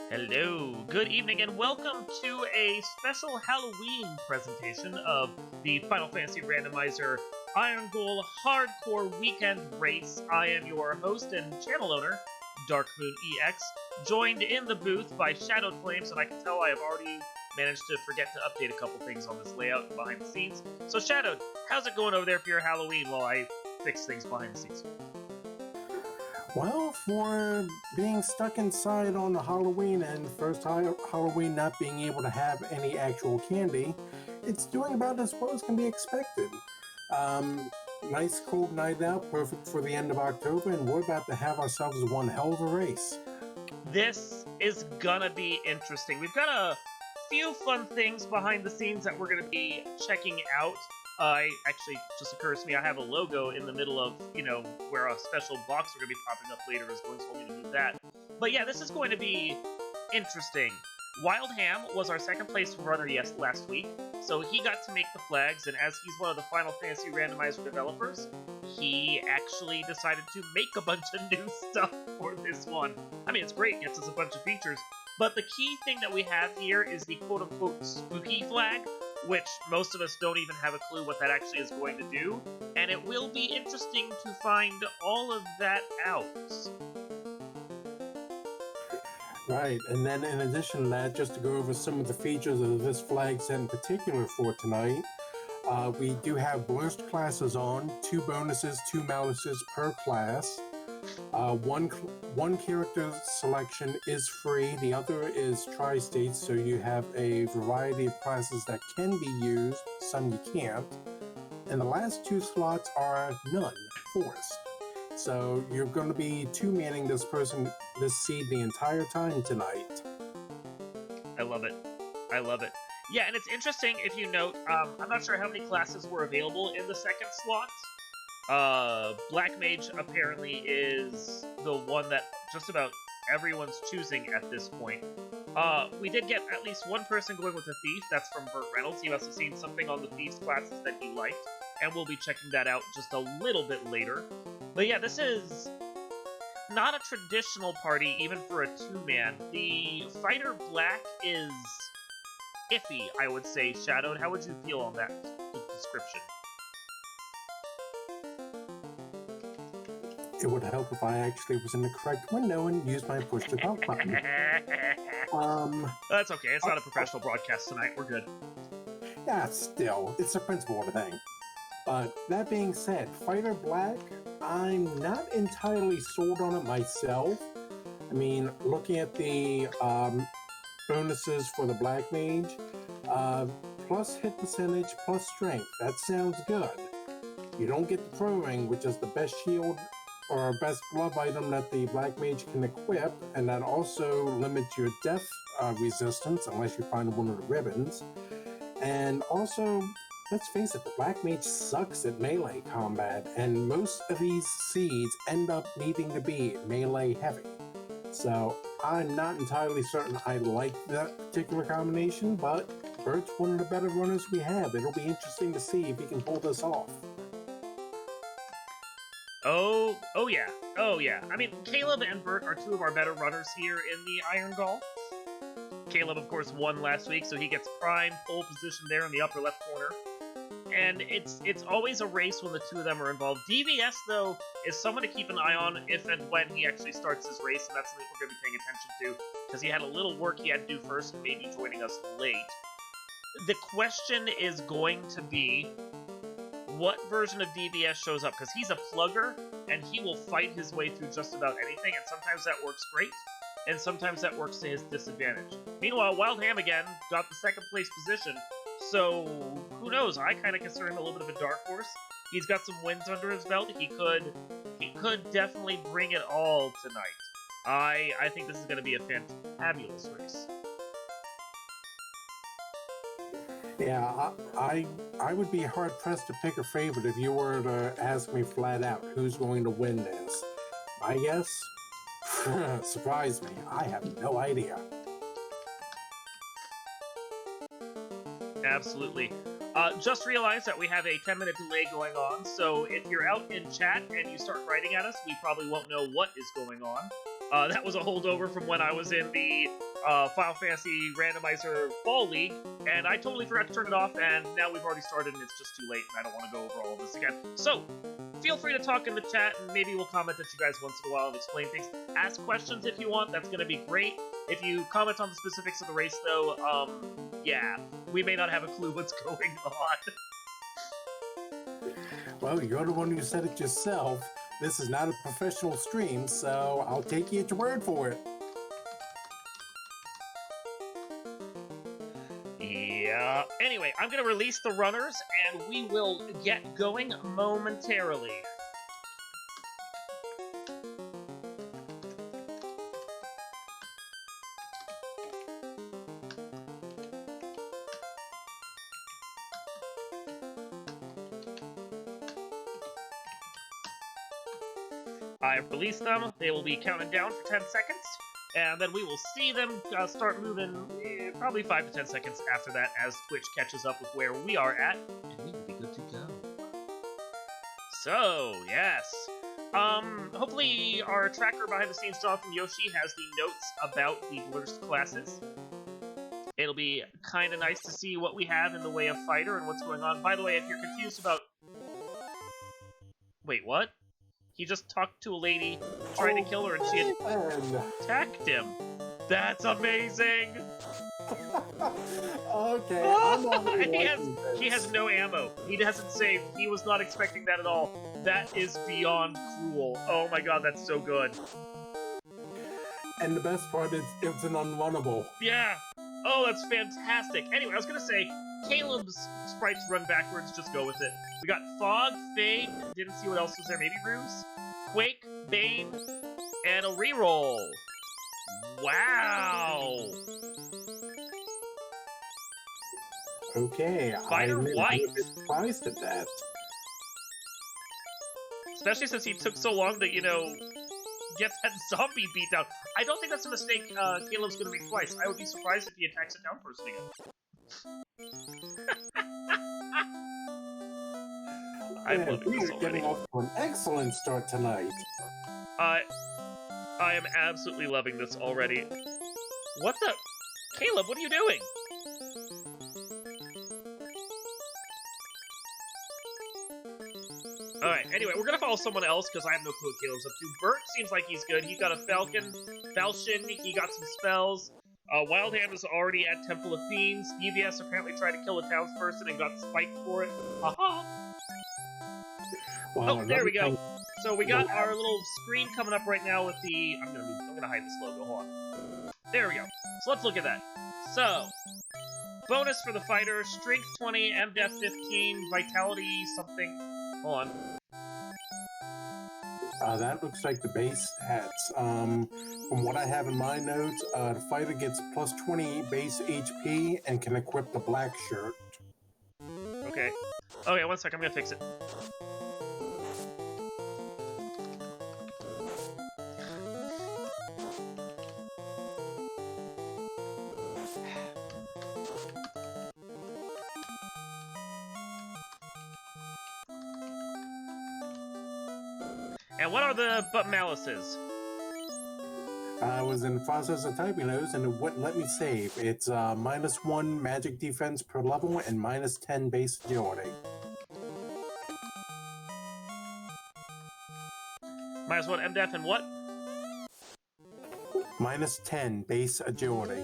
Hello, good evening, and welcome to a special Halloween presentation of the Final Fantasy Randomizer IRONGOL Hardcore Weekend Race. I am your host and channel owner, Darkmoon EX, joined in the booth by Shadowed Flames, and I can tell I have already managed to forget to update a couple things on this layout behind the scenes. So Shadowed, how's it going over there for your Halloween while I fix things behind the scenes? Well, for being stuck inside on the Halloween and first Halloween not being able to have any actual candy, it's doing about as well as can be expected. Nice cold night out, perfect for the end of October, and we're about to have ourselves one hell of a race. This is gonna be interesting. We've got a few fun things behind the scenes that we're gonna be checking out. Actually, just occurs to me, I have a logo in the middle of, where a special box we're gonna be popping up later is going to want me to move that. But yeah, this is going to be interesting. Wild Ham was our second place runner last week, so he got to make the flags, and as he's one of the Final Fantasy Randomizer developers, he actually decided to make a bunch of new stuff for this one. I mean, it's great, it gets us a bunch of features, but the key thing that we have here is the quote-unquote spooky flag, which most of us don't even have a clue what that actually is going to do, and it will be interesting to find all of that out. Right, and then in addition to that, just to go over some of the features of this flag set in particular for tonight, we do have burst classes on, 2 bonuses, 2 malices per class. One character selection is free, the other is tri-state, so you have a variety of classes that can be used, some you can't. And the last 2 slots are none, forced. So you're going to be 2-manning this seed the entire time tonight. I love it. I love it. Yeah, and it's interesting if you note, I'm not sure how many classes were available in the second slot. Black Mage apparently is the one that just about everyone's choosing at this point. We did get at least one person going with a Thief, that's from Burt Reynolds. He must have seen something on the Thief's classes that he liked, and we'll be checking that out just a little bit later. But yeah, this is not a traditional party, even for a 2-man. The Fighter Black is iffy, I would say, Shadowed. How would you feel on that description? It would help if I actually was in the correct window and used my push to talk button. That's okay, it's not a professional broadcast tonight, we're good. Yeah, still, it's a principle thing. But that being said, Fighter Black, I'm not entirely sold on it myself. I mean, looking at the bonuses for the Black Mage, plus hit percentage, plus strength, that sounds good. You don't get the Pro Ring, which is the best shield or best glove item that the Black Mage can equip, and that also limits your death resistance unless you find one of the ribbons. And also, let's face it, the Black Mage sucks at melee combat, and most of these seeds end up needing to be melee heavy. So I'm not entirely certain I like that particular combination, but Bert's one of the better runners we have. It'll be interesting to see if he can pull this off. Oh yeah. I mean, Caleb and Bert are 2 of our better runners here in the IRONGOL. Caleb, of course, won last week, so he gets prime pole position there in the upper left corner. And it's always a race when the 2 of them are involved. DVS, though, is someone to keep an eye on if and when he actually starts his race, and that's something we're going to be paying attention to, because he had a little work he had to do first and maybe joining us late. The question is going to be, what version of DVS shows up? Because he's a plugger, and he will fight his way through just about anything, and sometimes that works great, and sometimes that works to his disadvantage. Meanwhile, Wild Ham again got the second place position, so who knows? I kind of consider him a little bit of a dark horse. He's got some wins under his belt. He could definitely bring it all tonight. I think this is going to be a fantabulous race. Yeah, I would be hard-pressed to pick a favorite if you were to ask me flat out who's going to win this. My guess? Surprise me. I have no idea. Absolutely. Just realized that we have a 10-minute delay going on, so if you're out in chat and you start writing at us, we probably won't know what is going on. That was a holdover from when I was in the Final Fantasy Randomizer Fall League, and I totally forgot to turn it off, and now we've already started, and it's just too late, and I don't want to go over all of this again. So, feel free to talk in the chat, and maybe we'll comment at you guys once in a while and explain things. Ask questions if you want, that's going to be great. If you comment on the specifics of the race, though, yeah, we may not have a clue what's going on. Well, you're the one who said it yourself. This is not a professional stream, so I'll take you at your word for it. Yeah. Anyway, I'm going to release the runners, and we will get going momentarily. I've released them. They will be counted down for 10 seconds, and then we will see them start moving probably 5 to 10 seconds after that as Twitch catches up with where we are at, and we will be good to go. So, yes. Hopefully our tracker behind the scenes, Jonathan Yoshi, has the notes about the Blurst classes. It'll be kind of nice to see what we have in the way of fighter and what's going on. By the way, if you're confused about... Wait, what? He just talked to a lady, tried to kill her, and she had attacked him. That's amazing! Okay, I'm already he has no ammo. He hasn't saved. He was not expecting that at all. That is beyond cruel. Oh my god, that's so good. And the best part is, it's an unrunnable. Yeah. Oh, that's fantastic. Anyway, I was gonna say, Caleb's sprites run backwards, just go with it. We got Fog, Fade, didn't see what else was there, maybe Ruse, Quake, Bane, and a reroll. Wow! Okay, Fighter I'm White. a bit surprised at that. Especially since he took so long to, you know, get that zombie beat down. I don't think that's a mistake Caleb's gonna make twice. I would be surprised if he attacks a down person again. I'm loving this already. Getting off to an excellent start tonight. I am absolutely loving this already. What the... Caleb, what are you doing? Alright, anyway, we're gonna follow someone else, because I have no clue what Caleb's up to. Bert seems like he's good. He got a Falcon. Falchion, he got some spells. Wildhand is already at Temple of Fiends. DVS apparently tried to kill a townsperson and got spiked for it. Haha! Wow, Oh, there we go. So we got our little screen coming up right now with the... I'm gonna hide this logo, hold on. There we go. So let's look at that. So, bonus for the fighter, Strength 20, MDef 15, Vitality something. Hold on. That looks like the base stats. From what I have in my notes, the fighter gets plus 20 base HP and can equip the black shirt. Okay. Okay, one sec, I'm gonna fix it. And what are the malices? I was in the process of typing those and it wouldn't let me save. It's -1 magic defense per level and -10 base agility. -1 MDef and what? -10 base agility.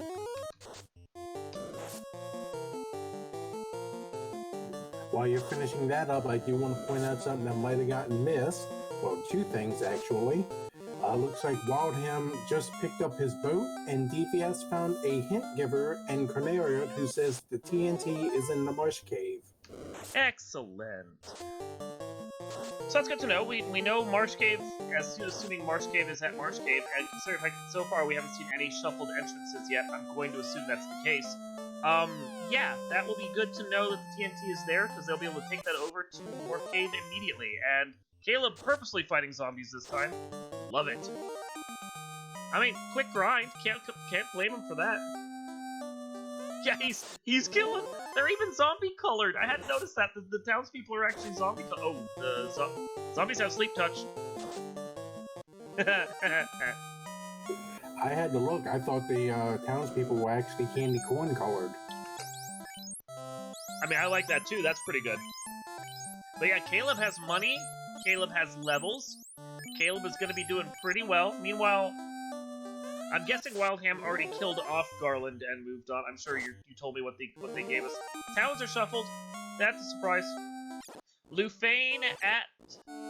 While you're finishing that up, I do want to point out something that might have gotten missed. Well, two things actually. Looks like Wildham just picked up his boat, and DVS found a hint giver in Corneria who says the TNT is in the marsh cave. Excellent. So that's good to know. We know Marsh Cave, assuming Marsh Cave is at Marsh Cave, and considering so far we haven't seen any shuffled entrances yet, I'm going to assume that's the case. Yeah, that will be good to know that the TNT is there, because they'll be able to take that over to Morph Cave immediately, and Caleb purposely fighting zombies this time. Love it. I mean, quick grind. Can't blame him for that. Yeah, he's killing. They're even zombie colored. I hadn't noticed that. The townspeople are actually zombie colored. Oh, the zombies have sleep touch. I had to look. I thought the townspeople were actually candy corn colored. I mean, I like that too. That's pretty good. But yeah, Caleb has money. Caleb has levels. Caleb is going to be doing pretty well. Meanwhile, I'm guessing Wildham already killed off Garland and moved on. I'm sure you told me what they gave us. Towns are shuffled. That's a surprise. Lufane at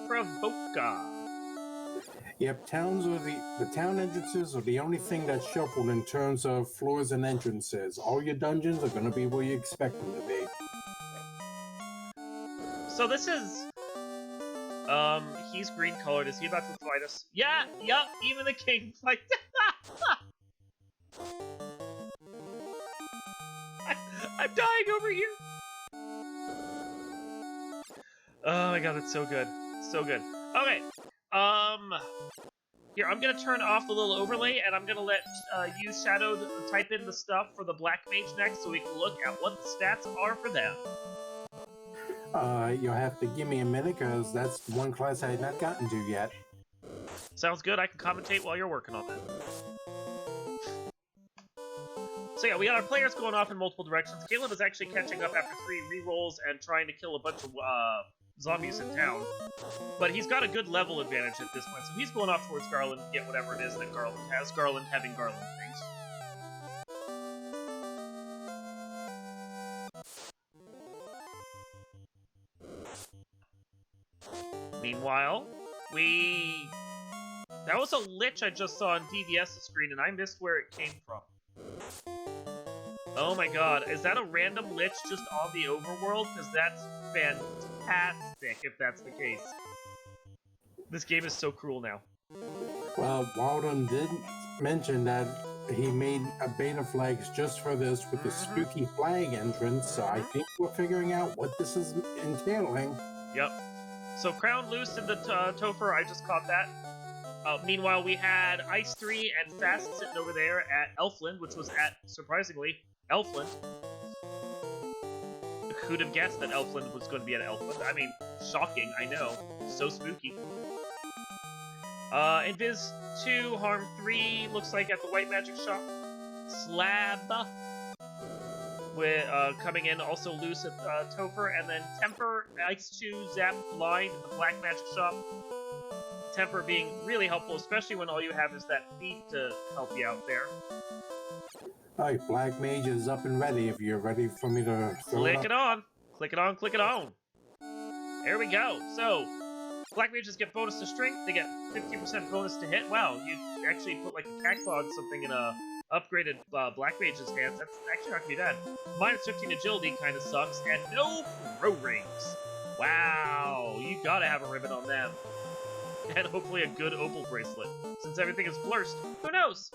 Provoca. Yep, towns are the town entrances are the only thing that's shuffled in terms of floors and entrances. All your dungeons are going to be where you expect them to be. So this is he's green colored. Is he about to fight us? Yeah, yup, even the king fight. I'm dying over here. Oh my god, it's so good. So good. Okay. Here, I'm gonna turn off the little overlay, and I'm gonna let you, Shadow, type in the stuff for the Black Mage next, so we can look at what the stats are for them. You'll have to give me a minute, because that's one class I had not gotten to yet. Sounds good. I can commentate while you're working on that. So yeah, we got our players going off in multiple directions. Caleb is actually catching up after 3 rerolls and trying to kill a bunch of zombies in town. But he's got a good level advantage at this point, so he's going off towards Garland to get whatever it is that Garland has. Garland having Garland things. Meanwhile, that was a lich I just saw on DVS's screen, and I missed where it came from. Oh my god, is that a random lich just on the overworld? Because that's fantastic if that's the case. This game is so cruel now. Well, Walden did mention that he made a beta flags just for this with the spooky flag entrance, so I think we're figuring out what this is entailing. Yep. So Crown Loose in the Topher, I just caught that. Meanwhile, we had Ice 3 and Fast sitting over there at Elfland, which was at, surprisingly, Elfland. Who'd have guessed that Elfland was going to be at Elfland? I mean, shocking, I know. So spooky. Invis 2, Harm 3, looks like at the White Magic Shop. Slab with coming in, also Loose at Topher, and then Temper, Ice 2, Zap, Blind at the Black Magic Shop. Temper being really helpful, especially when all you have is that thief to help you out there. Alright, Black Mage is up and ready if you're ready for me to throw Click it on! Click it on, click it on! There we go! So, Black Mages get bonus to strength, they get 50% bonus to hit. Wow, you actually put like a cacklog something in a upgraded Black Mage's hands. That's actually not gonna be bad. Minus 15 agility kind of sucks, and no pro rings! Wow, you gotta have a ribbon on them. And hopefully a good opal bracelet. Since everything is blurst, who knows?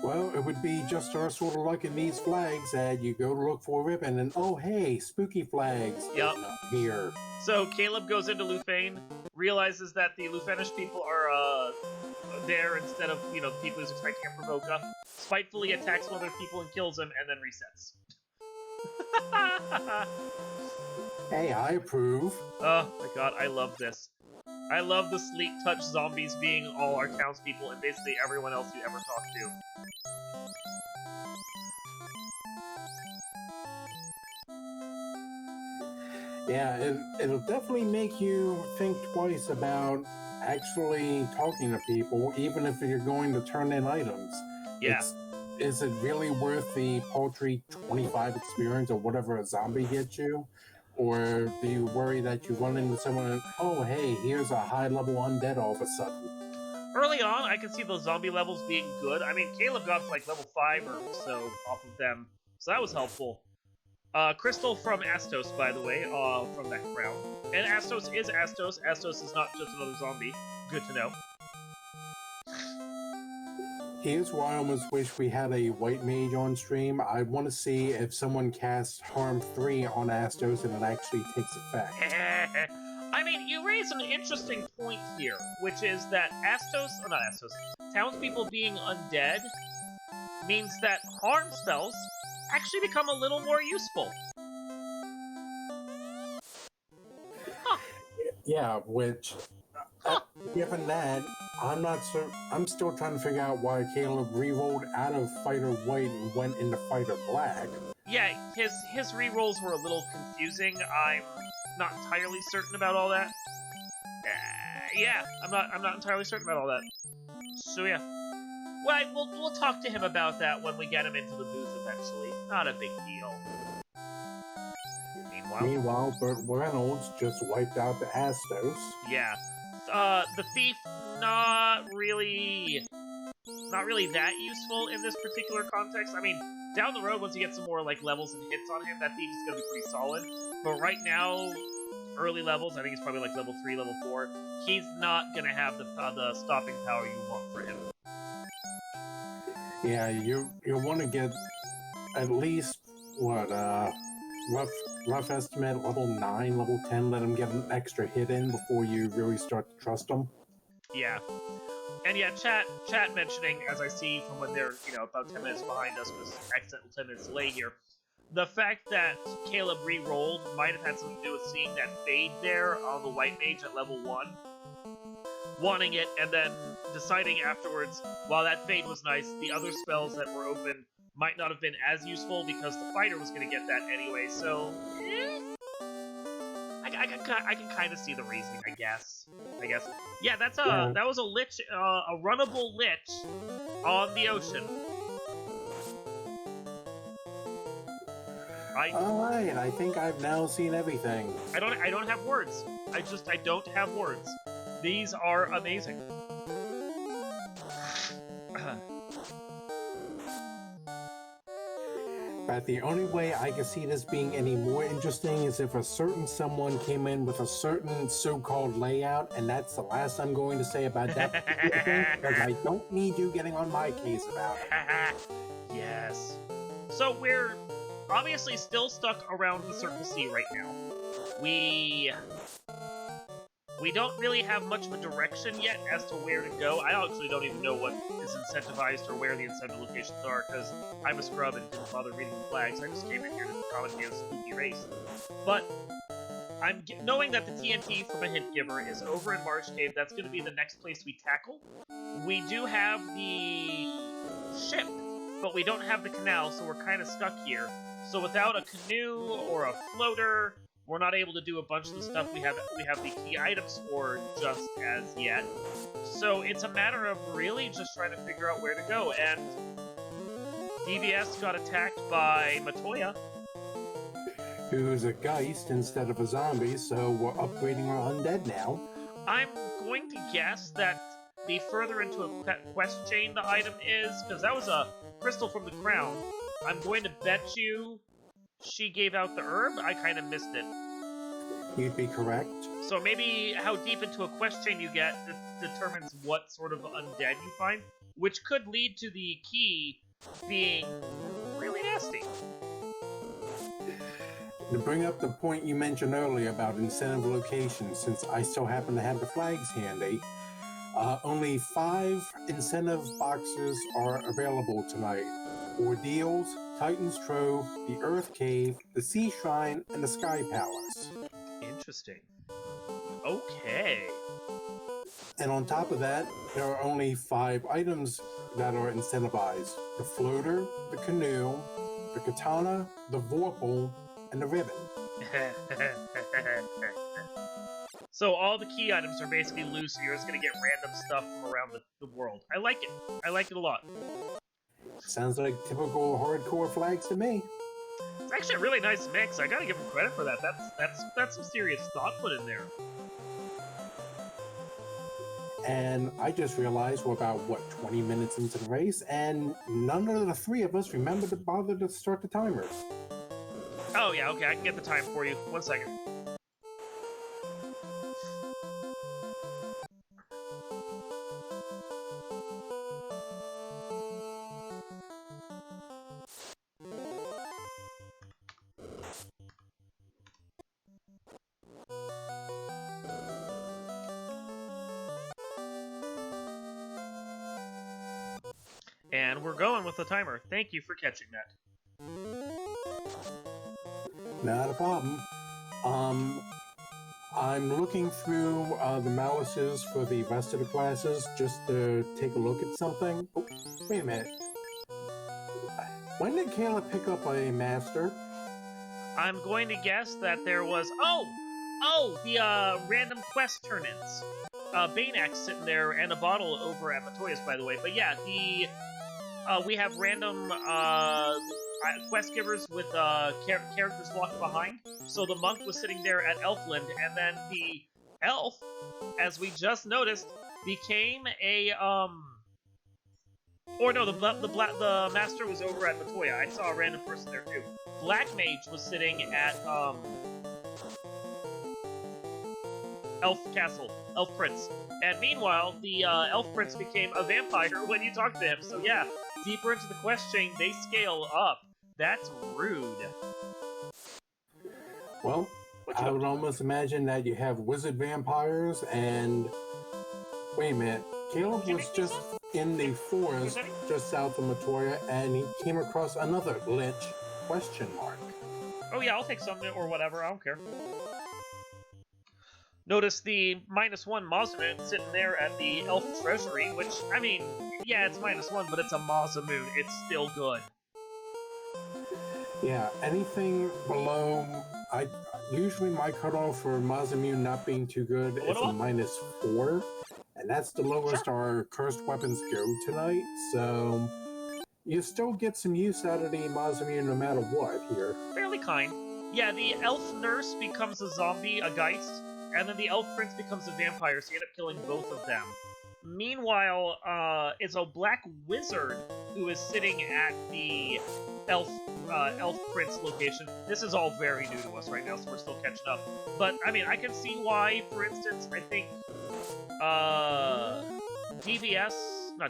Well, it would be just our sort of luck in these flags that you go to look for a ribbon and, oh hey, spooky flags. Yep. Here. So Caleb goes into Lufane, realizes that the Lufenish people are there instead of, you know, the people he's expecting at Provoca, spitefully attacks one of their people and kills him, and then resets. Hey, I approve. Oh my god, I love this. I love the sleek touch zombies being all our townspeople and basically everyone else you ever talk to. Yeah, it'll definitely make you think twice about actually talking to people, even if you're going to turn in items. Yeah. Is it really worth the paltry 25 experience or whatever a zombie gets you? Or do you worry that you run into someone and, oh, hey, here's a high-level undead all of a sudden? Early on, I could see those zombie levels being good. I mean, Caleb got to, like, level 5 or so off of them, so that was helpful. Crystal from Astos, by the way, from that crown. And Astos is Astos. Astos is not just another zombie. Good to know. Here's why I almost wish we had a white mage on stream. I want to see if someone casts Harm 3 on Astos and it actually takes effect. I mean, you raise an interesting point here, which is that townspeople being undead means that harm spells actually become a little more useful. Huh. Yeah, which, given that, I'm not so. I'm still trying to figure out why Caleb re-rolled out of Fighter White and went into Fighter Black. Yeah, his re-rolls were a little confusing. I'm not entirely certain about all that. Yeah, I'm not entirely certain about all that. So yeah. Well, we'll talk to him about that when we get him into the booth eventually. Not a big deal. Meanwhile, Burt Reynolds just wiped out the Astos. Yeah. The thief, not really that useful in this particular context. I mean, down the road, once you get some more like levels and hits on him, that thief is gonna be pretty solid. But right now, early levels, I think he's probably like level 3, level 4. He's not gonna have the stopping power you want for him. Yeah, you want to get at least what rough estimate level 9, level 10. Let him get an extra hit in before you really start to trust him. Yeah. And yeah, chat mentioning, as I see from when they're, about 10 minutes behind us, because accidental 10 minutes delay here, the fact that Caleb re-rolled might have had something to do with seeing that fade there on the White Mage at level 1, wanting it, and then deciding afterwards, while that fade was nice, the other spells that were open might not have been as useful because the fighter was going to get that anyway, so... I can kind of see the reasoning, I guess. Yeah, that was a lich, a runnable lich on the ocean. Alright, I think I've now seen everything. I don't have words. I don't have words. These are amazing. But the only way I can see this being any more interesting is if a certain someone came in with a certain so-called layout, and that's the last I'm going to say about that particular thing, because I don't need you getting on my case about it. Yes. So we're obviously still stuck around the Circle C right now. We don't really have much of a direction yet as to where to go. I actually don't even know what is incentivized or where the incentive locations are, because I'm a scrub and didn't bother reading the flags. I just came in here to commentate a spooky race. But I'm knowing that the TNT from a hint giver is over in Marsh Cave. That's going to be the next place we tackle. We do have the ship, but we don't have the canal, so we're kind of stuck here. So without a canoe or a floater, we're not able to do a bunch of the stuff we have the key items for just as yet. So it's a matter of really just trying to figure out where to go. And DVS got attacked by Matoya, who's a geist instead of a zombie, so we're upgrading our undead now. I'm going to guess that the further into a quest chain the item is, because that was a crystal from the crown, I'm going to bet you she gave out the herb. I kind of missed it. You'd be correct. So maybe how deep into a quest chain you get determines what sort of undead you find, which could lead to the key being really nasty. To bring up the point you mentioned earlier about incentive locations, since I still happen to have the flags handy, only 5 incentive boxes are available tonight. Ordeals, Titan's Trove, the Earth Cave, the Sea Shrine, and the Sky Palace. Interesting. Okay. And on top of that, there are only 5 items that are incentivized. The floater, the canoe, the katana, the vorpal, and the ribbon. So all the key items are basically loose, and you're just going to get random stuff from around the world. I like it. I like it a lot. Sounds like typical hardcore flags to me. It's actually a really nice mix. I gotta give him credit for that. That's some serious thought put in there. And I just realized we're about, 20 minutes into the race, and none of the 3 of us remember to bother to start the timers. Oh yeah, okay, I can get the time for you. 1 second. And we're going with the timer. Thank you for catching that. Not a problem. I'm looking through the malices for the rest of the classes just to take a look at something. Oh, wait a minute. When did Kayla pick up a master? I'm going to guess that there was... the random quest turn-ins. Banex sitting there and a bottle over at Matoya's, by the way. But yeah, we have random quest givers with characters walking behind. So the monk was sitting there at Elfland, and then the elf, as we just noticed, became a Or no, the master was over at Matoya. I saw a random person there too. Black Mage was sitting at Elf Castle, Elf Prince. And meanwhile, the Elf Prince became a vampire when you talked to him. So yeah, deeper into the quest chain, they scale up. That's rude. Well, I would almost imagine that you have wizard vampires and... Wait a minute. Caleb was just in the forest just south of Matoya, and he came across another lich question mark. Oh yeah, I'll take some or whatever, I don't care. Notice the -1 Mazamoon sitting there at the Elf Treasury, which, I mean, yeah, it's -1, but it's a Mazamoon. It's still good. Yeah, anything below... Usually my cutoff for Mazamoon not being too good is a -4. And that's the lowest our cursed weapons go tonight, so you still get some use out of the Mazamoon no matter what here. Fairly kind. Yeah, the elf nurse becomes a zombie, a geist, and then the elf prince becomes a vampire, so you end up killing both of them. Meanwhile, it's a black wizard who is sitting at the elf prince location. This is all very new to us right now, so we're still catching up. But, I mean, I can see why, for instance, I think not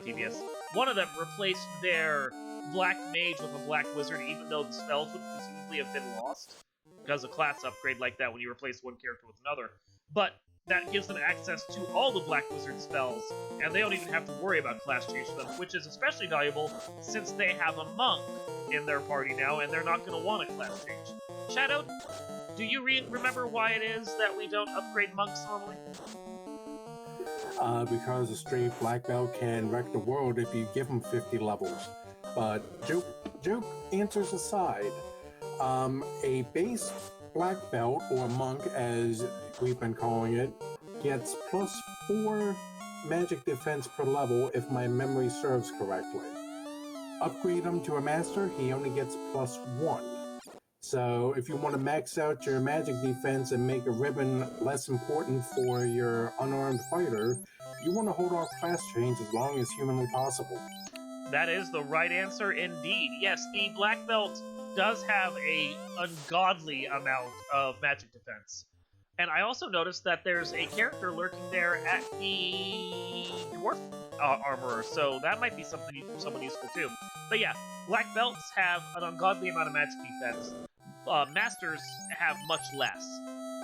DVS, one of them replaced their black mage with a black wizard, even though the spells would presumably have been lost because of class upgrade like that when you replace one character with another. But that gives them access to all the black wizard spells, and they don't even have to worry about class change for them, which is especially valuable since they have a monk in their party now, and they're not going to want a class change. Shadow, do you remember why it is that we don't upgrade monks normally? Because a straight black belt can wreck the world if you give them 50 levels. But joke answers aside, a base black belt, or monk as we've been calling it, gets +4 magic defense per level if my memory serves correctly. Upgrade him to a master, he only gets +1. So if you want to max out your magic defense and make a ribbon less important for your unarmed fighter, you want to hold off class change as long as humanly possible. That is the right answer indeed. Yes, the black belt does have a ungodly amount of magic defense. And I also noticed that there's a character lurking there at the dwarf armorer, so that might be someone useful too. But yeah, black belts have an ungodly amount of magic defense. Masters have much less.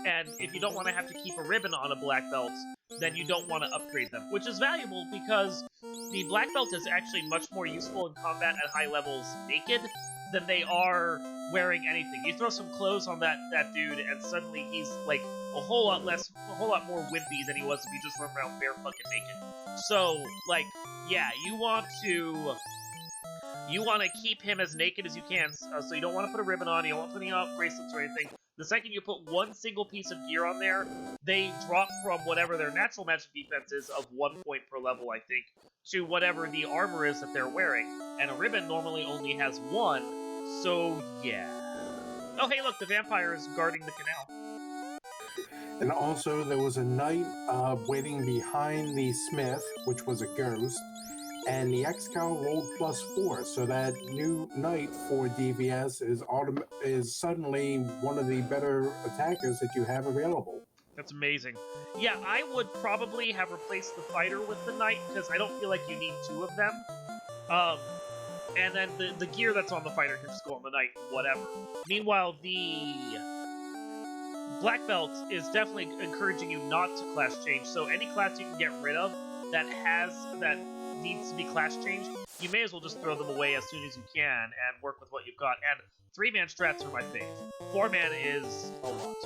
And if you don't want to have to keep a ribbon on a black belt, then you don't want to upgrade them, which is valuable because the black belt is actually much more useful in combat at high levels naked than they are wearing anything. You throw some clothes on that dude, and suddenly he's like a whole lot more wimpy than he was if you just run around bare fucking naked. So, like, yeah, you want to keep him as naked as you can, so you don't want to put a ribbon on, you don't want to put any bracelets or anything. The second you put one single piece of gear on there, they drop from whatever their natural magic defense is of 1 point per level, I think, to whatever the armor is that they're wearing. And a ribbon normally only has 1, so yeah. Oh hey look, the vampire is guarding the canal. And also there was a knight waiting behind the smith, which was a ghost, and the X-Cal rolled +4, so that new knight for DVS is suddenly one of the better attackers that you have available. That's amazing. Yeah, I would probably have replaced the fighter with the knight, because I don't feel like you need 2 of them. And then the gear that's on the fighter can just go on the knight, whatever. Meanwhile, the black belt is definitely encouraging you not to class change, so any class you can get rid of that needs to be class changed, you may as well just throw them away as soon as you can and work with what you've got. And 3-man strats are my fave. 4-man is a lot.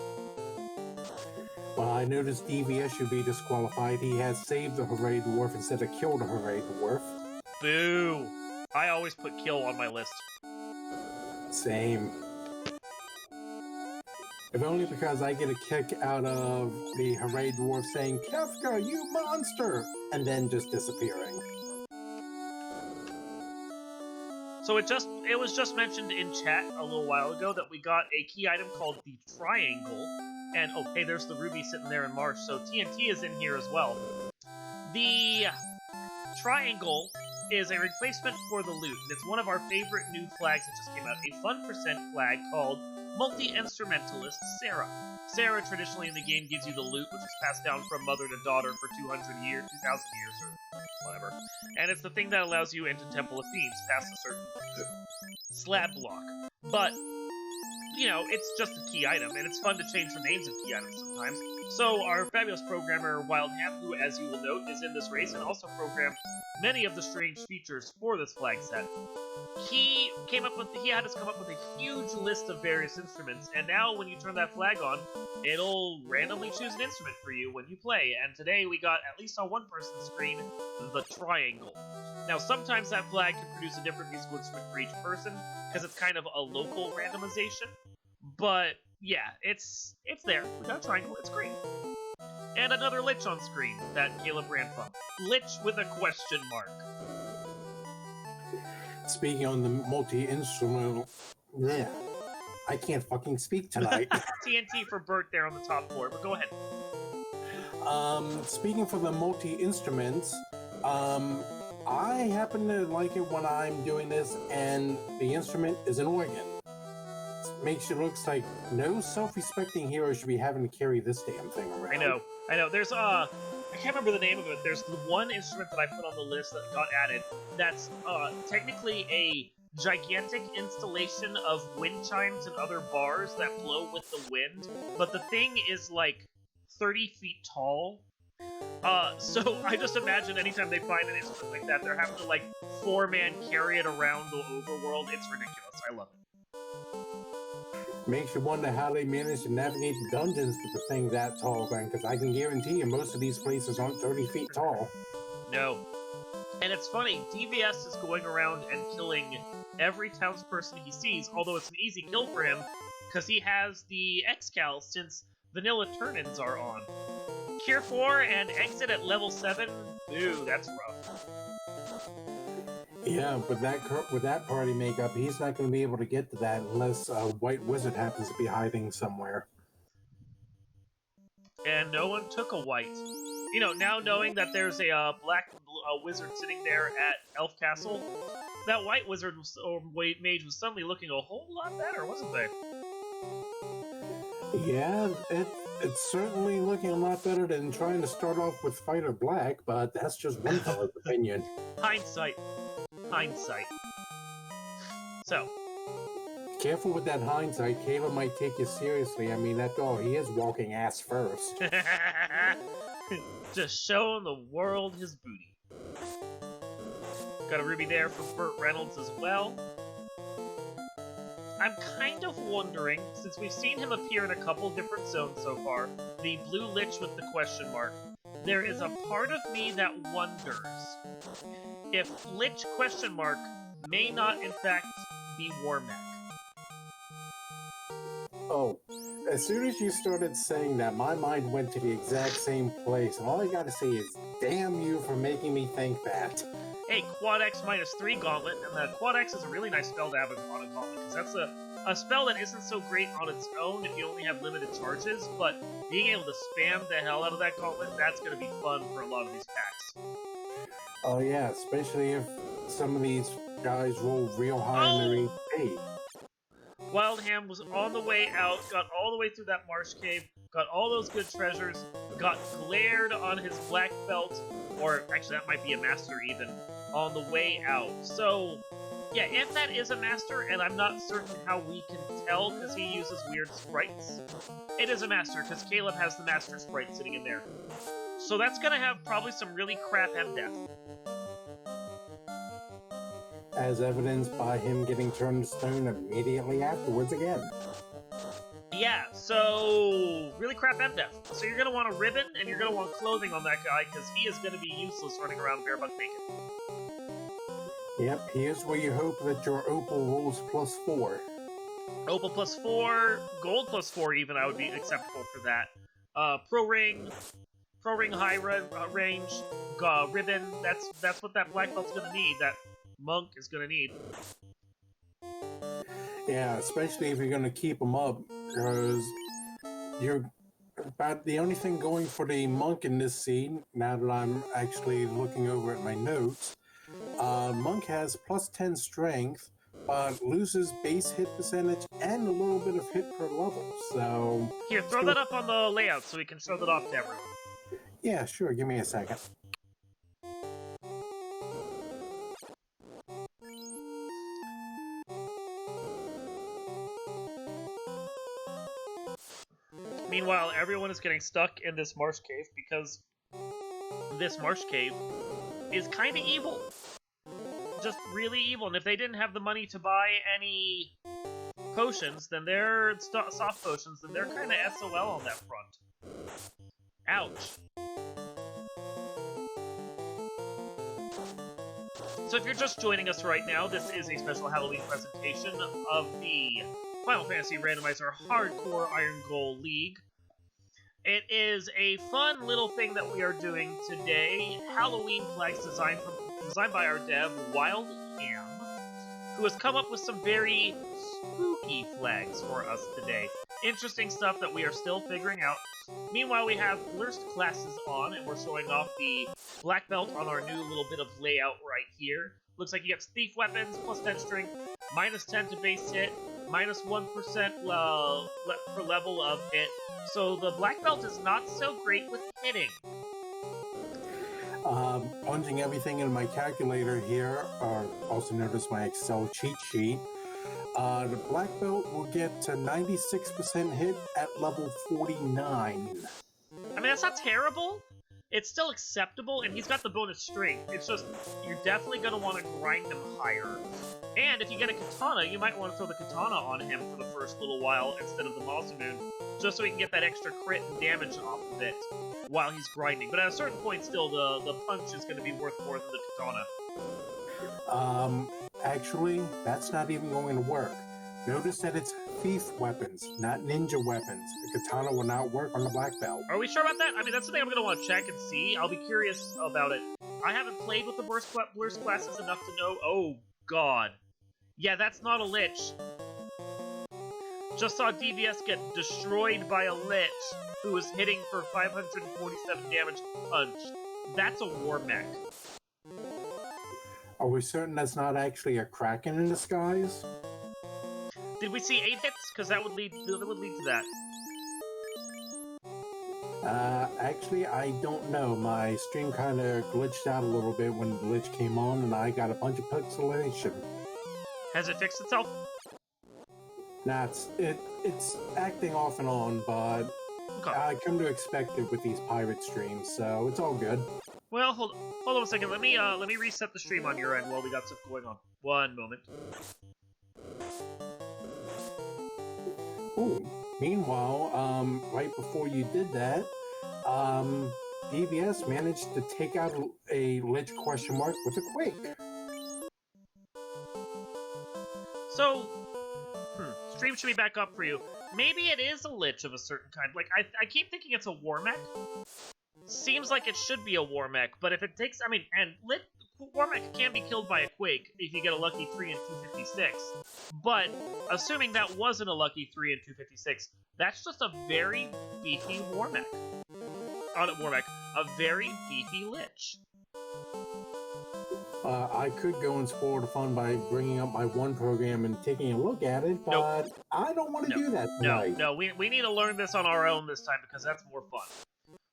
Well, I noticed DVS should be disqualified. He has saved the Hooray Dwarf instead of killed the Hooray Dwarf. Boo! I always put kill on my list. Same. If only because I get a kick out of the Hooray Dwarf saying, Kefka, you monster! And then just disappearing. So it was just mentioned in chat a little while ago that we got a key item called the Triangle. And, oh, hey, there's the Ruby sitting there in Marsh, so TNT is in here as well. The Triangle is a replacement for the loot, and it's one of our favorite new flags that just came out. A fun percent flag called Multi-Instrumentalist Sarah. Sarah, traditionally in the game, gives you the loot, which is passed down from mother to daughter for 2,000 years, or whatever. And it's the thing that allows you into Temple of Thieves past a certain slab block. But, you know, it's just a key item, and it's fun to change the names of key items sometimes. So our fabulous programmer, Wildham, who, as you will note, is in this race, and also programmed many of the strange features for this flag set, he had us come up with a huge list of various instruments, and now when you turn that flag on, it'll randomly choose an instrument for you when you play, and today we got, at least on one person's screen, the Triangle. Now, sometimes that flag can produce a different musical instrument for each person, because it's kind of a local randomization, but yeah, it's there. We got a Triangle, it's great. And another Lich on screen that Caleb ran from. Lich with a question mark. Speaking on the multi-instrumental... Yeah, I can't fucking speak tonight. TNT for Bert there on the top floor, but go ahead. Speaking for the multi-instruments, I happen to like it when I'm doing this and the instrument is an organ. It makes it looks like no self-respecting hero should be having to carry this damn thing around. I know. There's I can't remember the name of it. There's the one instrument that I put on the list that got added that's technically a gigantic installation of wind chimes and other bars that blow with the wind, but the thing is like 30 feet tall. So I just imagine anytime they find an instrument like that, they're having to like 4-man carry it around the overworld. It's ridiculous. I love it. Makes you wonder how they manage to navigate the dungeons with the thing that tall thing, because I can guarantee you most of these places aren't 30 feet tall. No. And it's funny, DVS is going around and killing every townsperson he sees, although it's an easy kill for him, because he has the X-Cal since vanilla turn-ins are on. Cure 4 and exit at level 7? Ooh, that's rough. Yeah, with that party makeup, he's not going to be able to get to that unless a white wizard happens to be hiding somewhere. And no one took a white. You know, now knowing that there's a black wizard sitting there at Elf Castle, that white wizard or mage was suddenly looking a whole lot better, wasn't they? Yeah, it's certainly looking a lot better than trying to start off with Fighter Black, but that's just one fella's opinion. Hindsight. So. Careful with that hindsight. Caleb might take you seriously. I mean, after all, he is walking ass first. Just showing the world his booty. Got a ruby there for Burt Reynolds as well. I'm kind of wondering, since we've seen him appear in a couple different zones so far, the blue lich with the question mark, there is a part of me that wonders if lich question mark may not in fact be Warmac. Oh, as soon as you started saying that, my mind went to the exact same place, and all I gotta say is, damn you for making me think that. Hey, Quad X -3 Gauntlet, and the Quad X is a really nice spell to have on a Gauntlet, because that's a spell that isn't so great on its own if you only have limited charges, but being able to spam the hell out of that Gauntlet, that's going to be fun for a lot of these packs. Oh yeah, especially if some of these guys roll real high in their HP. Wildham was on the way out, got all the way through that marsh cave, got all those good treasures, got glared on his black belt, or actually that might be a master even, on the way out. So, yeah, if that is a master, and I'm not certain how we can tell because he uses weird sprites, it is a master because Caleb has the master sprite sitting in there. So that's going to have probably some really crap M-Death. As evidenced by him getting turned to stone immediately afterwards again. Yeah, so really crap MDF. So you're gonna want a ribbon and you're gonna want clothing on that guy because he is gonna be useless running around barebuck naked. Yep, here's where you hope that your opal rolls +4. Opal +4, gold +4 even I would be acceptable for that. Pro ring high range, ribbon. That's what that black belt's gonna need. That monk is gonna need. Yeah, especially if you're going to keep them up, because you're about the only thing going for the monk in this scene, now that I'm actually looking over at my notes. Monk has +10 strength, but loses base hit percentage and a little bit of hit per level, so... Here, throw that up on the layout so we can show that off to everyone. Yeah, sure, give me a second. Meanwhile, everyone is getting stuck in this marsh cave because this marsh cave is kind of evil. Just really evil. And if they didn't have the money to buy any potions, then they're soft potions, then they're kind of SOL on that front. Ouch. So if you're just joining us right now, this is a special Halloween presentation of the Final Fantasy Randomizer Hardcore Iron Goal League. It is a fun little thing that we are doing today. Halloween flags designed by our dev, Wild Ham, who has come up with some very spooky flags for us today. Interesting stuff that we are still figuring out. Meanwhile, we have Blurst classes on, and we're showing off the black belt on our new little bit of layout right here. Looks like he gets thief weapons, +10 strength, -10 to base hit, -1% per level of hit. So the black belt is not so great with hitting. Punching everything in my calculator here, also known as my Excel cheat sheet, the black belt will get to 96% hit at level 49. I mean, that's not terrible. It's still acceptable, and he's got the bonus strength. It's just, you're definitely going to want to grind him higher. And if you get a katana, you might want to throw the katana on him for the first little while instead of the Masamune, just so he can get that extra crit and damage off of it while he's grinding. But at a certain point still, the punch is going to be worth more than the katana. Actually, that's not even going to work. Notice that it's thief weapons, not ninja weapons. The katana will not work on the black belt. Are we sure about that? I mean, that's something I'm going to want to check and see. I'll be curious about it. I haven't played with the Blurst classes enough to know. Oh, God. Yeah, that's not a Lich. Just saw DVS get destroyed by a Lich who was hitting for 547 damage punch. That's a war mech. Are we certain that's not actually a Kraken in disguise? Did we see 8 hits? Because that would lead to that. Actually, I don't know. My stream kind of glitched out a little bit when the Lich came on, and I got a bunch of pixelation. Has it fixed itself? Nah, it's acting off and on, but okay. I come to expect it with these pirate streams, so it's all good. Well, hold on a second. Let me reset the stream on your end while we got stuff going on. One moment. Ooh. Meanwhile, right before you did that, DVS managed to take out a Lich question mark with a Quake. So, stream should be back up for you. Maybe it is a Lich of a certain kind. Like, I keep thinking it's a war mech. Seems like it should be a war mech, but if it takes, I mean, and war mech can be killed by a Quake if you get a lucky 3 and 256. But, assuming that wasn't a lucky 3 and 256, that's just a very beefy war mech. A very beefy Lich. I could go and spoil the fun by bringing up my one program and taking a look at it, but nope. I don't want to do that tonight. No, we need to learn this on our own this time because that's more fun.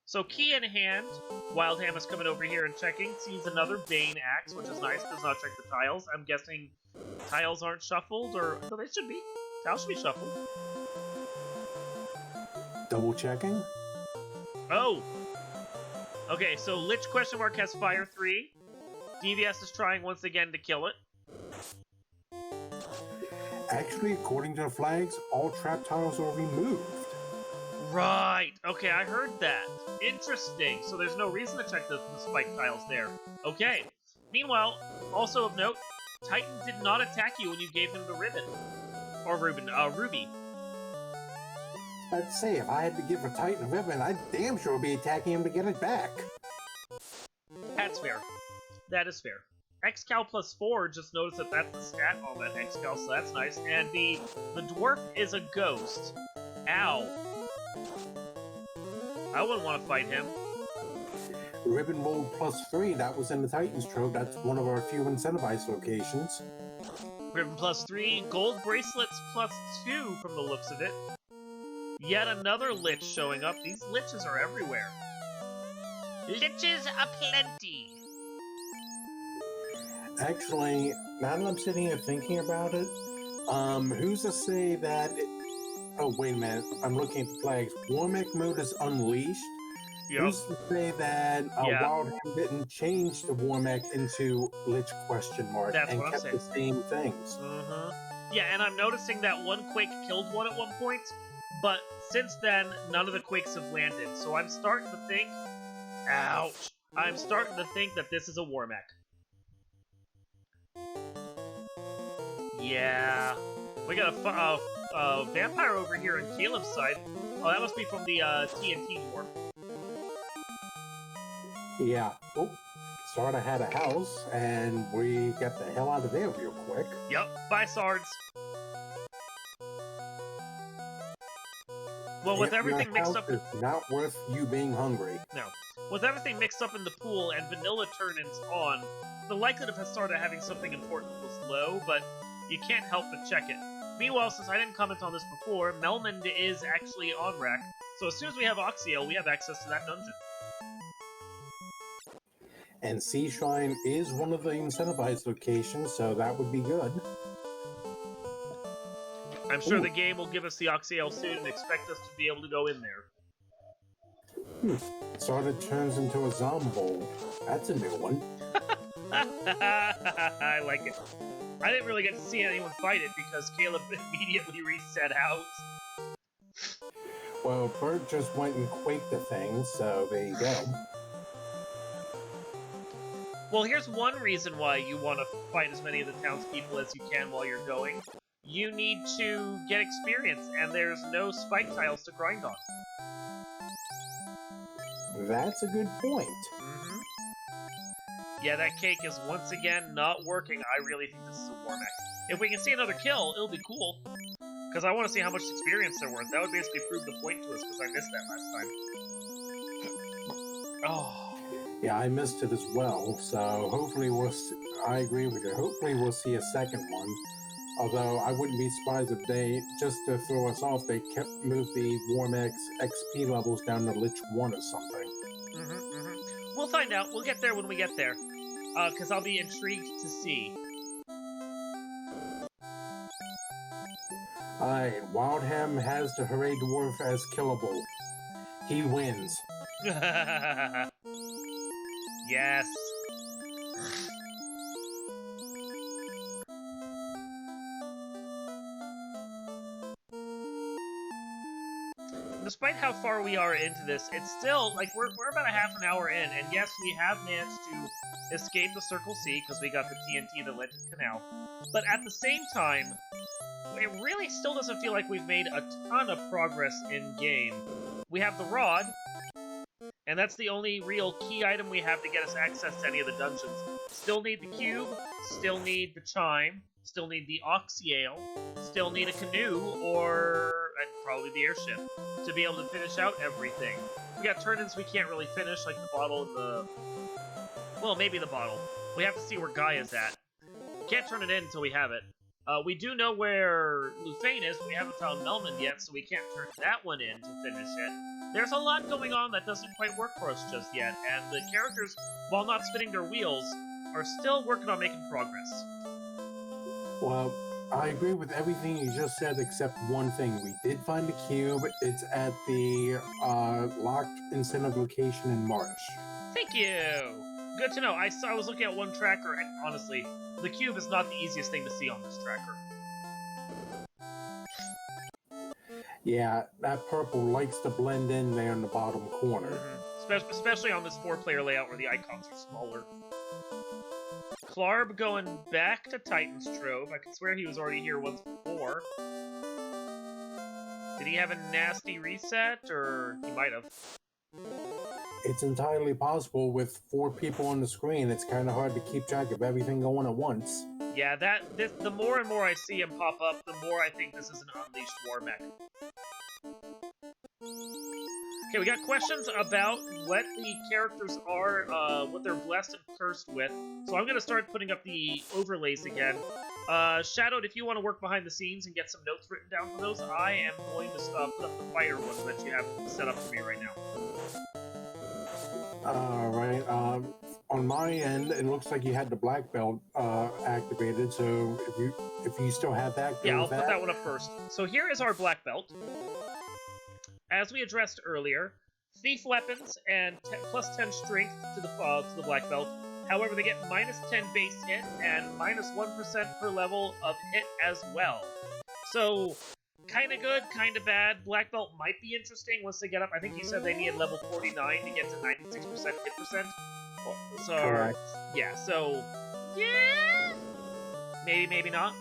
So key in hand, Wildham is coming over here and checking, sees another Bane axe, which is nice, does not check the tiles. I'm guessing tiles aren't shuffled, or no, they should be. Tiles should be shuffled. Double checking? Oh! Okay, so Lich question mark has Fire 3. DVS is trying once again to kill it. Actually, according to the flags, all trap tiles are removed. Right. Okay, I heard that. Interesting. So there's no reason to check the spike tiles there. Okay. Meanwhile, also of note, Titan did not attack you when you gave him the ribbon. Or Ruby. I'd say if I had to give a Titan a ribbon, I'd damn sure be attacking him to get it back. That's fair. That is fair. Xcal plus 4, just notice that that's the stat on that Xcal, so that's nice. And the dwarf is a ghost. Ow. I wouldn't want to fight him. Ribbon roll plus 3, that was in the Titans Trove. That's one of our few incentivized locations. Ribbon plus 3, gold bracelets plus 2 from the looks of it. Yet another lich showing up. These liches are everywhere. Liches aplenty. Actually, now that I'm sitting here thinking about it, who's to say that... Oh, wait a minute. I'm looking at the flags. Warmech mode is unleashed. Yep. Who's to say that Wild Ham didn't change the Warmech into Lich question mark That's and what I'm kept saying. the same things? Yeah, and I'm noticing that one Quake killed one at one point, but since then, none of the Quakes have landed, so I'm starting to think... Ouch! I'm starting to think that this is a Warmech. Yeah. We got a vampire over here on Caleb's side. Oh, that must be from the TNT dwarf. Yeah. Oh, Sarda had a house, and we got the hell out of there real quick. Yep. Bye, Sards. Well, with everything mixed up... It's not worth you being hungry. No. With everything mixed up in the pool and vanilla turn-ins on, the likelihood of Sarda having something important was low, but you can't help but check it. Meanwhile, since I didn't comment on this before, Melmond is actually on rack, so as soon as we have Oxiel, we have access to that dungeon. And Sea Shrine is one of the incentivized locations, so that would be good. I'm sure the game will give us the Oxiel soon and expect us to be able to go in there. Sort of turns into a zombie. That's a new one. I like it. I didn't really get to see anyone fight it because Caleb immediately reset out. Well, Bert just went and quaked the thing, so there you go. Well, here's one reason why you want to fight as many of the townspeople as you can while you're going. You need to get experience, and there's no spike tiles to grind on. That's a good point. Yeah, that cake is once again not working. I really think this is a Warmech. If we can see another kill, it'll be cool. Because I want to see how much experience they're worth. That would basically prove the point to us, because I missed that last time. Oh. Yeah, I missed it as well, so hopefully I agree with you. Hopefully we'll see a second one. Although I wouldn't be surprised if they, just to throw us off, they moved the Warmech's XP levels down to Lich 1 or something. We'll find out. We'll get there when we get there. Because I'll be intrigued to see. Alright, Wildham has the Hooray Dwarf as killable. He wins. Yes. Despite how far we are into this, it's still, like, we're about a half an hour in, and yes, we have managed to escape the Circle C, because we got the TNT that led to the canal. But at the same time, it really still doesn't feel like we've made a ton of progress in-game. We have the Rod, and that's the only real key item we have to get us access to any of the dungeons. Still need the Cube, still need the Chime, still need the Oxiale, still need a Canoe, and probably the Airship, to be able to finish out everything. We got turn-ins we can't really finish, like the bottle and the... Well, maybe the bottle. We have to see where Guy is at. Can't turn it in until we have it. We do know where Lufane is, but we haven't found Melmond yet, so we can't turn that one in to finish it. There's a lot going on that doesn't quite work for us just yet, and the characters, while not spinning their wheels, are still working on making progress. Well, I agree with everything you just said except one thing. We did find the cube. It's at the locked incentive location in Marsh. Thank you! Good to know. I was looking at one tracker, and honestly, the cube is not the easiest thing to see on this tracker. Yeah, that purple likes to blend in there in the bottom corner. Especially on this 4-player layout where the icons are smaller. Clarb going back to Titan's Trove. I could swear he was already here once before. Did he have a nasty reset, or he might have? It's entirely possible. With 4 people on the screen, it's kind of hard to keep track of everything going at once. Yeah, the more and more I see him pop up, the more I think this is an Unleashed War mech. Okay, we got questions about what the characters are, what they're blessed and cursed with. So I'm going to start putting up the overlays again. Shadowed, if you want to work behind the scenes and get some notes written down for those, I am going to put up the fighter ones that you have set up for me right now. Alright, on my end, it looks like you had the black belt activated, so if you still have that, go yeah, I'll with put that one up first. So here is our black belt. As we addressed earlier, thief weapons and plus 10 strength to the black belt. However, they get minus 10 base hit and minus 1% per level of hit as well. So, kind of good, kind of bad. Black belt might be interesting once they get up. I think you said they needed level 49 to get to 96% hit percent. So, correct. Yeah, so, yeah, maybe, maybe not.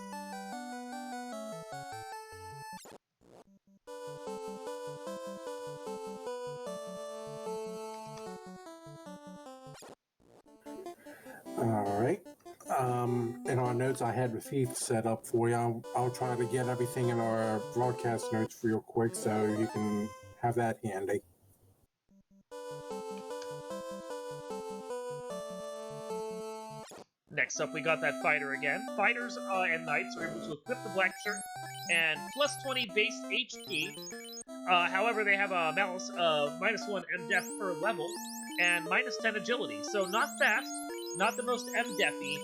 Alright. In our notes, I had the thief set up for you. I'll try to get everything in our broadcast notes real quick so you can have that handy. Next up, we got that fighter again. Fighters and knights are able to equip the black shirt and plus 20 base HP. However, they have a malice of minus 1 MDef per level and minus 10 agility. So not fast, not the most MDef-y,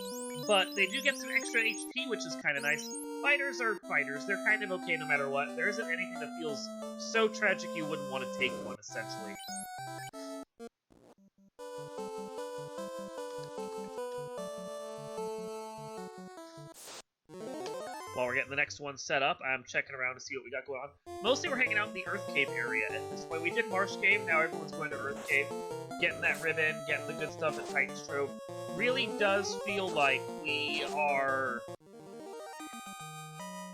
but they do get some extra HP, which is kind of nice. Fighters are fighters. They're kind of okay no matter what. There isn't anything that feels so tragic you wouldn't want to take one, essentially. While we're getting the next one set up, I'm checking around to see what we got going on. Mostly we're hanging out in the Earth Cave area at this point. We did Marsh Cave, now everyone's going to Earth Cave. Getting that ribbon, getting the good stuff at Titan's Trove. Really does feel like we are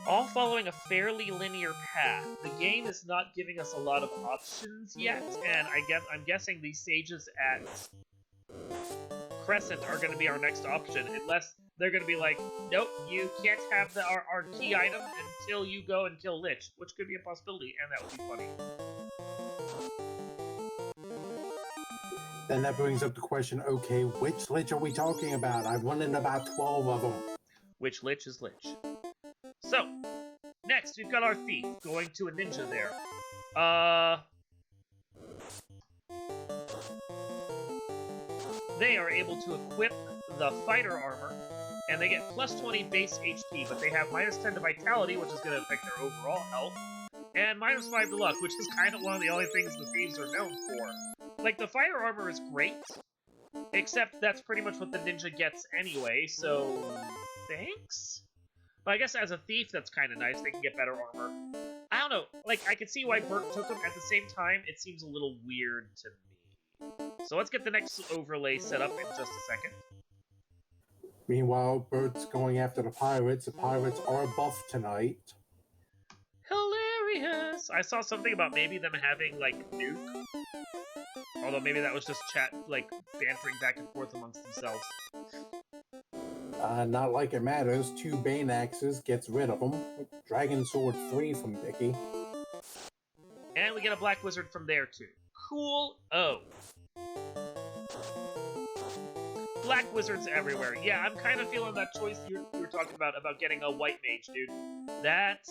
all following a fairly linear path. The game is not giving us a lot of options yet, and I'm guessing the sages at Crescent are going to be our next option, unless they're going to be like, nope, you can't have our key item until you go and kill Lich, which could be a possibility, and that would be funny. Then that brings up the question, okay, which Lich are we talking about? I've run into about 12 of them. Which Lich is Lich? So, next, we've got our Thief going to a ninja there. They are able to equip the fighter armor, and they get plus 20 base HP, but they have minus 10 to vitality, which is going to affect their overall health, and minus 5 to luck, which is kind of one of the only things the thieves are known for. Like, the fighter armor is great, except that's pretty much what the ninja gets anyway, so thanks? But I guess as a thief, that's kind of nice. They can get better armor. I don't know. Like, I can see why Bert took them. At the same time, it seems a little weird to me. So let's get the next overlay set up in just a second. Meanwhile, Bert's going after the pirates. The pirates are buffed tonight. Hilarious! I saw something about maybe them having, like, nuke. Although maybe that was just chat, like, bantering back and forth amongst themselves. Not like it matters. 2 Bane Axes gets rid of them. Dragon Sword 3 from Dicky. And we get a Black Wizard from there, too. Cool. Oh. Black Wizards everywhere. Yeah, I'm kind of feeling that choice you were talking about getting a White Mage, dude. That...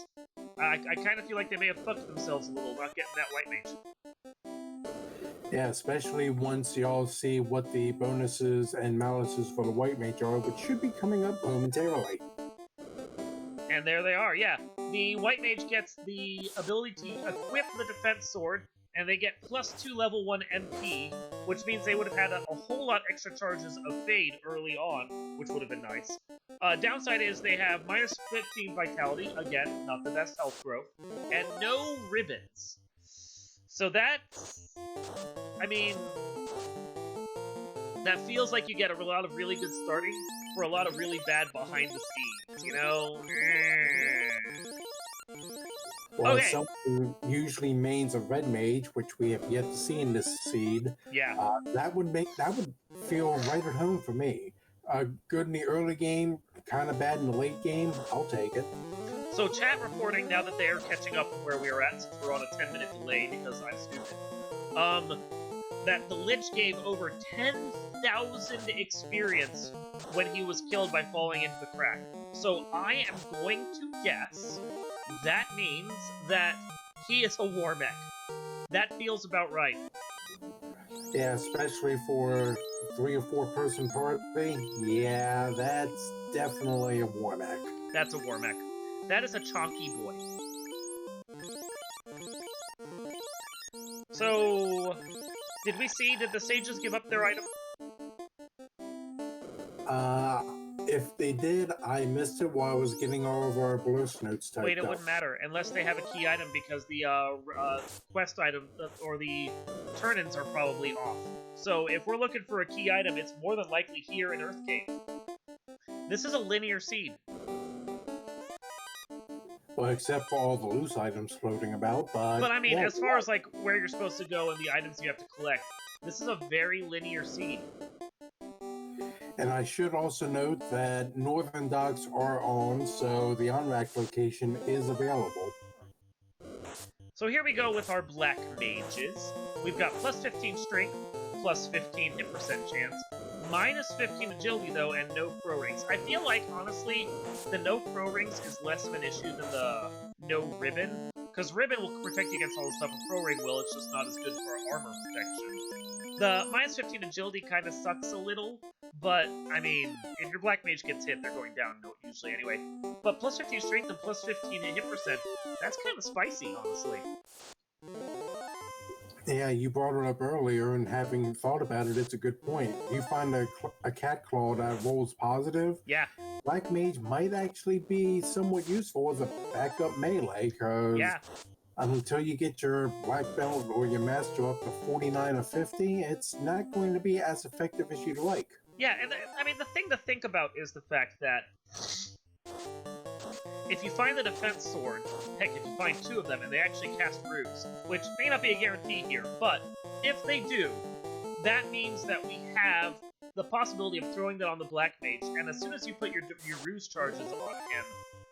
I kind of feel like they may have fucked themselves a little not getting that White Mage. Yeah, especially once y'all see what the bonuses and malices for the White Mage are, which should be coming up momentarily. And there they are, yeah. The White Mage gets the ability to equip the Defense Sword and they get +2 level 1 MP, which means they would have had a whole lot extra charges of Fade early on, which would have been nice. Downside is they have -15 Vitality, again, not the best health growth, and no ribbons. So that's... I mean... that feels like you get a lot of really good starting for a lot of really bad behind the scenes, you know? Well, Okay. someone usually mains a red mage, which we have yet to see in this seed. Yeah. That would feel right at home for me. Good in the early game, kind of bad in the late game. I'll take it. So chat reporting, now that they are catching up where we were at, since we're on a 10-minute delay because I'm stupid, that the Lich gave over 10,000 experience when he was killed by falling into the crack. So I am going to guess that means that he is a war mech. That feels about right. Yeah, especially for 3 or 4 person party. Yeah, that's definitely a war mech. That's a war mech. That is a chonky boy. So, did the sages give up their item? If they did, I missed it while I was getting all of our bliss notes typed Wait, it up. wouldn't matter, unless they have a key item, because the quest item, or the turn-ins are probably off. So if we're looking for a key item, it's more than likely here in Earthgate. This is a linear seed. Well, except for all the loose items floating about, But I mean, yeah, as far as like where you're supposed to go and the items you have to collect, this is a very linear seed. And I should also note that Northern Docks are on, so the on-rack location is available. So here we go with our black mages. We've got +15 strength, +15 hit% chance, -15 agility though, and no pro rings. I feel like, honestly, the no pro rings is less of an issue than the no ribbon, because ribbon will protect you against all the stuff a pro ring will, it's just not as good for armor protection. The -15 agility kind of sucks a little, but, I mean, if your black mage gets hit, they're going down usually anyway. But +15 strength and +15 hit%, that's kind of spicy, honestly. Yeah, you brought it up earlier, and having thought about it, it's a good point. You find a cat claw that rolls positive. Yeah. Black mage might actually be somewhat useful as a backup melee, because until you get your black belt or your master up to 49 or 50, it's not going to be as effective as you'd like. Yeah, and I mean, the thing to think about is the fact that if you find the defense sword, heck, if you find 2 of them and they actually cast ruse, which may not be a guarantee here, but if they do, that means that we have the possibility of throwing that on the black mage, and as soon as you put your ruse charges on him,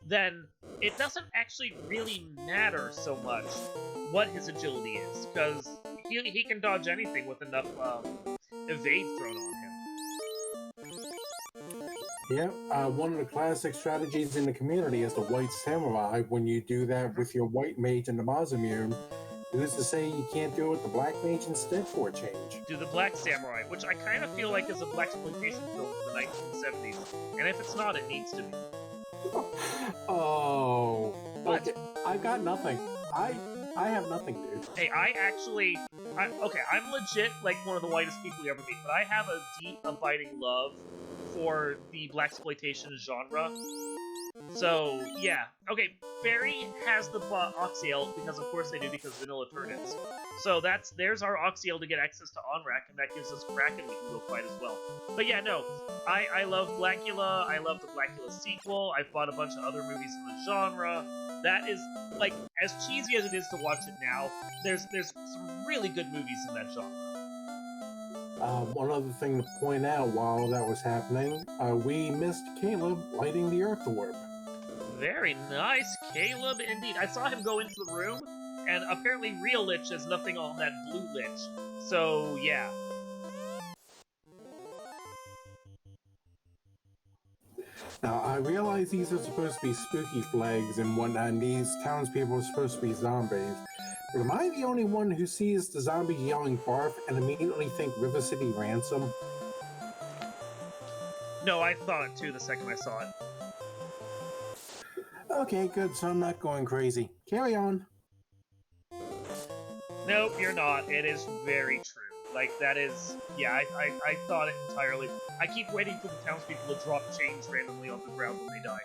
then it doesn't actually really matter so much what his agility is, because he can dodge anything with enough evade thrown on him. Yeah, one of the classic strategies in the community is the white samurai. When you do that with your white mage and the Mazamune, who's to say you can't do it with the black mage instead for a change? Do the black samurai, which I kind of feel like is a blaxploitation film from the 1970s, and if it's not, it needs to be. Oh, What? okay, I got nothing. I have nothing, dude. Hey, I'm legit like one of the whitest people you ever meet, but I have a deep, abiding love for the blaxploitation genre. So, yeah. Okay, Fairy has the Oxiel, because of course they do, because vanilla turn-ins. So there's our Oxiel to get access to Onrack, and that gives us Kraken we can go fight as well. But yeah, no, I love Blackula, I love the Blackula sequel, I've bought a bunch of other movies in the genre. That is, like, as cheesy as it is to watch it now, there's some really good movies in that genre. One other thing to point out while that was happening, we missed Caleb lighting the Earth Orb. Very nice, Caleb, indeed. I saw him go into the room, and apparently real Lich has nothing on that blue Lich. So, yeah. Now, I realize these are supposed to be spooky flags and whatnot, and these townspeople are supposed to be zombies. But am I the only one who sees the zombies yelling barf and immediately think River City Ransom? No, I thought it too the second I saw it. Okay, good, so I'm not going crazy. Carry on. Nope, you're not. It is very true. Like, that is... Yeah, I thought it entirely. I keep waiting for the townspeople to drop chains randomly on the ground when they die.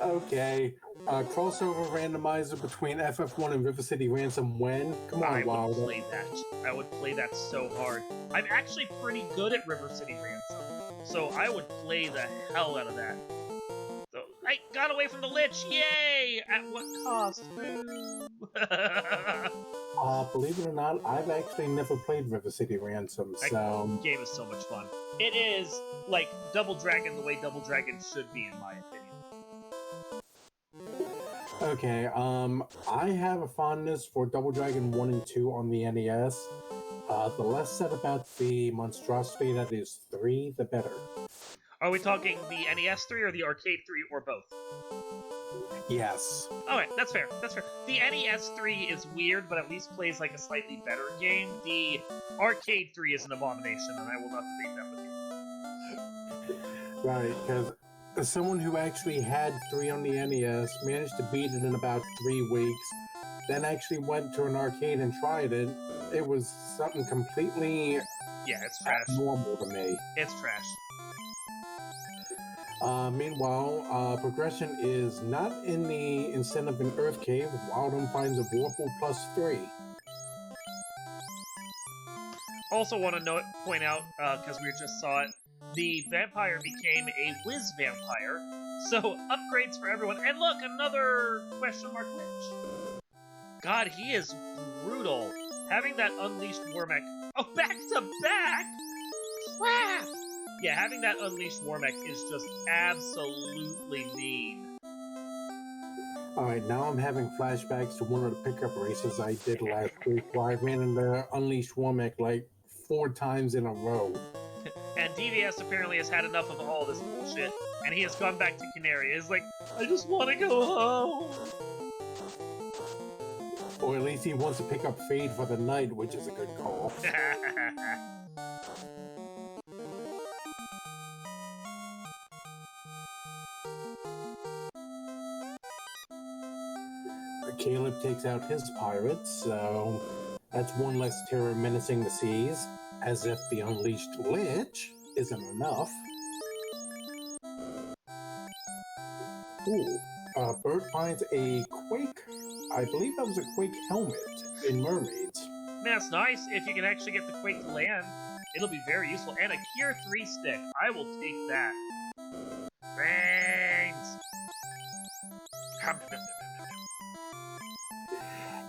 Okay. Crossover randomizer between FF1 and River City Ransom when? Come on, I WoW. would play that. I would play that so hard. I'm actually pretty good at River City Ransom, so I would play the hell out of that. So, I got away from the Lich! Yay! At what cost? Believe it or not, I've actually never played River City Ransom, so... That game is so much fun. It is, like, Double Dragon the way Double Dragon should be, in my opinion. Okay, I have a fondness for Double Dragon 1 and 2 on the NES. The less said about the monstrosity that is 3, the better. Are we talking the NES 3 or the Arcade 3 or both? Yes. Alright, that's fair, that's fair. The NES 3 is weird, but at least plays like a slightly better game. The Arcade 3 is an abomination, and I will not debate that with you. Right, because as someone who actually had 3 on the NES, managed to beat it in about 3 weeks, then actually went to an arcade and tried it, it was something completely Yeah, it's trash. abnormal to me. It's trash. Meanwhile, progression is not in the incentive in Earth Cave. Wildem finds a Vorpal +3. Also want to point out, because we just saw it, the vampire became a whiz vampire, so upgrades for everyone. And look, another question mark Lich. God, he is brutal. Having that Unleashed Wormek... Oh, back to back? Crap! Yeah, having that Unleashed Wormek is just absolutely mean. Alright, now I'm having flashbacks to one of the pickup races I did last week where I ran into Unleashed Wormek like 4 times in a row. And DVS apparently has had enough of all this bullshit, and he has gone back to Canary. He's like, I just want to go home. Or at least he wants to pick up Fade for the night, which is a good call. Caleb takes out his pirates, so that's one less terror menacing the seas, as if the Unleashed Lich isn't enough. Ooh, Bert finds a Quake, I believe that was a Quake helmet in Mermaids. That's nice. If you can actually get the Quake to land, it'll be very useful. And a Cure 3 stick. I will take that. Brains!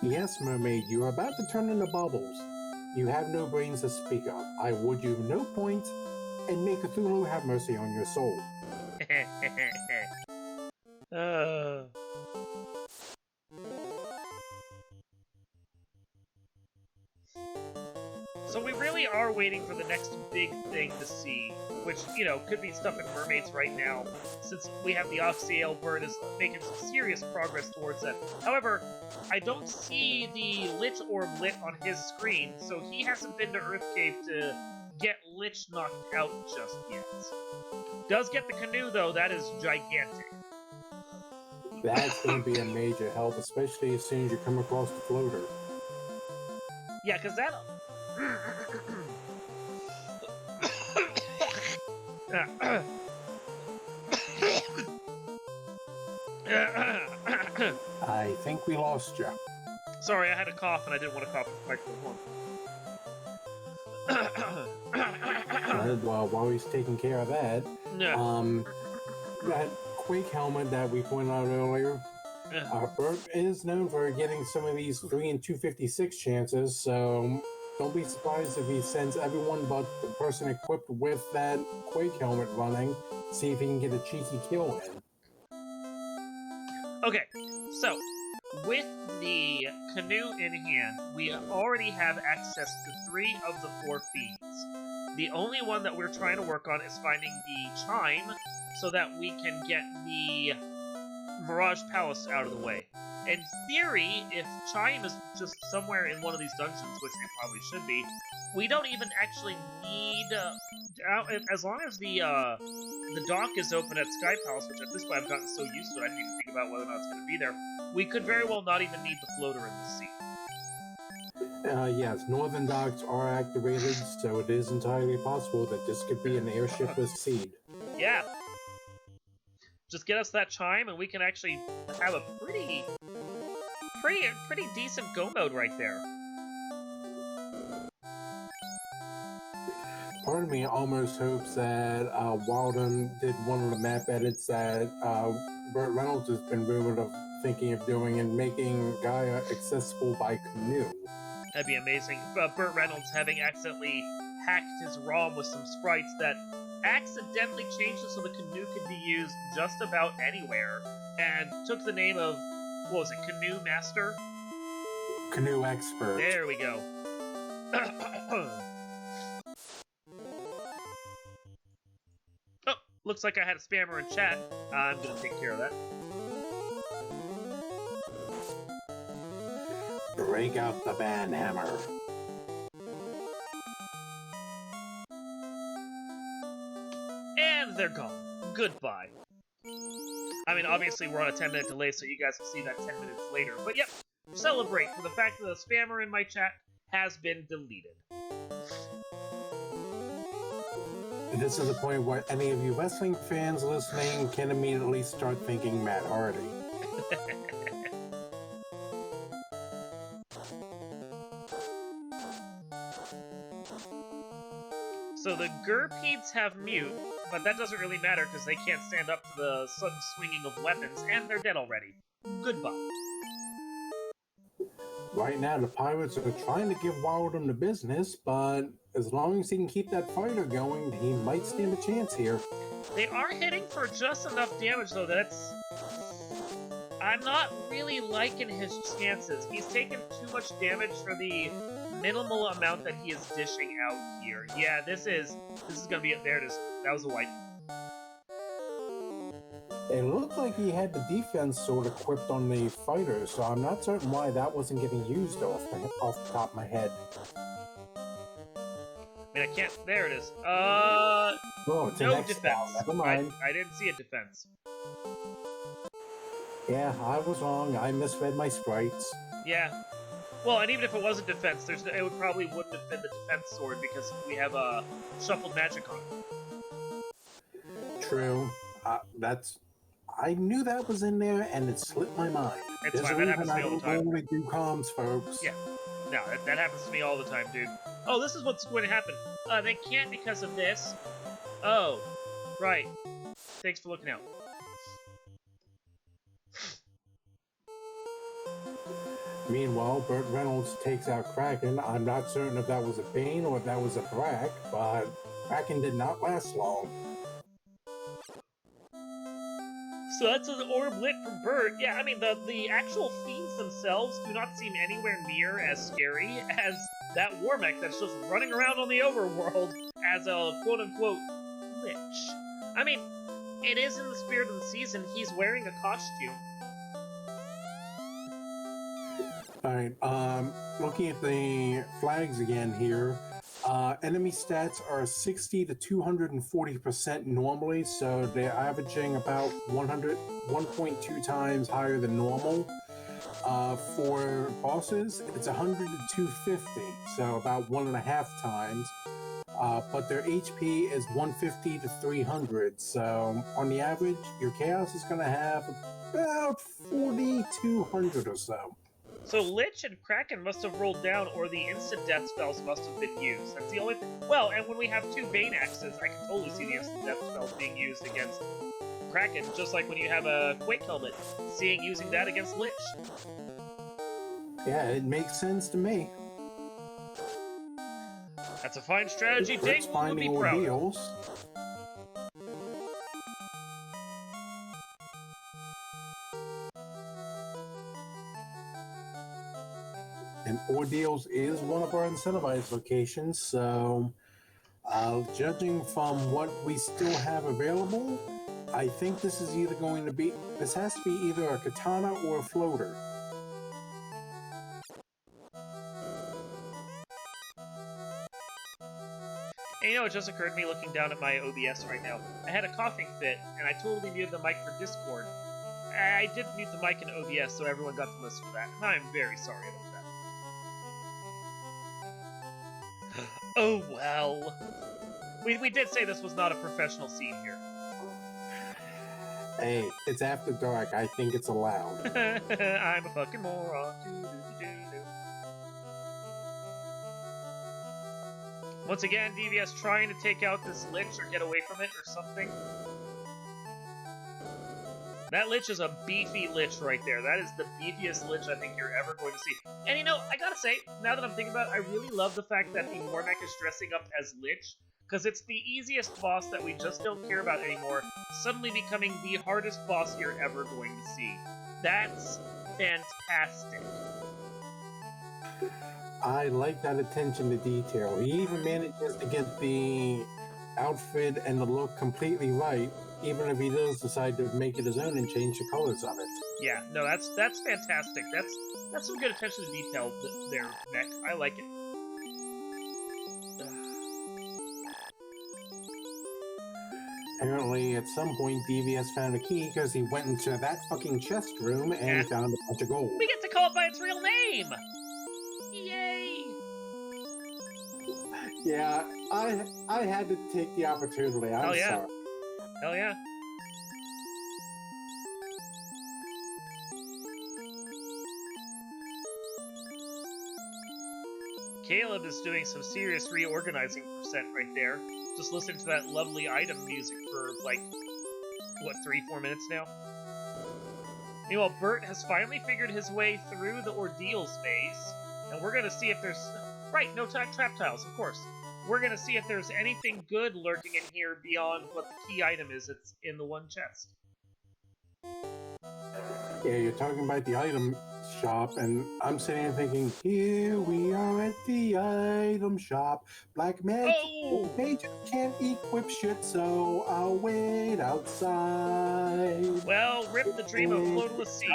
Yes, Mermaid, you are about to turn into bubbles. You have no brains to speak of. I award you no points, and may Cthulhu have mercy on your soul. So we really are waiting for the next big thing to see, which, you know, could be stuff in Mermaids right now, since we have the Oxyale Bird is making some serious progress towards that. However, I don't see the Lich Orb lit on his screen, so he hasn't been to Earth Cave to get Lich knocked out just yet. Does get the canoe, though. That is gigantic. That's going to be a major help, especially as soon as you come across the floater. Yeah, because that... I think we lost you. Sorry, I had a cough and I didn't want to cough with the microphone. While he's taking care of that, No. that Quake helmet that we pointed out earlier, Bert is known for getting some of these 3 in 256 chances, so don't be surprised if he sends everyone but the person equipped with that Quake helmet running, see if he can get a cheeky kill in. Okay, so, with the canoe in hand, we already have access to 3 of the 4 feeds. The only one that we're trying to work on is finding the chime, so that we can get the Mirage Palace out of the way. In theory, if Chime is just somewhere in one of these dungeons, which it probably should be, we don't even actually need... as long as the dock is open at Sky Palace, which at this point I've gotten so used to it, I didn't even think about whether or not it's going to be there, we could very well not even need the floater in the sea. Yes, northern docks are activated, so it is entirely possible that this could be an airshipless seed. Yeah. Just get us that chime, and we can actually have a pretty decent go mode right there. Part of me almost hopes that Walden did one of the map edits that Burt Reynolds has been rumored of thinking of doing and making Gaia accessible by canoe. That'd be amazing. Burt Reynolds having accidentally hacked his ROM with some sprites that accidentally changed it so the canoe could be used just about anywhere, and took the name of, what was it, Canoe Master? Canoe expert. There we go. Oh, looks like I had a spammer in chat. I'm gonna take care of that. Break out the band hammer. And they're gone. Goodbye. I mean, obviously we're on a 10-minute delay, so you guys will see that 10 minutes later. But yep, celebrate for the fact that the spammer in my chat has been deleted. This is the point where any of you wrestling fans listening can immediately start thinking Matt Hardy. So the Gurpedes have mute, but that doesn't really matter because they can't stand up to the sudden swinging of weapons, and they're dead already. Goodbye. Right now, the Pirates are trying to give Wildham the business, but as long as he can keep that fighter going, he might stand a chance here. They are hitting for just enough damage, though. I'm not really liking his chances. He's taken too much damage for the minimal amount that he is dishing out here. Yeah, this is gonna be it. There it is. That was a wipe. It looked like he had the defense sort of equipped on the fighter, so I'm not certain why that wasn't getting used off the top of my head. I mean, I can't. There it is. Oh, it's no an X defense. Never mind. I didn't see a defense. Yeah, I was wrong. I misread my sprites. Yeah. Well, and even if it wasn't defense, it probably wouldn't have been the defense sword because we have a shuffled magic on it. True. I knew that was in there, and it slipped my mind. It's fine. That happens to me all the time. I don't do comms, folks. Yeah. No, that happens to me all the time, dude. Oh, this is what's going to happen. They can't because of this. Oh, right. Thanks for looking out. Meanwhile, Burt Reynolds takes out Kraken. I'm not certain if that was a Bane or if that was a Brack, but Kraken did not last long. So that's an orb lit from Burt. Yeah, I mean, the actual fiends themselves do not seem anywhere near as scary as that Warmech that's just running around on the overworld as a quote-unquote lich. I mean, it is in the spirit of the season. He's wearing a costume. Alright, looking at the flags again here, enemy stats are 60 to 240% normally, so they're averaging about 1.2 times higher than normal. For bosses, it's 100 to 250, so about 1.5 times. But their HP is 150 to 300, so on the average, your Chaos is going to have about 4,200 or so. So Lich and Kraken must have rolled down, or the instant death spells must have been used. That's the only thing. Well, and when we have two Bane Axes, I can totally see the instant death spells being used against Kraken, just like when you have a Quake Helmet, using that against Lich. Yeah, it makes sense to me. That's a fine strategy. Dingwall would be proud of. And Ordeals is one of our incentivized locations, so judging from what we still have available, I think this is either going to be, this has to be either a katana or a floater. And you know, it just occurred to me looking down at my OBS right now. I had a coughing fit, and I totally muted the mic for Discord. I did mute the mic in OBS, so everyone got to listen to that, and I'm very sorry about that. Oh well. We did say this was not a professional scene here. Hey, it's after dark. I think it's allowed. I'm a fucking moron. Once again, DVS trying to take out this Lich or get away from it or something. That Lich is a beefy Lich right there. That is the beefiest Lich I think you're ever going to see. And you know, I gotta say, now that I'm thinking about it, I really love the fact that the Mormec is dressing up as Lich, because it's the easiest boss that we just don't care about anymore, suddenly becoming the hardest boss you're ever going to see. That's fantastic. I like that attention to detail. He even manages to get the outfit and the look completely right, even if he does decide to make it his own and change the colors of it. Yeah, no, that's fantastic. That's some good attention to detail there, Mech. I like it. Apparently, at some point, DVS found a key because he went into that fucking chest room and he found a bunch of gold. We get to call it by its real name! Yay! Yeah, I had to take the opportunity. I'm Hell yeah. sorry. Hell yeah. Caleb is doing some serious reorganizing percent right there. Just listening to that lovely item music for, like, what, 3-4 minutes now? Meanwhile, Bert has finally figured his way through the ordeals maze, and we're gonna see if there's... Right, no trap tiles, of course. We're gonna see if there's anything good lurking in here beyond what the key item is that's in the one chest. Yeah, you're talking about the item shop, and I'm sitting here thinking, here we are at the item shop. Black magic pages can't equip shit, so I'll wait outside. Well, rip the dream of floatless seed.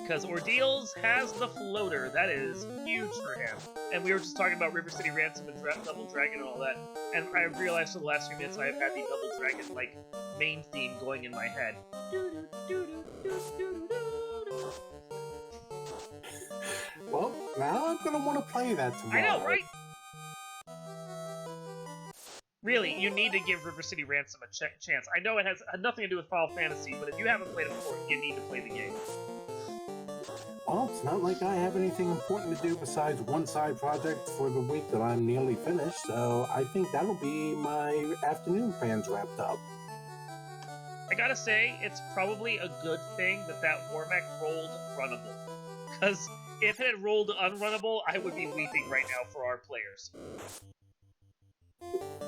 Because Ordeals has the floater. That is huge for him. And we were just talking about River City Ransom and Double Dragon and all that. And I realized for the last few minutes I have had the Double Dragon, like, main theme going in my head. Well, now I'm gonna want to play that tomorrow. I know, right? Really, you need to give River City Ransom a chance. I know it had nothing to do with Final Fantasy, but if you haven't played it before, you need to play the game. Well, it's not like I have anything important to do besides one side project for the week that I'm nearly finished, so I think that'll be my afternoon plans wrapped up. I gotta say, it's probably a good thing that Warmech rolled runnable. Because if it had rolled unrunnable, I would be weeping right now for our players.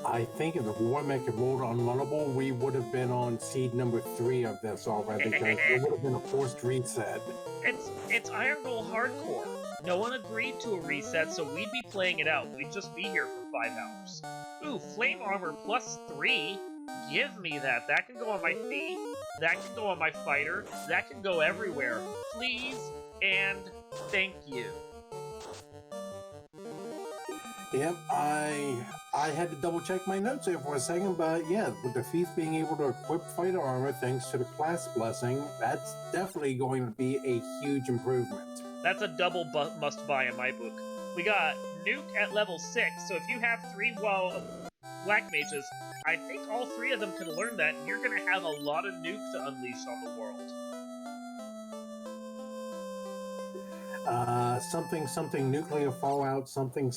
I think if the Warmech had rolled unrunnable, we would have been on seed number 3 of this already, because it would have been a forced reset. It's IRONGOL hardcore. No one agreed to a reset, so we'd be playing it out. We'd just be here for 5 hours. Ooh, flame armor +3? Give me that. That can go on my thief. That can go on my fighter. That can go everywhere. Please and thank you. Yep, I had to double check my notes there for a second, but yeah, with the thief being able to equip fighter armor thanks to the class blessing, that's definitely going to be a huge improvement. That's a double must buy in my book. We got Nuke at level 6, so if you have 3 Black Mages, I think all 3 of them can learn that, and you're going to have a lot of Nuke to unleash on the world. Something nuclear fallout, something.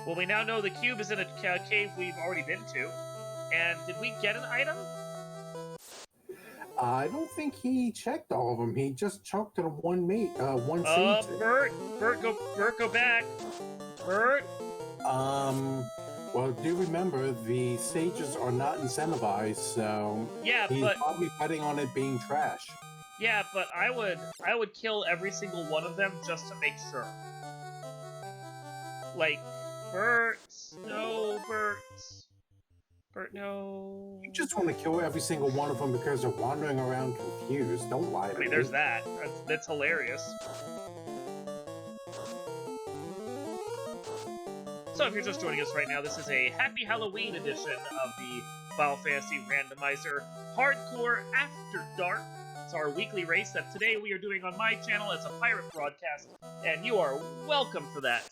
Well, we now know the cube is in a cave we've already been to. And did we get an item? I don't think he checked all of them. He just chalked it on one seed. Bert, go back. Bert. Well, do remember the sages are not incentivized, so yeah, he's probably betting on it being trash. Yeah, but I would kill every single one of them just to make sure. Like, Bert, no, Bert, no. You just want to kill every single one of them because they're wandering around confused. Don't lie to me. I mean, there's that. That's hilarious. So if you're just joining us right now, this is a Happy Halloween edition of the Final Fantasy Randomizer Hardcore After Dark. It's our weekly race that today we are doing on my channel as a pirate broadcast, and you are welcome for that.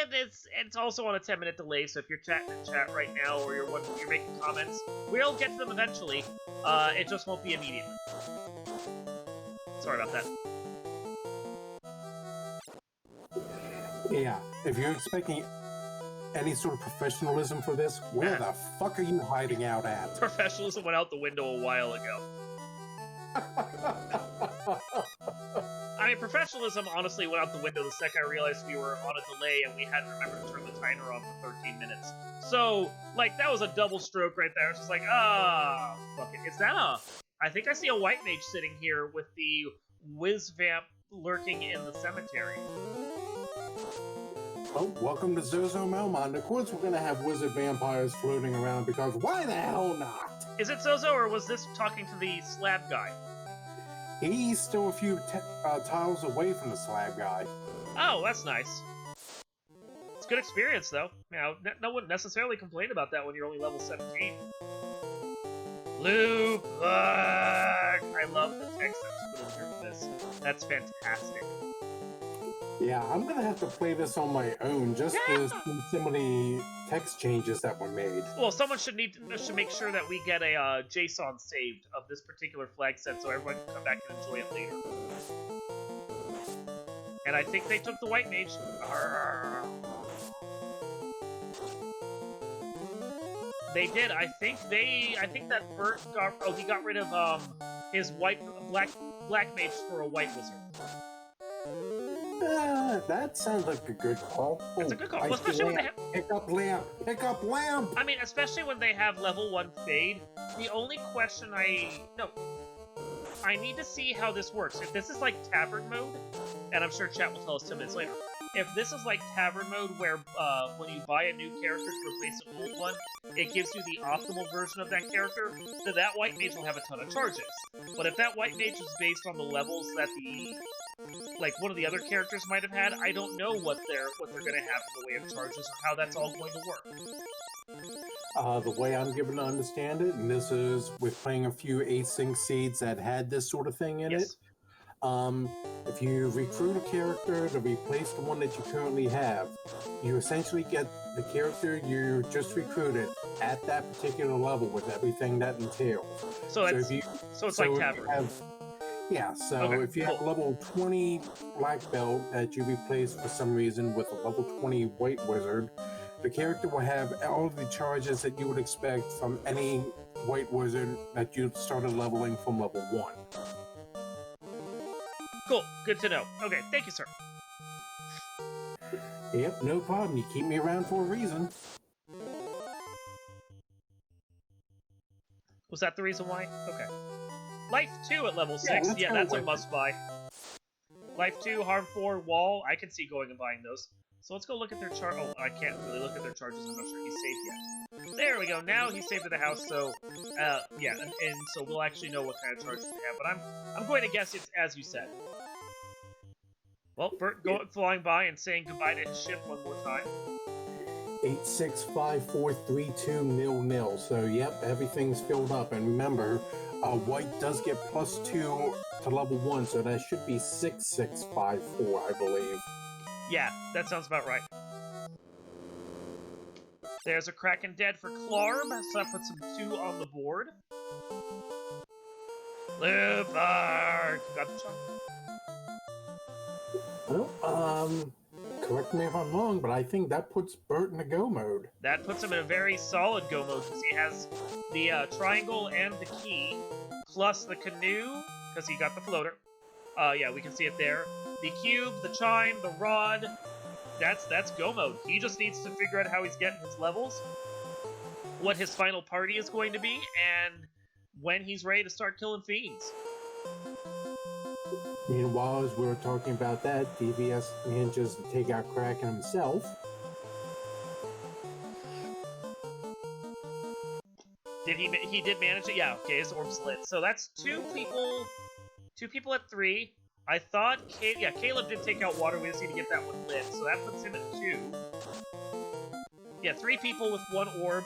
and it's also on a 10-minute delay. So if you're chatting in chat right now, or you're making comments, we'll get to them eventually. It just won't be immediately. Sorry about that. Yeah, if you're expecting any sort of professionalism for this, where the fuck are you hiding out at? Professionalism went out the window a while ago. I mean, professionalism honestly went out the window the second I realized we were on a delay and we hadn't remembered to turn the timer on for 13 minutes. So, like, that was a double stroke right there. It's just like, fuck it. Is that I think I see a white mage sitting here with the whiz vamp lurking in the cemetery. Oh, welcome to Zozo Melmond. Of course we're gonna have wizard vampires floating around, because why the hell not? Is it Zozo, or was this talking to the slab guy? He's still a few tiles away from the slab guy. Oh, that's nice. It's a good experience, though. You know, no one necessarily complained about that when you're only level 17. Loop! I love the text that's put in here for this. That's fantastic. Yeah, I'm gonna have to play this on my own just to see some of the text changes that were made. Well, someone should make sure that we get a JSON saved of this particular flag set so everyone can come back and enjoy it later. And I think they took the white mage. They did. I think that Bert got. Oh, he got rid of his black mage for a white wizard. That sounds like a good call. It's a good call, well, especially when they have... Pick up lamp! I mean, especially when they have level 1 fade. The only question I need to see how this works. If this is like tavern mode, and I'm sure chat will tell us 10 minutes later. If this is like tavern mode, where when you buy a new character to replace an old one, it gives you the optimal version of that character, then that white mage will have a ton of charges. But if that white mage is based on the levels that one of the other characters might have had, I don't know what they're going to have in the way of charges or how that's all going to work. The way I'm given to understand it, and this is with playing a few async seeds that had this sort of thing in it. If you recruit a character to replace the one that you currently have, you essentially get the character you just recruited at that particular level with everything that entails. So it's like tavern. If you have level 20 black belt that you replace for some reason with a level 20 white wizard, the character will have all of the charges that you would expect from any white wizard that you started leveling from level 1. Cool. Good to know. Okay, thank you, sir. Yep, no problem. You keep me around for a reason. Was that the reason why? Okay. Life 2 at level 6. Yeah, that's a must-buy. Life 2, Harm 4, Wall. I can see going and buying those. So let's go look at their chart. Oh, I can't really look at their charges. I'm not sure he's saved yet. There we go. Now he's saved at the house, so, yeah. And so we'll actually know what kind of charges they have. But I'm going to guess it's as you said. Well, Bert flying by and saying goodbye to his ship one more time. 865432 0. So, yep, everything's filled up. And remember, white does get +2 to level 1, so that should be 6654, I believe. Yeah, that sounds about right. There's a Kraken dead for Clarb, so that puts him 2 on the board. Lupard! Got the chunk. Well, correct me if I'm wrong, but I think that puts Bert in a go mode. That puts him in a very solid go mode, because he has the triangle and the key, plus the canoe, because he got the floater. Yeah, we can see it there. The cube, the chime, the rod. That's go mode. He just needs to figure out how he's getting his levels, what his final party is going to be, and when he's ready to start killing fiends. Meanwhile, as we were talking about that, DVS manages to take out Kraken himself. He did manage it? Yeah, okay, his orb's lit. So that's 2 people at 3. I thought, Caleb did take out water. We just need to get that one lit, so that puts him at 2. Yeah, 3 people with 1 orb,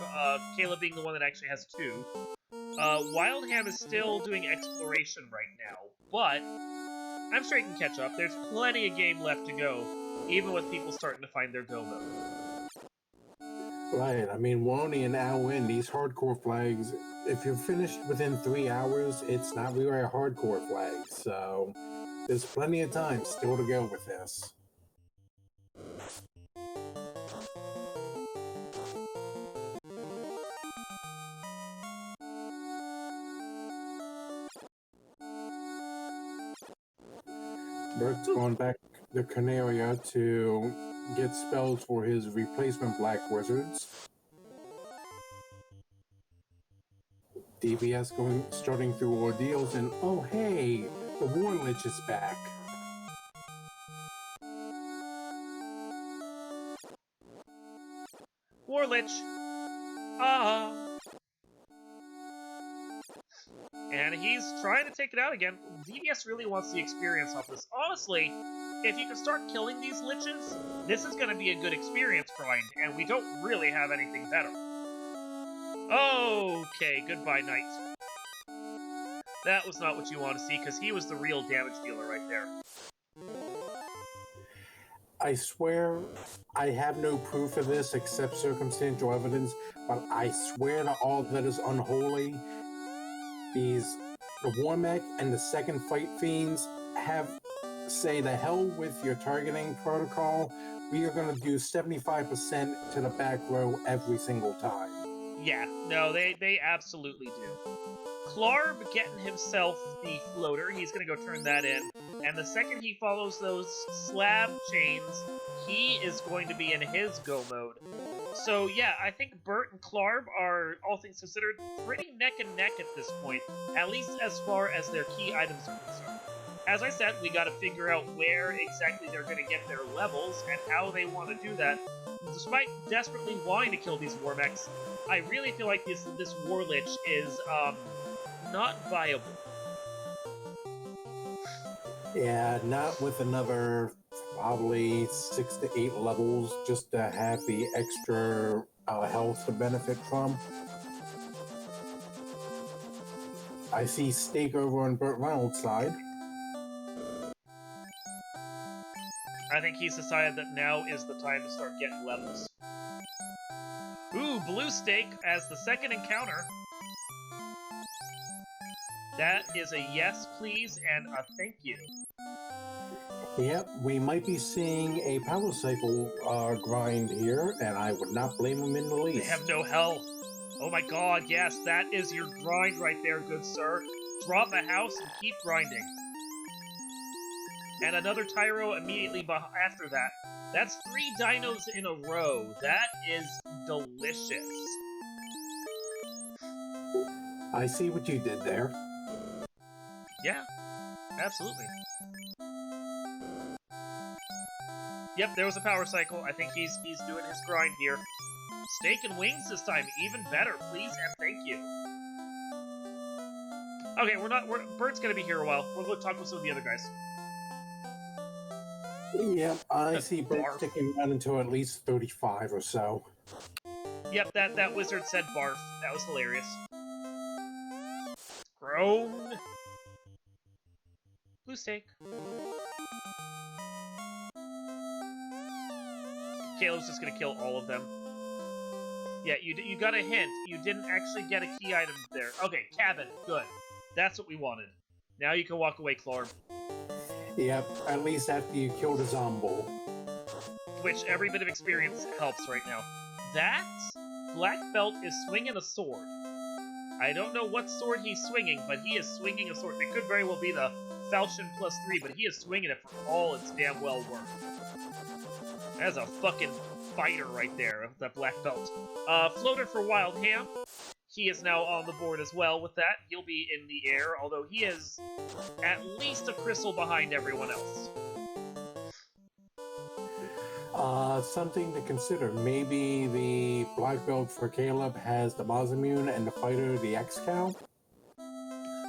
Caleb being the one that actually has 2. Wildham is still doing exploration right now, but I'm sure he can catch up. There's plenty of game left to go even with people starting to find their go mode. Right. I mean, we're only an hour in. These hardcore flags, if you're finished within 3 hours, it's not really a hardcore flag. So there's plenty of time still to go with this. Bert's going back to Canaria to get spells for his replacement Black Wizards. DBS starting through ordeals, and oh hey, the War Lich is back. Warlich! And he's trying to take it out again. DBS really wants the experience off this. Honestly, if you can start killing these liches, this is going to be a good experience grind, and we don't really have anything better. Okay, goodbye, Knight. That was not what you want to see, because he was the real damage dealer right there. I swear I have no proof of this except circumstantial evidence, but I swear to all that is unholy, the Warmech and the second Fight Fiends say the hell with your targeting protocol. We are going to do 75% to the back row every single time. Yeah, no, they absolutely do. Clarb getting himself the floater, he's going to go turn that in. And the second he follows those slab chains, he is going to be in his go mode. So yeah, I think Bert and Clarb are, all things considered, pretty neck and neck at this point, at least as far as their key items are concerned. As I said, we gotta figure out where exactly they're gonna get their levels and how they want to do that. Despite desperately wanting to kill these Warmechs, I really feel like this War Lich is, not viable. Yeah, not with another probably 6 to 8 levels just to have the extra health to benefit from. I see Steak over on Burt Reynolds' side. I think he's decided that now is the time to start getting levels. Ooh, Blue Steak as the second encounter. That is a yes, please, and a thank you. Yep, we might be seeing a power cycle grind here, and I would not blame them in the least. They have no health. Oh my god, yes, that is your grind right there, good sir. Drop a house and keep grinding. And another Tyro immediately after that. That's 3 dinos in a row. That is delicious. I see what you did there. Yeah, absolutely. Yep, there was a power cycle. I think he's doing his grind here. Steak and wings this time, even better, please and thank you. Okay, Bert's gonna be here a while. We'll go talk with some of the other guys. Yep, I see Bert sticking out until at least 35 or so. Yep, that wizard said barf. That was hilarious. Groan. Blue Steak. Caleb's just gonna kill all of them. Yeah, you got a hint. You didn't actually get a key item there. Okay, cabin. Good. That's what we wanted. Now you can walk away, Clarb. Yep, at least after you killed a zombie. Which every bit of experience helps right now. That Black Belt is swinging a sword. I don't know what sword he's swinging, but he is swinging a sword. It could very well be the Falchion +3, but he is swinging it for all it's damn well worth. That's a fucking fighter right there, that Black Belt. Floater for Wild Ham. He is now on the board as well with that. He'll be in the air, although he is at least a crystal behind everyone else. Something to consider. Maybe the Black Belt for Caleb has the Mazamune and the fighter, the X-Cow?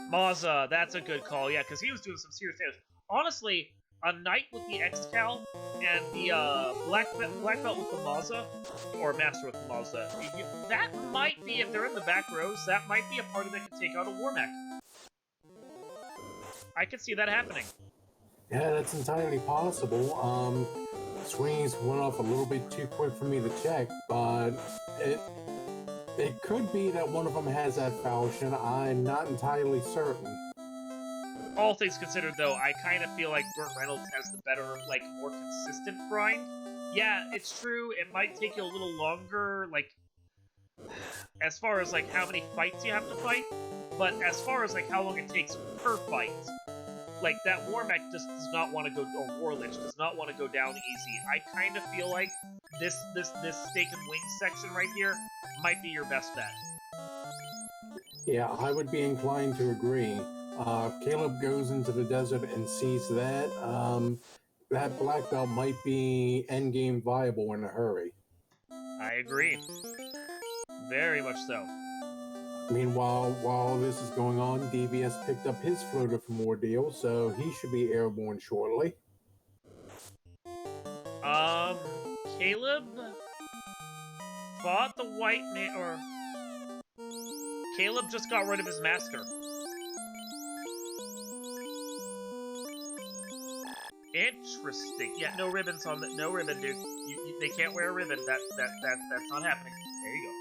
Maza, that's a good call, yeah, because he was doing some serious damage. Honestly, a Knight with the X-Cal and the Black Belt with the Maza, or Master with the Maza, that might be, if they're in the back rows, that might be a party that can take out a Warmech. I could see that happening. Yeah, that's entirely possible. Swings went off a little bit too quick for me to check, but it it could be that one of them has that falchion. I'm not entirely certain. All things considered, though, I kind of feel like Burt Reynolds has the better, like, more consistent grind. Yeah, it's true, it might take you a little longer, like, as far as, like, how many fights you have to fight, but as far as, like, how long it takes per fight, like, that Warmech just does not want to go, or Warlich does not want to go down easy. I kind of feel like this Steak and Wings section right here might be your best bet. Yeah, I would be inclined to agree. Caleb goes into the desert and sees that. That black belt might be endgame viable in a hurry. I agree. Very much so. Meanwhile, while this is going on, DVS picked up his floater from Ordeal, so he should be airborne shortly. Caleb fought the white man, or Caleb just got rid of his master. Interesting. Yeah, no ribbons on the, no ribbon, dude. They can't wear a ribbon. That's not happening. There you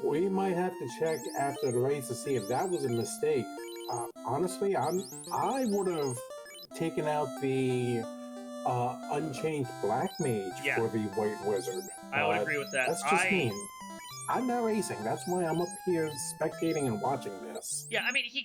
go. We might have to check after the race to see if that was a mistake. Honestly, I would have taken out the Unchanged Black Mage for the White Wizard. I would agree with that. That's just me. I'm not racing. That's why I'm up here spectating and watching this. Yeah, I mean, he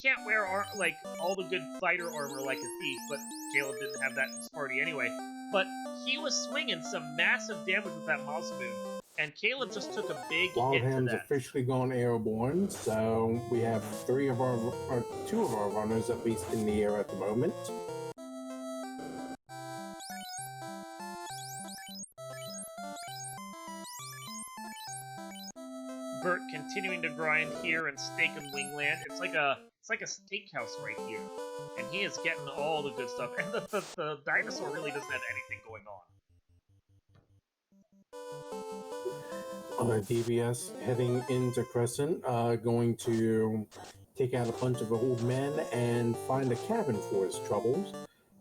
can't wear like all the good fighter armor like a thief, but Caleb didn't have that in his party anyway. But he was swinging some massive damage with that Masamune, and Caleb just took a big hit to that. Wildham's officially gone airborne, so we have two of our runners at least in the air at the moment. Burt continuing to grind here in Steak and Wingland. It's like a steakhouse right here, and he is getting all the good stuff. And the dinosaur really doesn't have anything going on. DVS heading into Crescent, going to take out a bunch of old men and find a cabin for his troubles,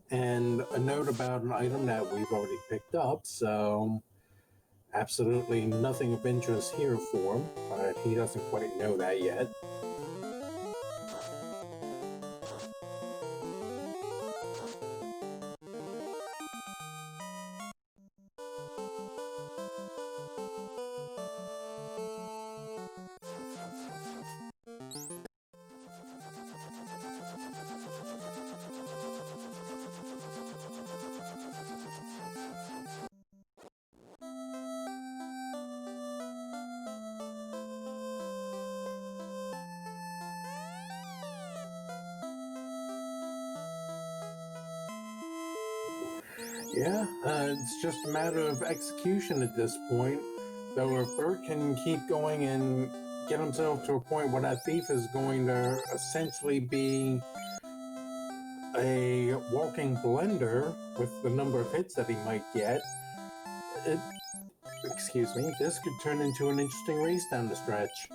and a note about an item that we've already picked up. So. Absolutely nothing of interest here for him, but he doesn't quite know that yet. Yeah, it's just a matter of execution at this point. Though if Burt can keep going and get himself to a point where that thief is going to essentially be a walking blender with the number of hits that he might get, this could turn into an interesting race down the stretch.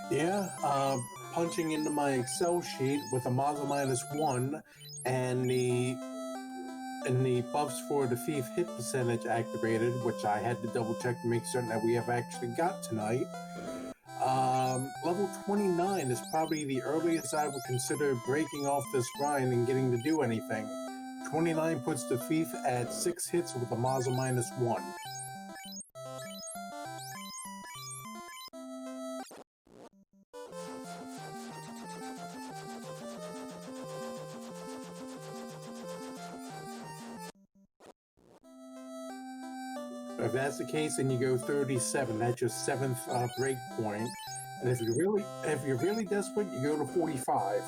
Yeah, punching into my Excel sheet with a Mazda -1 and the buffs for the thief hit percentage activated, which I had to double check to make certain that we have actually got tonight. Level 29 is probably the earliest I would consider breaking off this grind and getting to do anything. 29 puts the thief at 6 hits with a Mazda -1. If that's the case, then you go 37. That's your 7th break point. And if you're really desperate, you go to 45.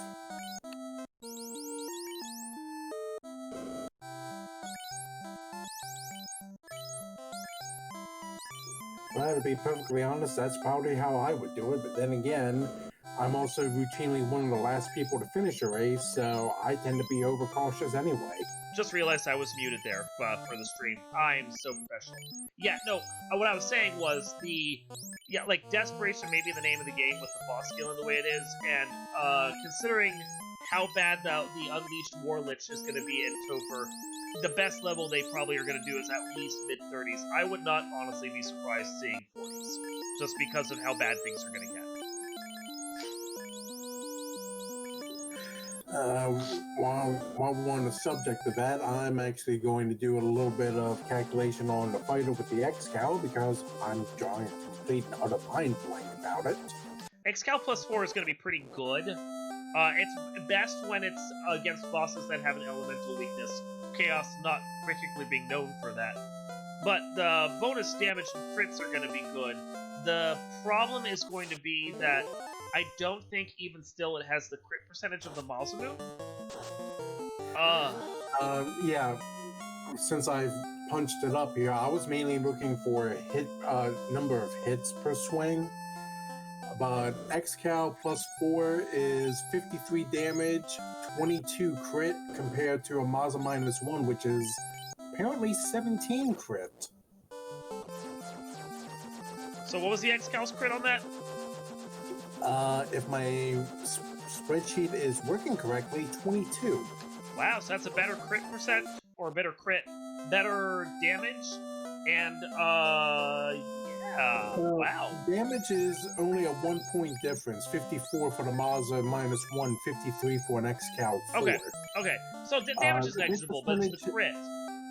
Well, to be perfectly honest, that's probably how I would do it. But then again, I'm also routinely one of the last people to finish a race, so I tend to be overcautious anyway. Just realized I was muted there for the stream. I'm so professional. Yeah, no, what I was saying was like, desperation may be the name of the game with the boss skill and the way it is, and considering how bad the Unleashed War Lich is going to be in Topher, the best level they probably are going to do is at least mid-30s. I would not honestly be surprised seeing 40s, just because of how bad things are going to get. While we're on the subject of that, I'm actually going to do a little bit of calculation on the fighter with the X-Cal because I'm drawing a complete and utter mind blank about it. X-Cal plus 4 is going to be pretty good. It's best when it's against bosses that have an elemental weakness. Chaos not particularly being known for that. But the bonus damage and crits are going to be good. The problem is going to be that I don't think even still it has the crit percentage of the Mazumu. Yeah, since I've punched it up here, I was mainly looking for a number of hits per swing. But X-Cal plus 4 is 53 damage, 22 crit, compared to a Maza minus 1, which is apparently 17 crit. So what was the X-Cal's crit on that? If my spreadsheet is working correctly, 22. Wow, so that's a better crit percent, or better crit, better damage, and yeah, wow. Damage is only a 1-point difference. 54 for the Maza minus 1, 53 for an X-Cal 4. Okay. So the damage is negligible, but it's the crit.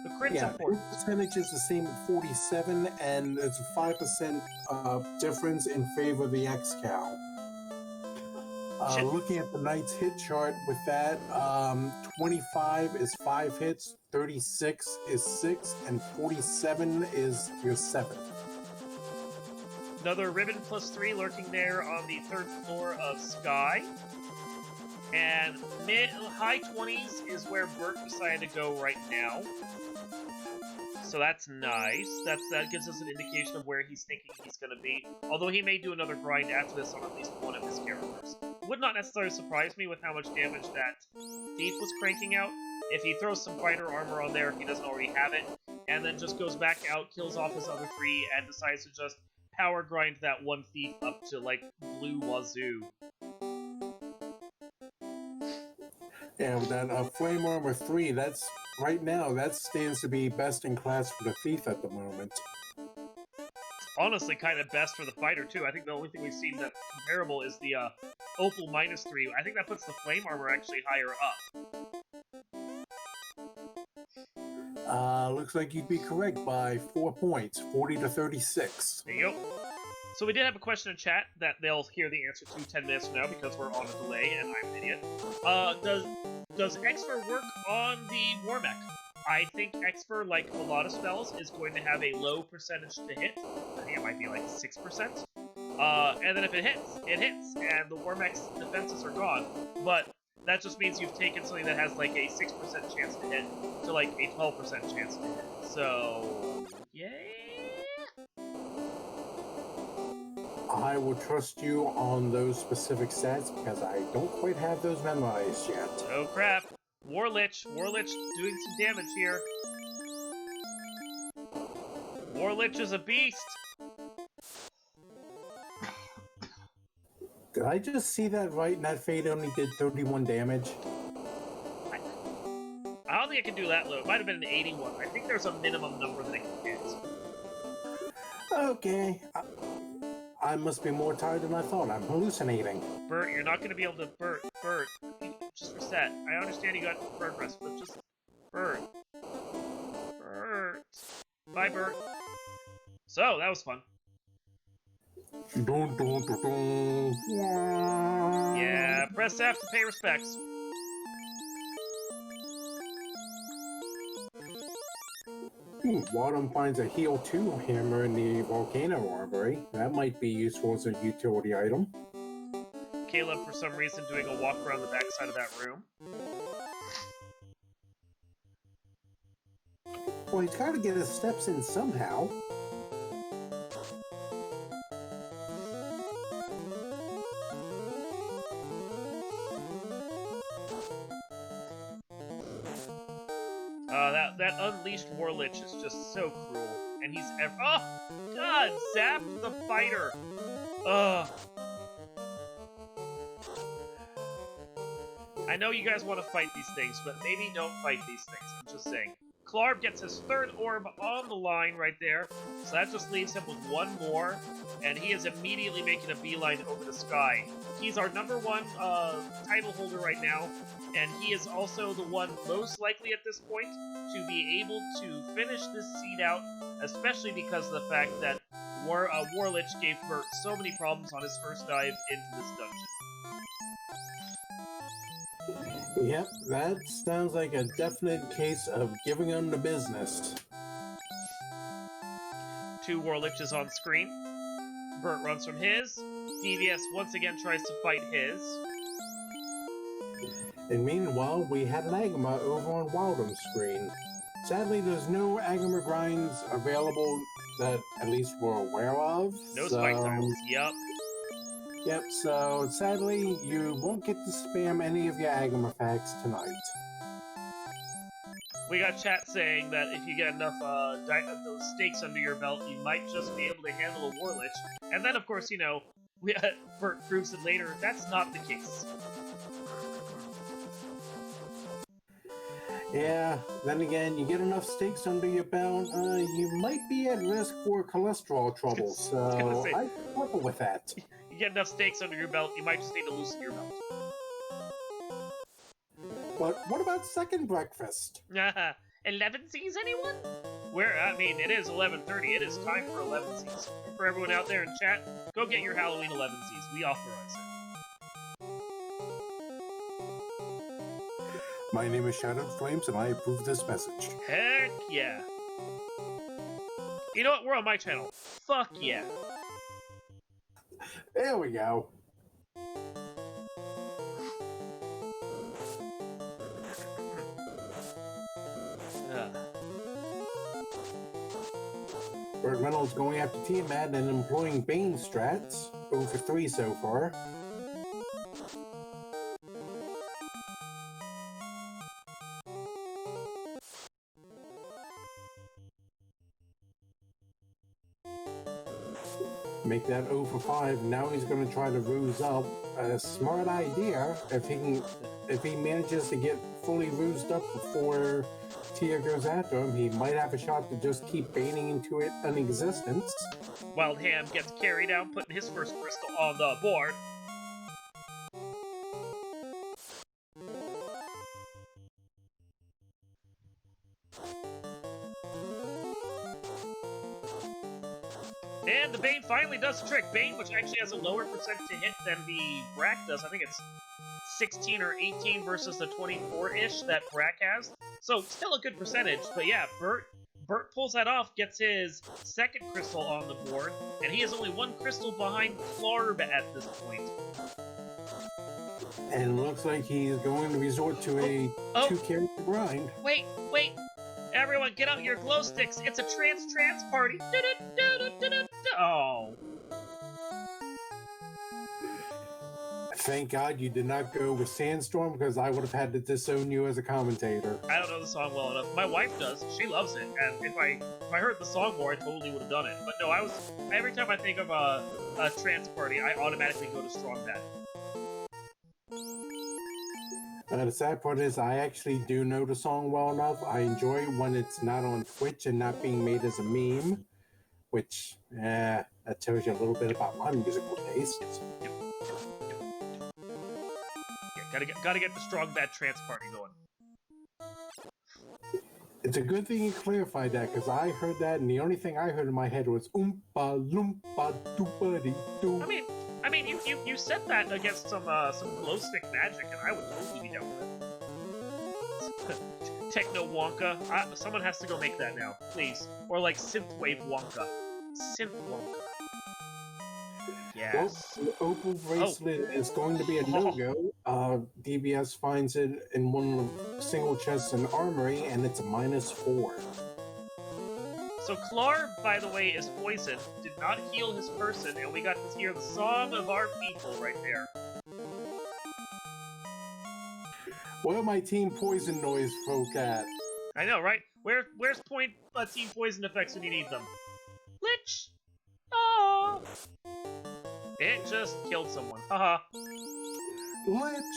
The crit's important. The percentage is the same at 47, and it's a 5% difference in favor of the X-Cal. Looking at the Knight's hit chart with that, 25 is 5 hits, 36 is 6, and 47 is your 7th. Another ribbon plus 3 lurking there on the 3rd floor of Sky. And high 20s is where Bert decided to go right now. So that's nice. That gives us an indication of where he's thinking he's going to be. Although he may do another grind after this on at least one of his characters. Would not necessarily surprise me with how much damage that Thief was cranking out. If he throws some fighter armor on there, if he doesn't already have it, and then just goes back out, kills off his other 3, and decides to just power grind that one Thief up to, like, blue wazoo. Yeah, with that Flame Armor 3, right now, that stands to be best in class for the Thief at the moment. Honestly, kind of best for the fighter, too. I think the only thing we've seen that's comparable is the Opal minus 3. I think that puts the Flame Armor actually higher up. Looks like you'd be correct by 4 points, 40 to 36. There you go. So we did have a question in chat that they'll hear the answer to 10 minutes from now because we're on a delay and I'm an idiot. Does XFR work on the War Mech? I think XFR, like a lot of spells, is going to have a low percentage to hit. I think it might be like 6%. And then if it hits, and the War Mech's defenses are gone. But that just means you've taken something that has like a 6% chance to hit to like a 12% chance to hit. So, yeah. I will trust you on those specific stats because I don't quite have those memorized yet. Oh crap. War Lich doing some damage here. War Lich is a beast. Did I just see that right? And that fade only did 31 damage? I don't think I can do that low. It might have been an 81. I think there's a minimum number that it can hit. Okay. I must be more tired than I thought. I'm hallucinating. Bert, you're not going to be able to... Bert, just reset. I understand you got bird rest, but just... Bert. Bye, Bert. So, that was fun. Dun, dun, dun, dun. Yeah, press F to pay respects. Wadham finds a Heal 2 hammer in the Volcano Armory. That might be useful as a utility item. Caleb, for some reason, doing a walk around the backside of that room. Well, he's got to get his steps in somehow. That unleashed Warlich is just so cruel, and he's oh God, zapped the fighter. Ugh. I know you guys want to fight these things, but maybe don't fight these things. I'm just saying. Clarb gets his third orb on the line right there, so that just leaves him with one more, and he is immediately making a beeline over the sky. He's our #1 title holder right now, and he is also the one most likely at this point to be able to finish this seed out, especially because of the fact that Warlich gave Bert so many problems on his first dive into this dungeon. Yep, that sounds like a definite case of giving him the business. 2 Warliches on screen. Bert runs from his. DVS once again tries to fight his. And meanwhile, we had an Agama over on Wildham's screen. Sadly, there's no Agama grinds available that at least we're aware of. No spike tiles, yep. Yep, so sadly, you won't get to spam any of your Agama facts tonight. We got chat saying that if you get enough those stakes under your belt, you might just be able to handle a Warlich. And then, of course, you know, Bert proves it later, that's not the case. Yeah, then again, you get enough stakes under your belt, you might be at risk for cholesterol trouble, so I struggle with that. You get enough stakes under your belt, you might just need to loosen your belt. But what about second breakfast? 11 C's, anyone? I mean, it is 11:30. It is time for 11 C's. For everyone out there in chat, go get your Halloween 11 C's. We authorize it. My name is Shadowed Flames, and I approve this message. Heck yeah. You know what? We're on my channel. Fuck yeah. There we go. Burt Reynolds going after Tiamat and employing Bane strats. 0 for 3 so far. Make that 0 for 5. Now he's going to try to ruse up. A smart idea. If he manages to get fully rused up before Tia goes after him, he might have a shot to just keep baiting into it an existence. Wild Ham gets carried out, putting his first crystal on the board. And the Bane finally does the trick. Bane, which actually has a lower percent to hit than the Brack does. I think it's 16 or 18 versus the 24-ish that Brack has. So still a good percentage, but yeah, Bert pulls that off, gets his second crystal on the board, and he is only 1 crystal behind Clarb at this point. And it looks like he's going to resort to a 2-character grind. Wait! Everyone, get out your glow sticks! It's a trans party! Oh. Thank God you did not go with Sandstorm, because I would have had to disown you as a commentator. I don't know the song well enough. My wife does. She loves it. And if I heard the song more, I totally would have done it. But no, every time I think of a trance party, I automatically go to Strong Bad. The sad part is I actually do know the song well enough. I enjoy it when it's not on Twitch and not being made as a meme, which, that tells you a little bit about my musical tastes. Gotta get the Strong Bad trance party going. It's a good thing you clarified that, because I heard that, and the only thing I heard in my head was oompa loompa doopity doo. I mean, you said that against some glow stick magic, and I would totally be down with it. Techno Wonka. Someone has to go make that now, please. Or like Synthwave Wonka. Synth Wonka. Yes. Well, the Opal bracelet is going to be a no-go. DBS finds it in one of the single chests in Armory, and it's a -4. So Klar, by the way, is poisoned, did not heal his person, and we got to hear the song of our people right there. Where my Team Poison noise folk at? I know, right? Where's Team Poison effects when you need them? Lich! Oh! It just killed someone. Haha. Lich!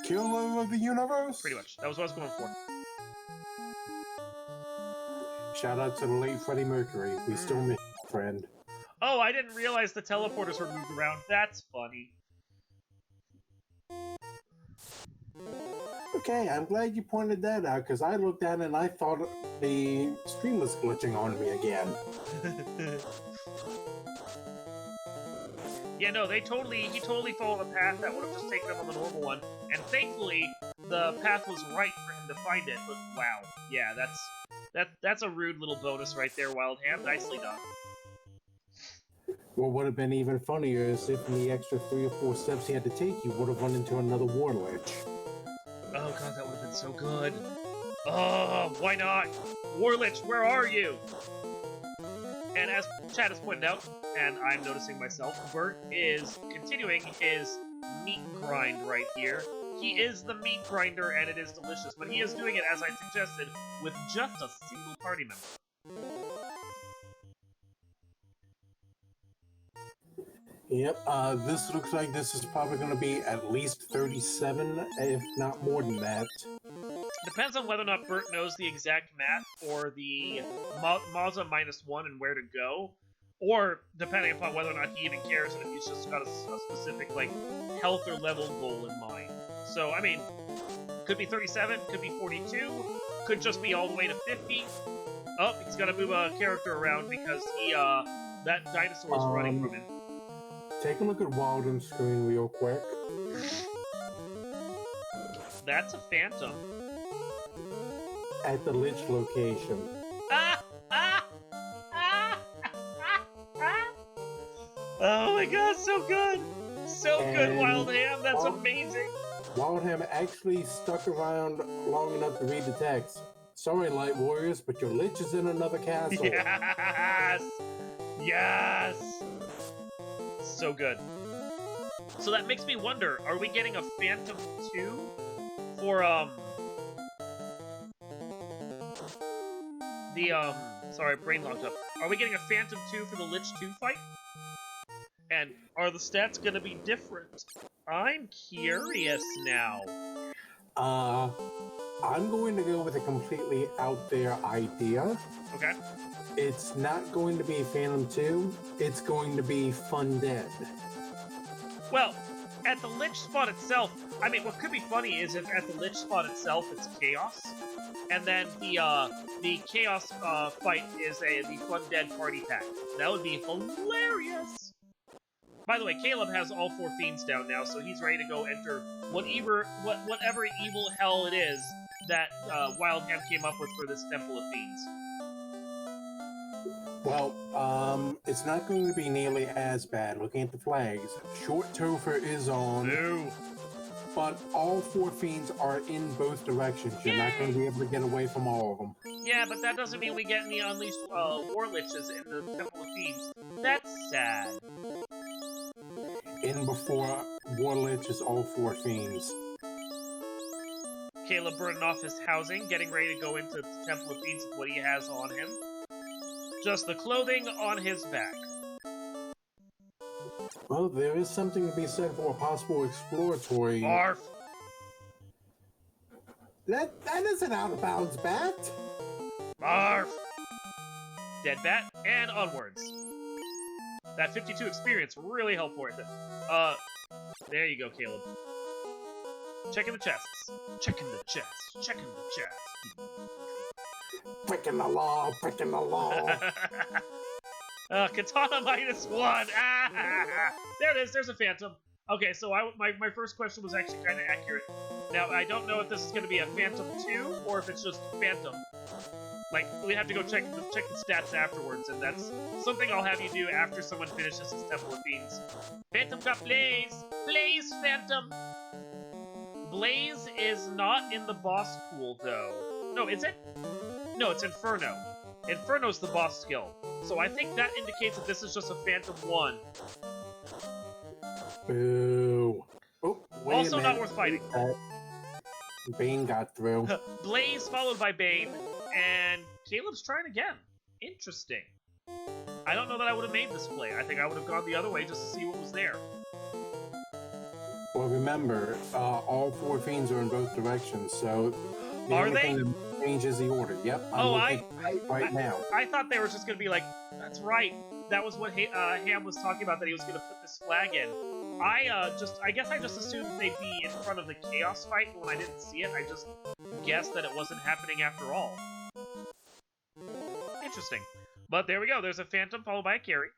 Killer of the universe? Pretty much. That was what I was going for. Shout out to the late Freddie Mercury. We still miss you, friend. Oh, I didn't realize the teleporters were moved around. That's funny. Okay, I'm glad you pointed that out, because I looked at it and I thought the stream was glitching on me again. Yeah, no, he totally followed a path that would have just taken him on the normal one, and thankfully, the path was right for him to find it, but wow. Yeah, that's a rude little bonus right there, Wild Ham. Nicely done. What would have been even funnier is if in the extra 3 or 4 steps he had to take, you would have run into another War Lich. Oh god, that would have been so good. Oh, why not? Warlich, where are you? And as Chad has pointed out, and I'm noticing myself, Bert is continuing his meat grind right here. He is the meat grinder, and it is delicious, but he is doing it, as I suggested, with just a single party member. Yep, this looks like this is probably going to be at least 37, if not more than that. Depends on whether or not Bert knows the exact math for the Mazza -1 and where to go, or depending upon whether or not he even cares and if he's just got a specific, like, health or level goal in mind. So, I mean, could be 37, could be 42, could just be all the way to 50. Oh, he's got to move a character around because that dinosaur is running from him. Take a look at Walden's screen real quick. That's a phantom. At the Lich location. Oh my god, so good! So good, Wild Ham, that's amazing! Wild Ham actually stuck around long enough to read the text. Sorry, Light Warriors, but your Lich is in another castle. Yes! Yes! So good. So that makes me wonder, are we getting a Phantom 2 for, sorry, brain locked up. Are we getting a Phantom 2 for the Lich 2 fight? And are the stats gonna be different? I'm curious now. I'm going to go with a completely out there idea. Okay. It's not going to be Phantom 2, it's going to be Fun Dead. Well, at the Lich spot itself, I mean, what could be funny is if at the Lich spot itself it's Chaos, and then the Chaos fight is the Fun Dead party pack. That would be hilarious! By the way, Caleb has all 4 fiends down now, so he's ready to go enter whatever evil hell it is that Wild Ham came up with for this Temple of Fiends. Well, it's not going to be nearly as bad. Looking at the flags, Short Topher is on, No. but all 4 fiends are in both directions. You're not going to be able to get away from all of them. Yeah, but that doesn't mean we get any Unleashed War Liches in the Temple of Fiends. That's sad. In before War Lich is all 4 fiends. Caleb burning off his housing, getting ready to go into the Temple of Fiends with what he has on him. Just the clothing on his back. Well, there is something to be said for a possible exploratory... Barf! That isn't out of bounds, Bat! Barf! Dead bat, and onwards. That 52 experience really helped for it. There you go, Caleb. Checking the chests. Checking the chests. Checking the chests. Breaking the law, breaking the law. Katana -1. Ah, there it is. There's a Phantom. Okay, so my first question was actually kind of accurate. Now, I don't know if this is going to be a Phantom 2 or if it's just Phantom. Like, we have to go check the stats afterwards, and that's something I'll have you do after someone finishes his Temple of Fiends. Phantom got Blaze! Blaze, Phantom! Blaze is not in the boss pool, though. No, is it? No, it's Inferno. Inferno's the boss skill. So I think that indicates that this is just a Phantom 1. Boo. Oh, wait Also a minute. not worth fighting. Bane got through. Blaze followed by Bane, and Caleb's trying again. Interesting. I don't know that I would have made this play. I think I would have gone the other way just to see what was there. Well, remember, all 4 fiends are in both directions, so the Are only they? thing that changes the order. Yep. I'm looking right now. I thought they were just going to be like, that's right. That was what Ham was talking about, that he was going to put this flag in. I guess I just assumed they'd be in front of the Chaos fight, and when I didn't see it, I just guessed that it wasn't happening after all. Interesting. But there we go. There's a Phantom followed by a Carry.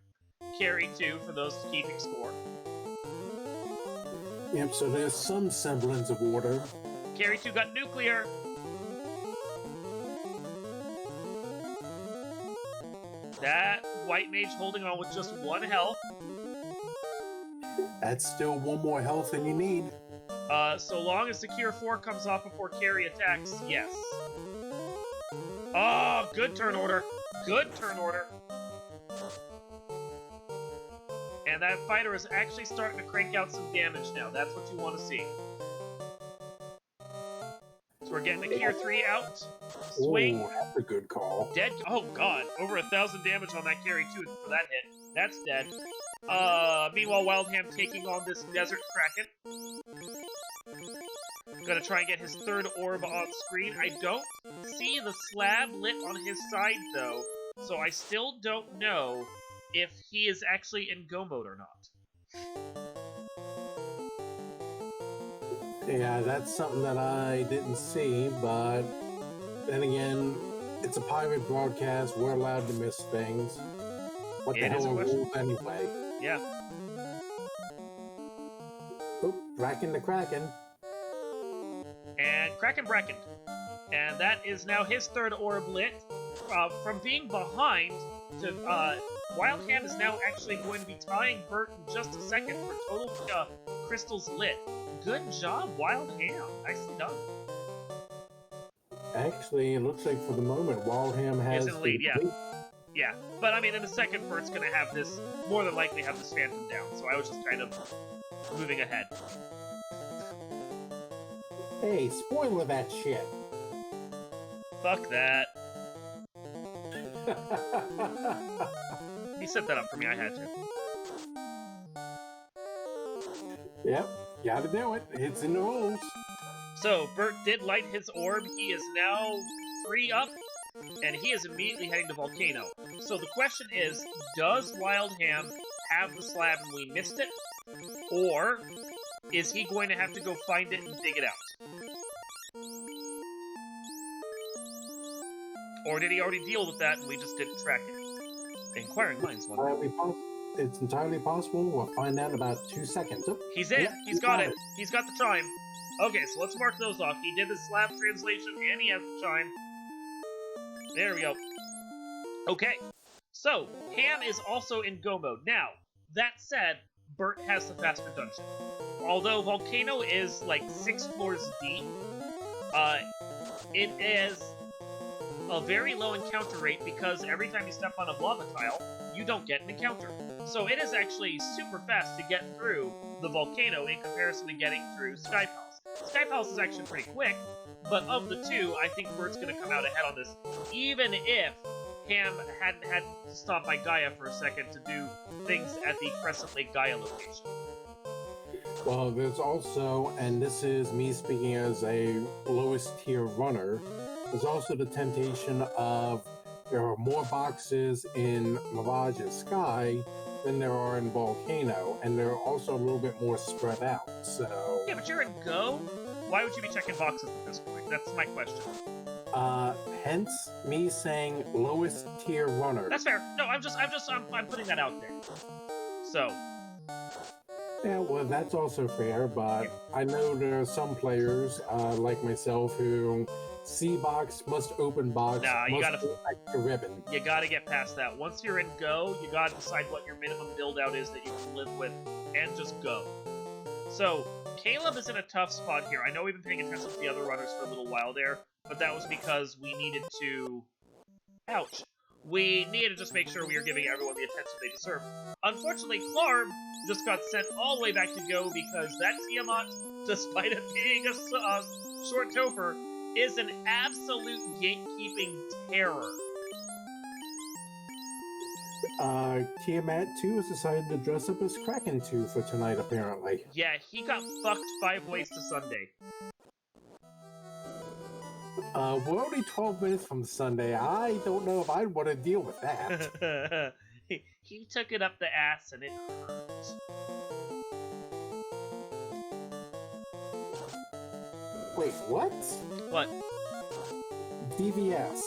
Carry 2 for those keeping score. Yep, so there's some semblance of order. Carry 2 got Nuclear. That White Mage holding on with just 1 health. That's still 1 more health than you need. So long as the Cure 4 comes off before Carry attacks, yes. Oh, good turn order. Good turn order. And that fighter is actually starting to crank out some damage now. That's what you want to see. So we're getting the Cure 3 out. Swing. Ooh, that's a good call. Dead. Oh, God. Over 1,000 damage on that Carry 2 for that hit. That's dead. Meanwhile, Wildham taking on this Desert Kraken. Gonna try and get his 3rd orb on screen. I don't see the slab lit on his side, though, so I still don't know if he is actually in go mode or not. Yeah, that's something that I didn't see, but then again, it's a pirate broadcast. We're allowed to miss things. What the hell are rules anyway? Yeah. Oop, Bracken the Kraken. And Kraken Bracken. And that is now his 3rd orb lit. From being behind to Wildhand is now actually going to be tying Bert in just a second for total crystals lit. Good job, Wildham. Nicely done. Actually, it looks like for the moment, Wildham has the lead, yeah. Yeah, but I mean, in a second, Bert's going to have this, more than likely have this Phantom down, so I was just kind of moving ahead. Hey, spoiler that shit. Fuck that. He set that up for me, I had to. Yep, gotta do it. It's in the rules. So, Bert did light his orb. He is now 3 up, and he is immediately heading to Volcano. So the question is, does Wildham have the slab and we missed it? Or is he going to have to go find it and dig it out? Or did he already deal with that and we just didn't track it? Inquiring minds wonder. It's entirely possible. We'll find out in about 2 seconds. Oh, he's in. Yep, he's got it. He's got the chime. Okay, so let's mark those off. He did the slab translation and he has the chime. There we go. Okay, so Ham is also in go mode. Now, that said, Bert has the faster dungeon. Although Volcano is like 6 floors deep, it is a very low encounter rate because every time you step on a lava tile, you don't get an encounter. So it is actually super fast to get through the Volcano in comparison to getting through Sky Palace. Sky Palace is actually pretty quick, but of the two, I think Bert's going to come out ahead on this, even if Ham hadn't had to stop by Gaia for a second to do things at the Crescent Lake Gaia location. Well, there's also, and this is me speaking as a lowest tier runner, there's also the temptation of there are more boxes in Mirage and Sky than there are in Volcano, and they're also a little bit more spread out, so... Yeah, but you're in Go? Why would you be checking boxes at this point? That's my question. Hence me saying lowest tier runner. That's fair. No, I'm putting that out there. So. Yeah, well, that's also fair, but I know there are some players, like myself, who C box must open box, Nah, you must gotta go extra ribbon. you gotta get past that. Once you're in Go, you gotta decide what your minimum build out is that you can live with, and just go. So, Caleb is in a tough spot here. I know we've been paying attention to the other runners for a little while there, but that was because we needed to... Ouch. We needed to just make sure we were giving everyone the attention they deserve. Unfortunately, Clarb just got sent all the way back to Go because that Tiamat, despite it being a short Topher, is an absolute gatekeeping terror. Tiamat 2 has decided to dress up as Kraken 2 for tonight, apparently. Yeah, he got fucked 5 ways to Sunday. We're only 12 minutes from Sunday. I don't know if I'd want to deal with that. He took it up the ass and it hurt. Wait, what? What? DVS.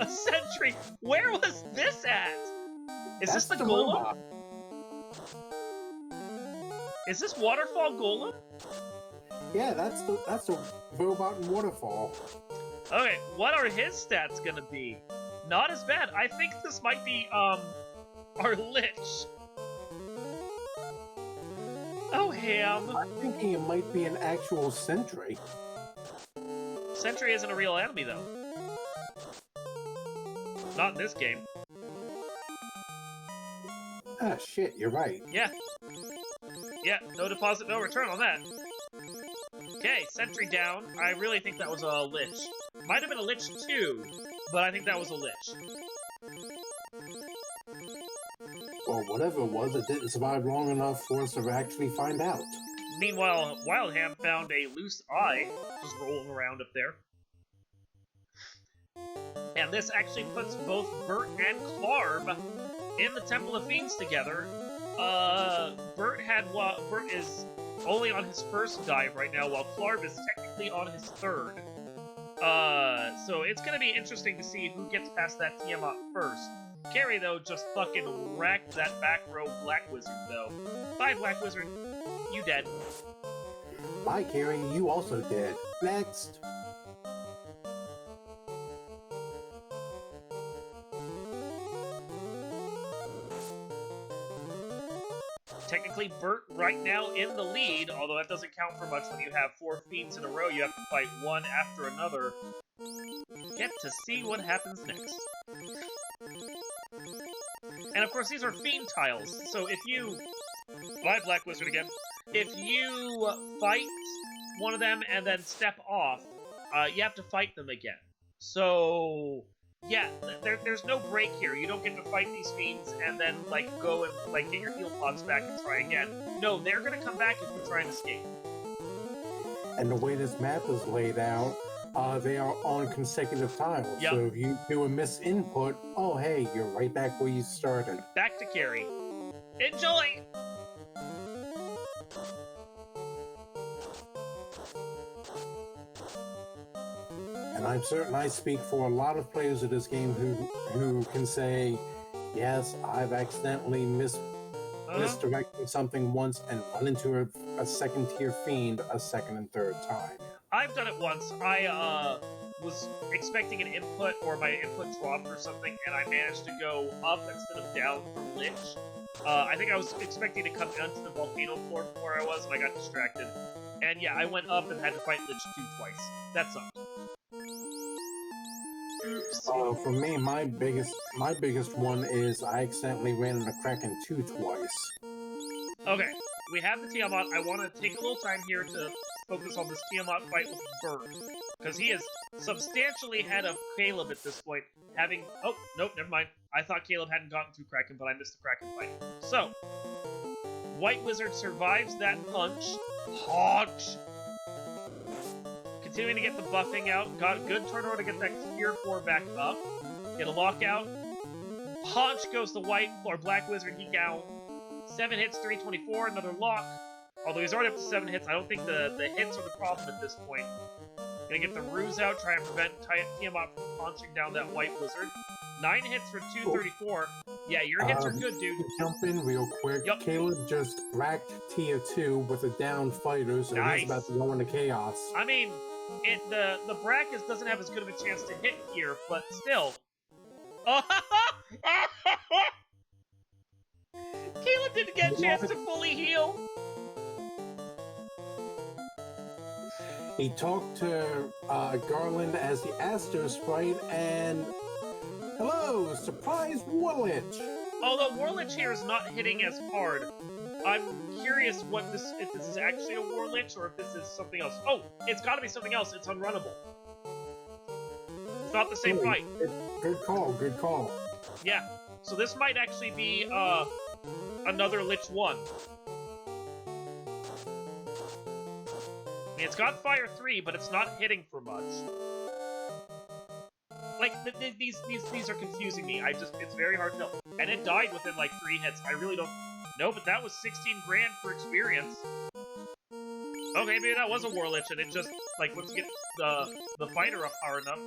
A sentry? Where was this at? Is That's this the robot. golem? Is this Waterfall Golem? Yeah, that's the robot in Waterfall. Okay, what are his stats gonna be? Not as bad. I think this might be, our Lich. Oh, Ham. I'm thinking it might be an actual sentry. Sentry isn't a real enemy, though. Not in this game. Ah, shit, you're right. Yeah. Yeah, no deposit, no return on that. Okay, sentry down. I really think that was a Lich. Might have been a Lich too, but I think that was a Lich. Well, whatever it was, it didn't survive long enough for us to actually find out. Meanwhile, Wildham found a loose eye just rolling around up there. And this actually puts both Bert and Clarb in the Temple of Fiends together. Bert is only on his first dive right now, while Clarb is technically on his third. So it's gonna be interesting to see who gets past that Tiamat first. Carrie, though, just fucking wrecked that back row Black Wizard, though. Bye, Black Wizard. You dead. Bye, Carrie. You also dead. Next. Technically, Bert right now in the lead, although that doesn't count for much when you have 4 fiends in a row. You have to fight one after another. Get to see what happens next. And of course, these are fiend tiles, so if you... Bye, Black Wizard again. If you fight one of them and then step off, you have to fight them again. So... yeah, there's no break here. You don't get to fight these fiends and then, like, go and, like, get your heal pods back and try again. No, they're gonna come back if you try and escape. And the way this map is laid out, they are on consecutive tiles. Yep. So if you do a misinput, oh hey, you're right back where you started. Back to Carrie. Enjoy! And I'm certain I speak for a lot of players of this game who can say, yes, I've accidentally misdirected something once and run into a second tier fiend a second and third time. I've done it once. I was expecting an input or my input dropped or something, and I managed to go up instead of down from Lich. I think I was expecting to come down to the volcano floor from where I was, and I got distracted. And yeah, I went up and had to fight Lich 2 twice. That sucked. Oops. For me, my biggest one is I accidentally ran into Kraken 2 twice. Okay, we have the Tiamat. I want to take a little time here to focus on this Tiamat fight with Bert, because he is substantially ahead of Caleb at this point, having... oh, nope, never mind. I thought Caleb hadn't gotten through Kraken, but I missed the Kraken fight. So, White Wizard survives that punch. Punch! Continuing to get the buffing out. Got a good turnover to get that Tier 4 back up. Get a lockout. Punch goes to White, or Black Wizard, he down. 7 hits, 324, another lock. Although he's already up to 7 hits, I don't think the hits are the problem at this point. Gonna get the ruse out, try and prevent Tiamat from punching down that White Wizard. 9 hits for 234. Yeah, your hits are good, dude. Jump in real quick. Yup. Caleb just racked tier 2 with a down fighter, so Nice. he's about to go into chaos. I mean, the Brackus doesn't have as good of a chance to hit here, but still. Caleb didn't get a chance to fully heal. He talked to Garland as the Astro Sprite, and hello, surprise Warlich! Although Warlich here is not hitting as hard, I'm curious if this is actually a Warlich or if this is something else. Oh, it's got to be something else. It's unrunnable. It's not the same fight. Good call. Good call. Yeah. So this might actually be another Lich 1. I mean, it's got Fire 3, but it's not hitting for much. Like, these are confusing me. It's very hard to know. And it died within, like, 3 hits. I really don't... No, but that was 16 grand for experience. Okay, maybe that was a Warlich, and it just, like, let's get the fighter up hard enough.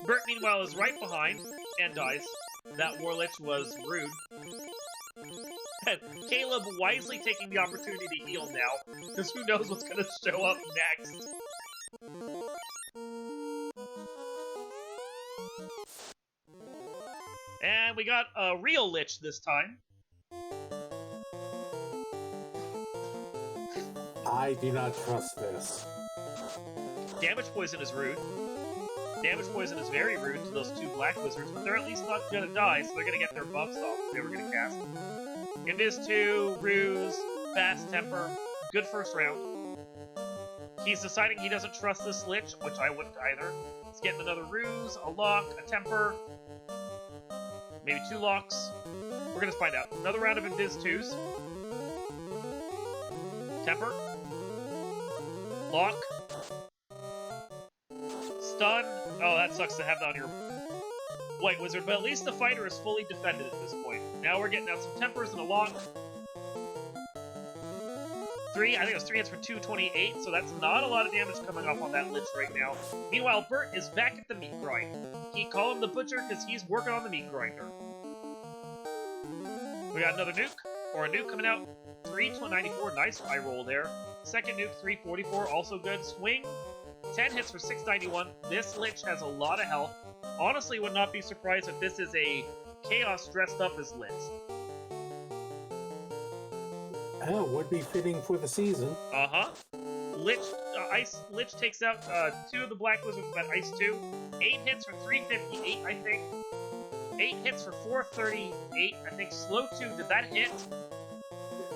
Bert, meanwhile, is right behind, and dies. That Warlich was rude. Caleb wisely taking the opportunity to heal now, because who knows what's going to show up next. And we got a real Lich this time. I do not trust this. Damage Poison is rude. Damage Poison is very rude to those 2 black wizards, but they're at least not gonna die, so they're gonna get their buffs off if they were gonna cast. Invis 2, Ruse, Fast Temper, good first round. He's deciding he doesn't trust this Lich, which I wouldn't either. He's getting another Ruse, a Lock, a Temper, maybe 2 Locks. We're gonna find out. Another round of Invis 2s. Temper. Lock. Stun. Oh, that sucks to have that on your White Wizard, but at least the fighter is fully defended at this point. Now we're getting out some Tempers and a Lock. 3, I think it was 3 hits for 228, so that's not a lot of damage coming off on that Lich right now. Meanwhile, Bert is back at the meat grind. He call him the Butcher because he's working on the meat grinder. We got another nuke, or a nuke coming out. 394, nice high roll there. Second nuke, 344, also good. Swing, 10 hits for 691. This Lich has a lot of health. Honestly, would not be surprised if this is a Chaos dressed up as Lich. Oh, would be fitting for the season. Uh-huh. Lich takes out 2 of the Black Wizards with that Ice 2. 8 hits for 358, I think. 8 hits for 438, I think. Slow 2, did that hit?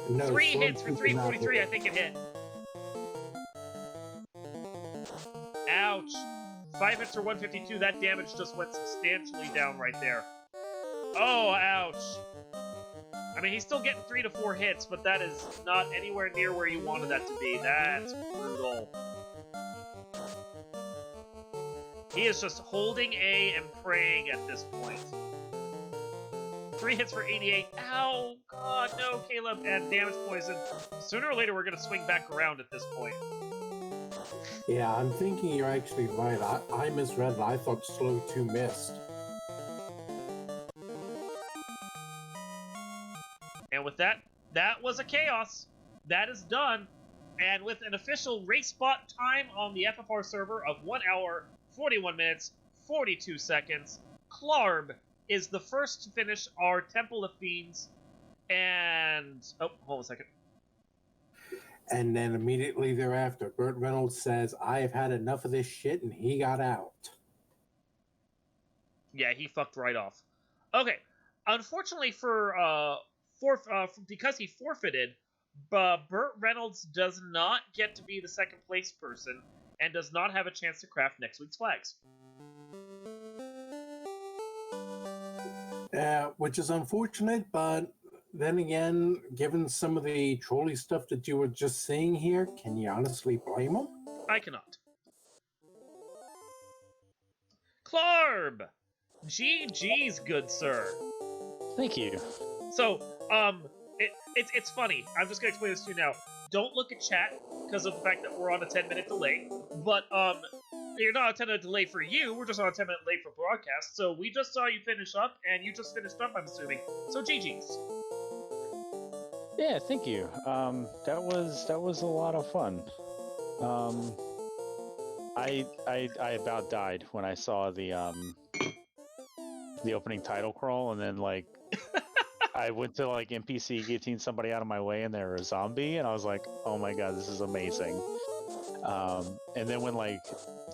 No, 3 hits for 343, I think it hit. Ouch. 5 hits for 152, that damage just went substantially down right there. Oh, ouch. I mean, he's still getting 3 to 4 hits, but that is not anywhere near where you wanted that to be. That's brutal. He is just holding A and praying at this point. 3 hits for 88. Ow! God, no, Caleb. And damage poison. Sooner or later, we're going to swing back around at this point. Yeah, I'm thinking you're actually right. I misread it. I thought slow 2 missed. And with that, that was a chaos. That is done. And with an official race bot time on the FFR server of 1 hour, 41 minutes, 42 seconds, Clarb is the first to finish our Temple of Fiends. And... oh, hold on a second. And then immediately thereafter, Burt Reynolds says, I have had enough of this shit, and he got out. Yeah, he fucked right off. Okay. Unfortunately because he forfeited, Burt Reynolds does not get to be the second place person and does not have a chance to craft next week's flags. Which is unfortunate, but then again, given some of the trolley stuff that you were just seeing here, can you honestly blame him? I cannot. Clarb! GG's, good sir. Thank you. So, it's funny. I'm just gonna explain this to you now. Don't look at chat because of the fact that we're on a 10-minute delay. But You're not a 10-minute delay for you. We're just on a 10-minute delay for broadcast. So we just saw you finish up, and you just finished up, I'm assuming. So GG's. Yeah, thank you. That was a lot of fun. I about died when I saw the opening title crawl, and then like I went to like NPC guillotine somebody out of my way, and they were a zombie, and I was like, oh my god, this is amazing. And then when like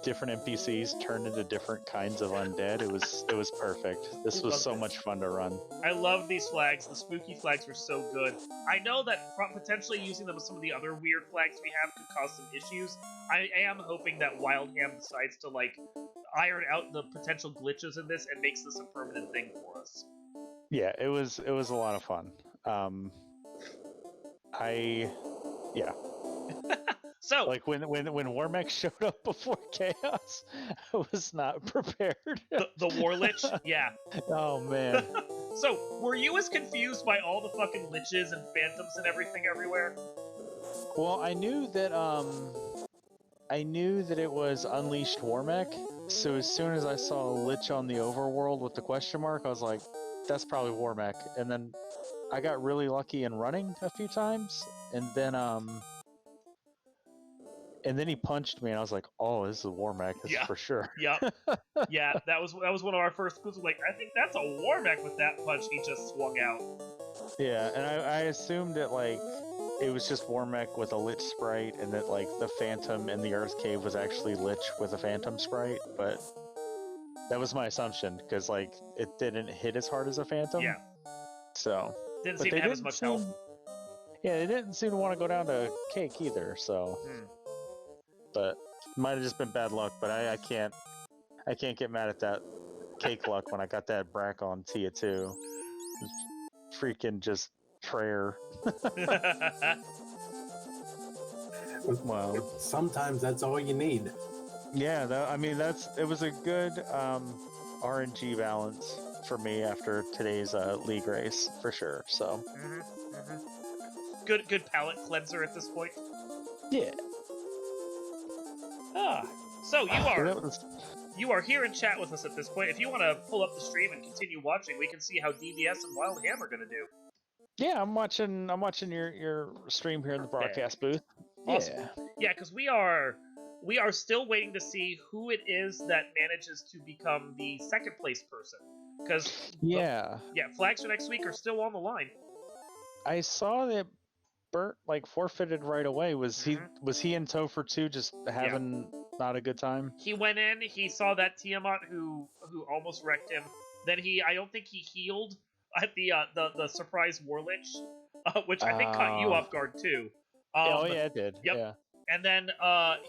different NPCs turned into different kinds of undead, it was perfect. This was so much fun to run. I love these flags. The spooky flags were so good. I know that potentially using them with some of the other weird flags we have could cause some issues. I am hoping that Wildham decides to like iron out the potential glitches in this and makes this a permanent thing for us. Yeah, it was a lot of fun. So like when Warmech showed up before Chaos, I was not prepared. the War Lich, yeah. Oh man. So were you as confused by all the fucking liches and phantoms and everything everywhere? Well, I knew that it was Unleashed Warmech, so as soon as I saw a Lich on the overworld with the question mark, I was like, that's probably Warmech. And then I got really lucky in running a few times, and then he punched me, and I was like, oh, this is Warmech, this is for sure. Yep. Yeah, that was one of our first clues. Like, I think that's a Warmech with that punch he just swung out. Yeah, and I assumed that like it was just Warmech with a Lich sprite, and that like the Phantom in the Earth Cave was actually Lich with a Phantom sprite, but that was my assumption, because like it didn't hit as hard as a Phantom. Yeah. So didn't seem to have as much health. Yeah, they didn't seem to want to go down to Cake either, so but might have just been bad luck, but I can't get mad at that Cake luck when I got that Brack on Tia 2. Freaking just prayer. Wow. Sometimes that's all you need. Yeah, I mean it was a good RNG balance for me after today's league race for sure. So good palate cleanser at this point. Yeah. So you are here in chat with us at this point. If you want to pull up the stream and continue watching, we can see how DVS and Wildham are going to do. Yeah, I'm watching your stream here in the broadcast booth. Awesome. Yeah, because we are still waiting to see who it is that manages to become the second place person. Because flags for next week are still on the line. I saw that Bert like forfeited right away. Was he in tow for 2 just having not a good time? He went in, he saw that Tiamat who almost wrecked him. Then I don't think he healed at the surprise War Lich, which I think caught you off guard too. Oh yeah, it did. Yep. Yeah. And then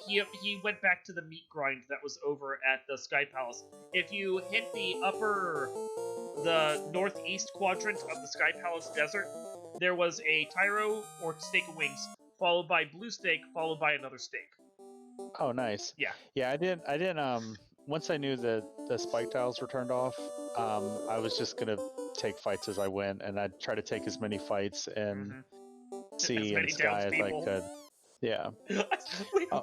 he went back to the meat grind that was over at the Sky Palace. If you hit the northeast quadrant of the Sky Palace desert, there was a Tyro or steak of wings, followed by blue steak, followed by another steak. Oh, nice. Yeah. Yeah, I didn't. Once I knew that the spike tiles were turned off, I was just gonna take fights as I went, and I'd try to take as many fights and see in Sky as I could. Yeah.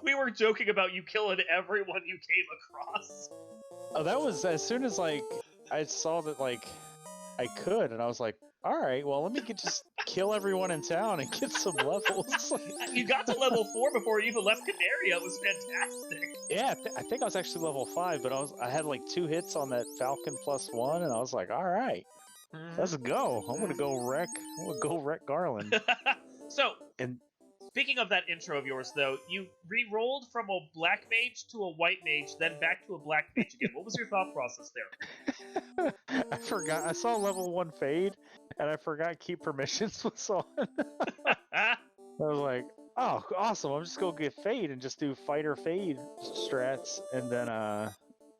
we were joking about you killing everyone you came across. Oh, that was as soon as like I saw that like I could, and I was like, all right, well, let me just kill everyone in town and get some levels. You got to level 4 before you even left Canaria. It was fantastic. Yeah, I think I was actually level 5, but I had like 2 hits on that Falcon +1, and I was like, all right, let's go. I'm gonna go wreck Garland. So, speaking of that intro of yours, though, you re-rolled from a black mage to a white mage, then back to a black mage again. What was your thought process there? I forgot. I saw level 1 fade, and I forgot keep permissions was on. I was like, oh, awesome. I'm just going to get fade and just do fighter fade strats, and then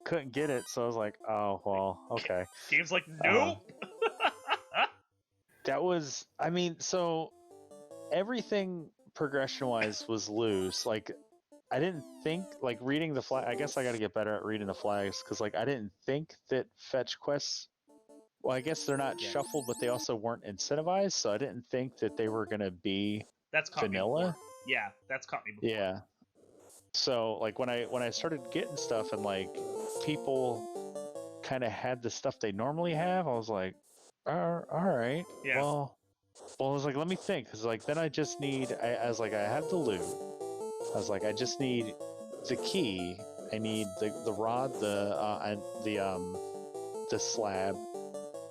couldn't get it, so I was like, oh, well, okay. Game's like, nope! That was, I mean, so everything progression-wise was loose. Like, I didn't think, like, reading the flag, I guess I gotta get better at reading the flags, because, like, I didn't think that fetch quests, well, I guess they're not shuffled, but they also weren't incentivized, so I didn't think that they were gonna be that's vanilla. Yeah, that's caught me before. Yeah. So like when I started getting stuff and like people kind of had the stuff they normally have, I was like, all right, Yeah. well, I was like, let me think, because like then I just need. I was like, I have the loot. I was like, I just need the key. I need the rod, the slab,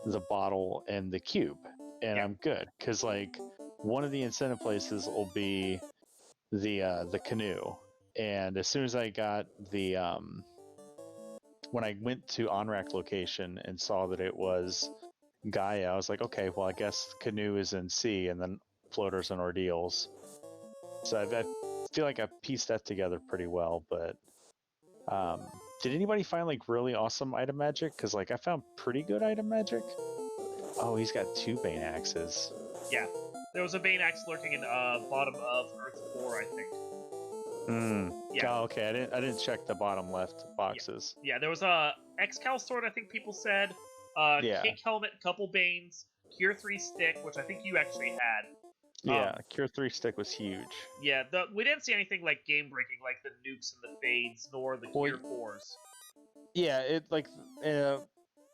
the bottle, and the cube, and Yeah. I'm good. Because like one of the incentive places will be the canoe, and as soon as I got the when I went to OnRack location and saw that it was Gaia, I was like, okay, well I guess canoe is in C, and then floaters and ordeals. So I feel like I pieced that together pretty well, but did anybody find like really awesome item magic? Because like I found pretty good item magic. Oh, he's got 2 Bane axes. Yeah. There was a Bane Axe lurking in bottom of Earth 4, I think. Yeah. Oh, okay. I didn't check the bottom left boxes. Yeah, there was a Excal sword, I think people said. Yeah. Cake helmet, couple Banes, Cure 3 stick, which I think you actually had. Yeah, Cure 3 stick was huge. Yeah, we didn't see anything like game breaking, like the nukes and the fades, nor the Cure 4s. Yeah, it like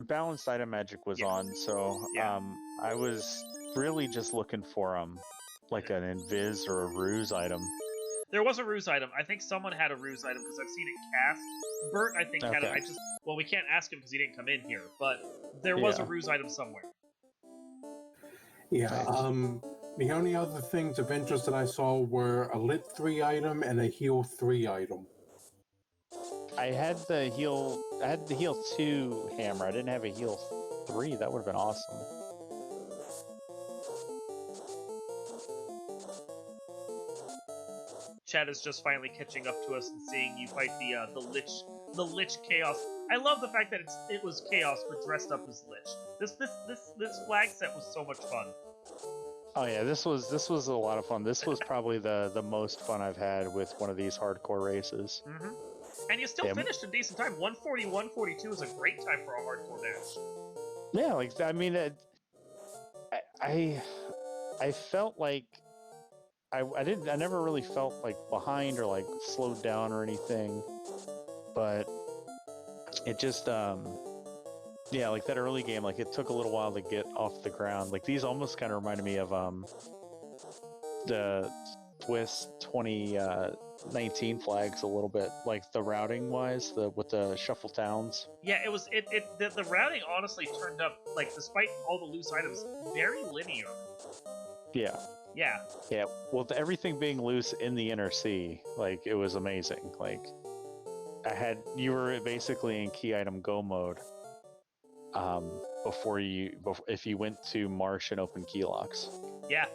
balanced item magic was on, so Yeah. I was really just looking for like an invis or a ruse item. There was a ruse item. I think someone had a ruse item because I've seen it cast. Bert, I think, had it. Well, we can't ask him because he didn't come in here, but there was a ruse item somewhere. Yeah, the only other things of interest that I saw were a lit 3 item and a heal 3 item. I had the heal 2 hammer. I didn't have a heal 3. That would have been awesome. Chad is just finally catching up to us and seeing you fight the Lich Chaos. I love the fact that it was Chaos but dressed up as Lich. This flag set was so much fun. Oh yeah, this was a lot of fun. This was probably the most fun I've had with one of these hardcore races. Mm-hmm. And you still finished in decent time. 140, 142 is a great time for a hardcore match. Yeah, like I mean, I felt like I never really felt like behind or like slowed down or anything, but it just yeah, like that early game, like it took a little while to get off the ground. Like these almost kind of reminded me of the Swiss 2019 flags a little bit, like the routing wise, with the shuffle towns. Yeah, it was the routing honestly turned up, like, despite all the loose items, very linear. Yeah. Yeah. Yeah. Well, everything being loose in the inner sea, like it was amazing. Like you were basically in key item go mode. If you went to marsh and open key locks. Yeah.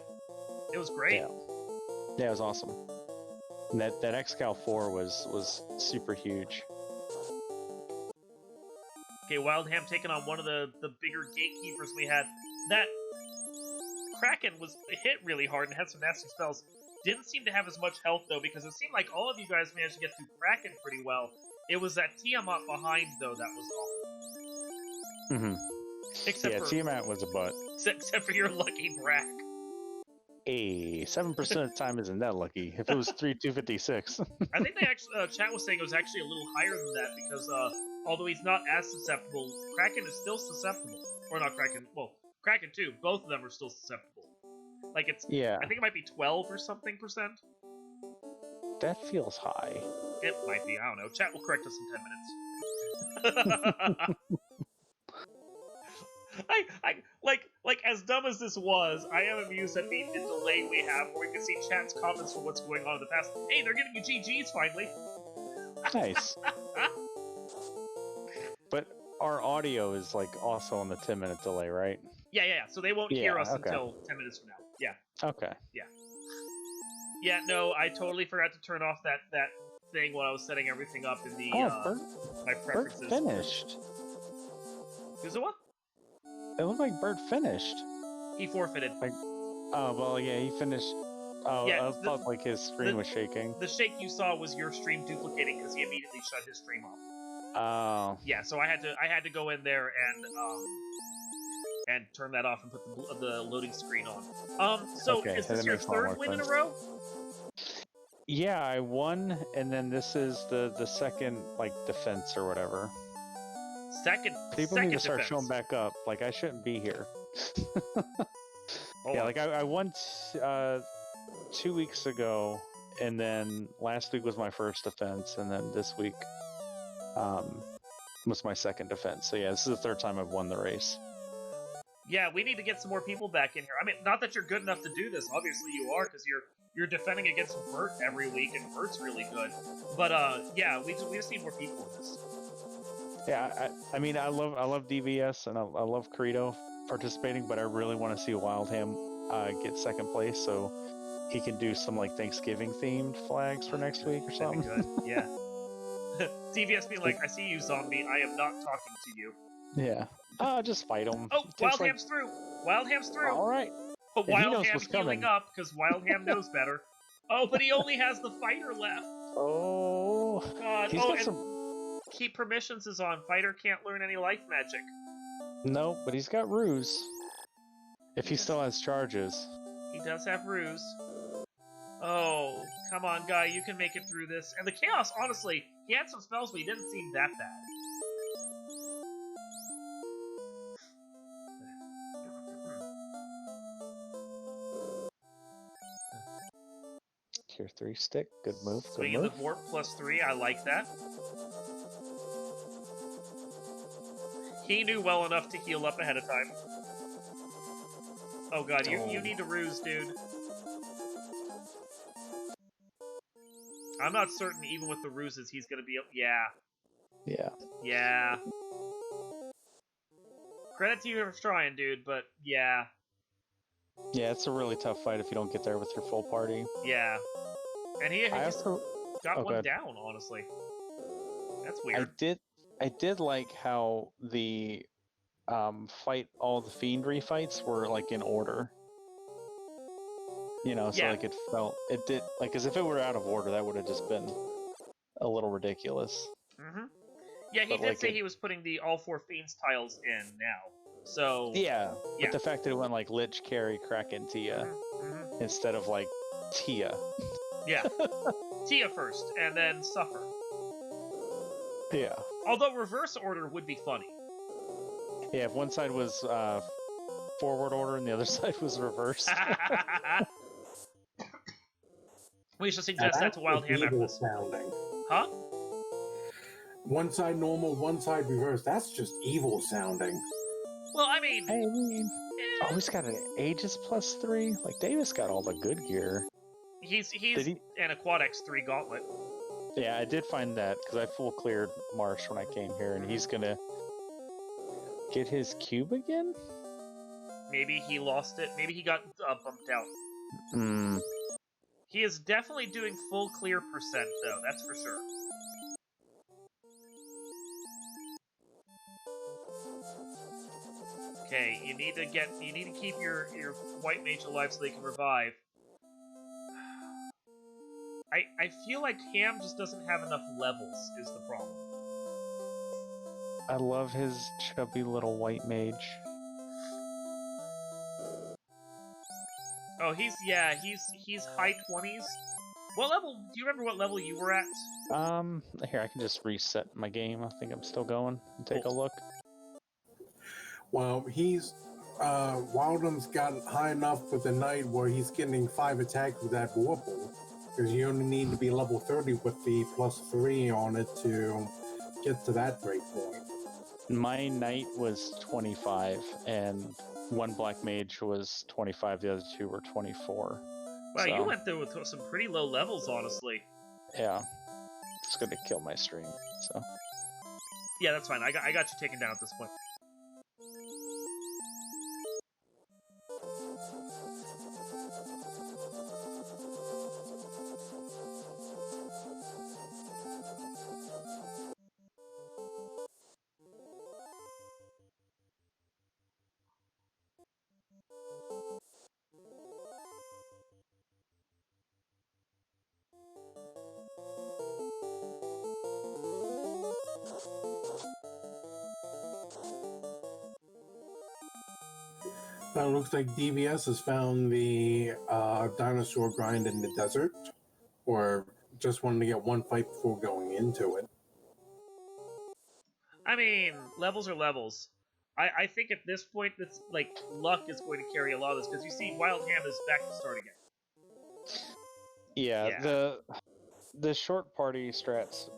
It was great. Yeah, it was awesome. And that Excal 4 was super huge. Okay, Wildham taking on one of the bigger gatekeepers we had. That Kraken was hit really hard and had some nasty spells. Didn't seem to have as much health, though, because it seemed like all of you guys managed to get through Kraken pretty well. It was that Tiamat behind, though, that was awful. Mm-hmm. Except for Tiamat was a butt. Except for your lucky Brack. Hey, 7% of the time isn't that lucky. If it was 256. I think they actually, chat was saying it was actually a little higher than that because, although he's not as susceptible, Kraken is still susceptible. Or not Kraken, well, Kraken too. Both of them are still susceptible. Like it's, I think it might be 12 or something %. That feels high. It might be. I don't know. Chat will correct us in 10 minutes. Like as dumb as this was, I am amused at the delay we have, where we can see chat's comments for what's going on in the past. Hey, they're giving you GGs finally. Nice. But our audio is like also on the 10-minute delay, right? Yeah. So they won't hear us until 10 minutes from now. Yeah. Okay. Yeah. Yeah. No, I totally forgot to turn off that thing while I was setting everything up in the my preferences. Bert finished. Is it what? It looked like Bert finished. He forfeited. Like, oh well, yeah, he finished. Oh, yeah, I thought like his screen was shaking. The shake you saw was your stream duplicating because he immediately shut his stream off. Oh. Yeah, so I had to go in there and turn that off and put the loading screen on. So okay, is this your third win in a row? Yeah, I won, and then this is the second like defense or whatever. People need to start showing back up. Like I shouldn't be here. Yeah, like I won 2 weeks ago, and then last week was my first defense, and then this week was my second defense. So yeah, this is the third time I've won the race. Yeah, we need to get some more people back in here. I mean, not that you're good enough to do this. Obviously, you are because you're defending against Bert every week, and Bert's really good. But yeah, we just need more people in this. Yeah, I mean, I love DVS and I love Credo participating, but I really want to see Wildham get second place so he can do some like Thanksgiving themed flags for next week or something. That'd be good. Yeah. DVS being like, I see you, zombie. I am not talking to you. Yeah. Just fight him. Oh, Wildham's through. Wildham's through. All right. But Wildham's healing up because Wildham knows better. Oh, but he only has the fighter left. Oh. God. Keep permissions is on. Fighter can't learn any life magic. No, but he's got ruse. If he still has charges. He does have ruse. Oh, come on, guy. You can make it through this. And the Chaos, honestly, he had some spells, but he didn't seem that bad. Tier 3 stick. Good move. Swinging the warp +3. I like that. He knew well enough to heal up ahead of time. Oh god, you need to ruse, dude. I'm not certain, even with the ruses, he's gonna be... Yeah. Yeah. Yeah. Credit to you for trying, dude, but yeah. Yeah, it's a really tough fight if you don't get there with your full party. Yeah. And he also got one down, honestly. That's weird. I did like how the all the fiend refights were like in order. You know, so like it did like as if it were out of order, that would have just been a little ridiculous. Mm-hmm. Yeah, he did say he was putting the all 4 fiends tiles in now. So yeah, but the fact that it went like Lich, Carry, Kraken, Tia instead of like Tia. Yeah. Tia first, and then Suffer. Yeah. Although reverse order would be funny. Yeah, if one side was forward order and the other side was reverse. We should suggest that to Wildham after this. Sounding. Huh? One side normal, one side reverse. That's just evil sounding. Well, I mean... Oh, he's got an Aegis +3? Like, Davis got all the good gear. He's an Aquad X3 Gauntlet. Yeah, I did find that, because I full cleared Marsh when I came here, and he's gonna get his cube again? Maybe he lost it. Maybe he got bumped out. He is definitely doing full clear %, though. That's for sure. Okay, you need to keep your white mage alive so they can revive. I feel like Ham just doesn't have enough levels is the problem. I love his chubby little white mage. Oh, he's high 20s. What level? Do you remember what level you were at? Here, I can just reset my game. I think I'm still going and take a look. Well, Wildham's got high enough with the knight where he's getting 5 attacks with that Warble. Because you only need to be level 30 with the +3 on it to get to that break point. My knight was 25, and one black mage was 25, the other 2 were 24. Wow, you went through with some pretty low levels, honestly. Yeah. It's going to kill my stream, so... Yeah, that's fine. I got you taken down at this point. Now it looks like DVS has found the dinosaur grind in the desert, or just wanting to get one fight before going into it. I mean, levels are levels. I think at this point, that's like luck is going to carry a lot of this because you see, Wild Ham is back to start again. Yeah, the short party strats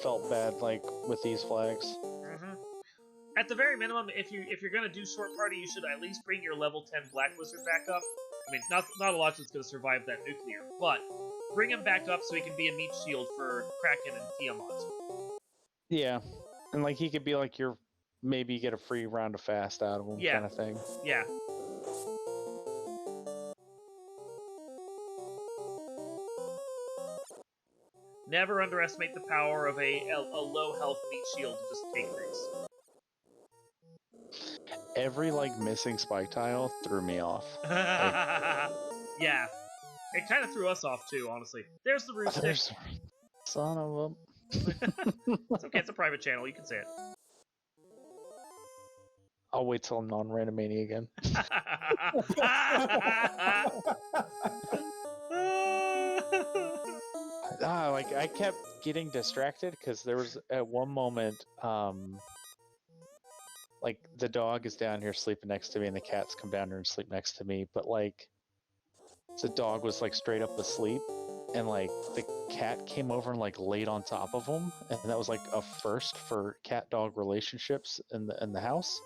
felt bad, like with these flags. Mm-hmm. At the very minimum, if you're gonna do short party, you should at least bring your level 10 Black Wizard back up. I mean, not a lot that's gonna survive that nuclear, but bring him back up so he can be a meat shield for Kraken and Tiamat. Yeah, and like he could be like your maybe get a free round of fast out of him kind of thing. Yeah. Never underestimate the power of a low health meat shield to just take things. Every like missing spike tile threw me off. Yeah. It kind of threw us off too, honestly. There's the roost stick. Son of a... It's okay, it's a private channel, you can say it. I'll wait till I'm non-randomania again. Like I kept getting distracted because there was at one moment, like the dog is down here sleeping next to me and the cats come down here and sleep next to me, but like the dog was like straight up asleep and like the cat came over and like laid on top of him, and that was like a first for cat dog relationships in the house.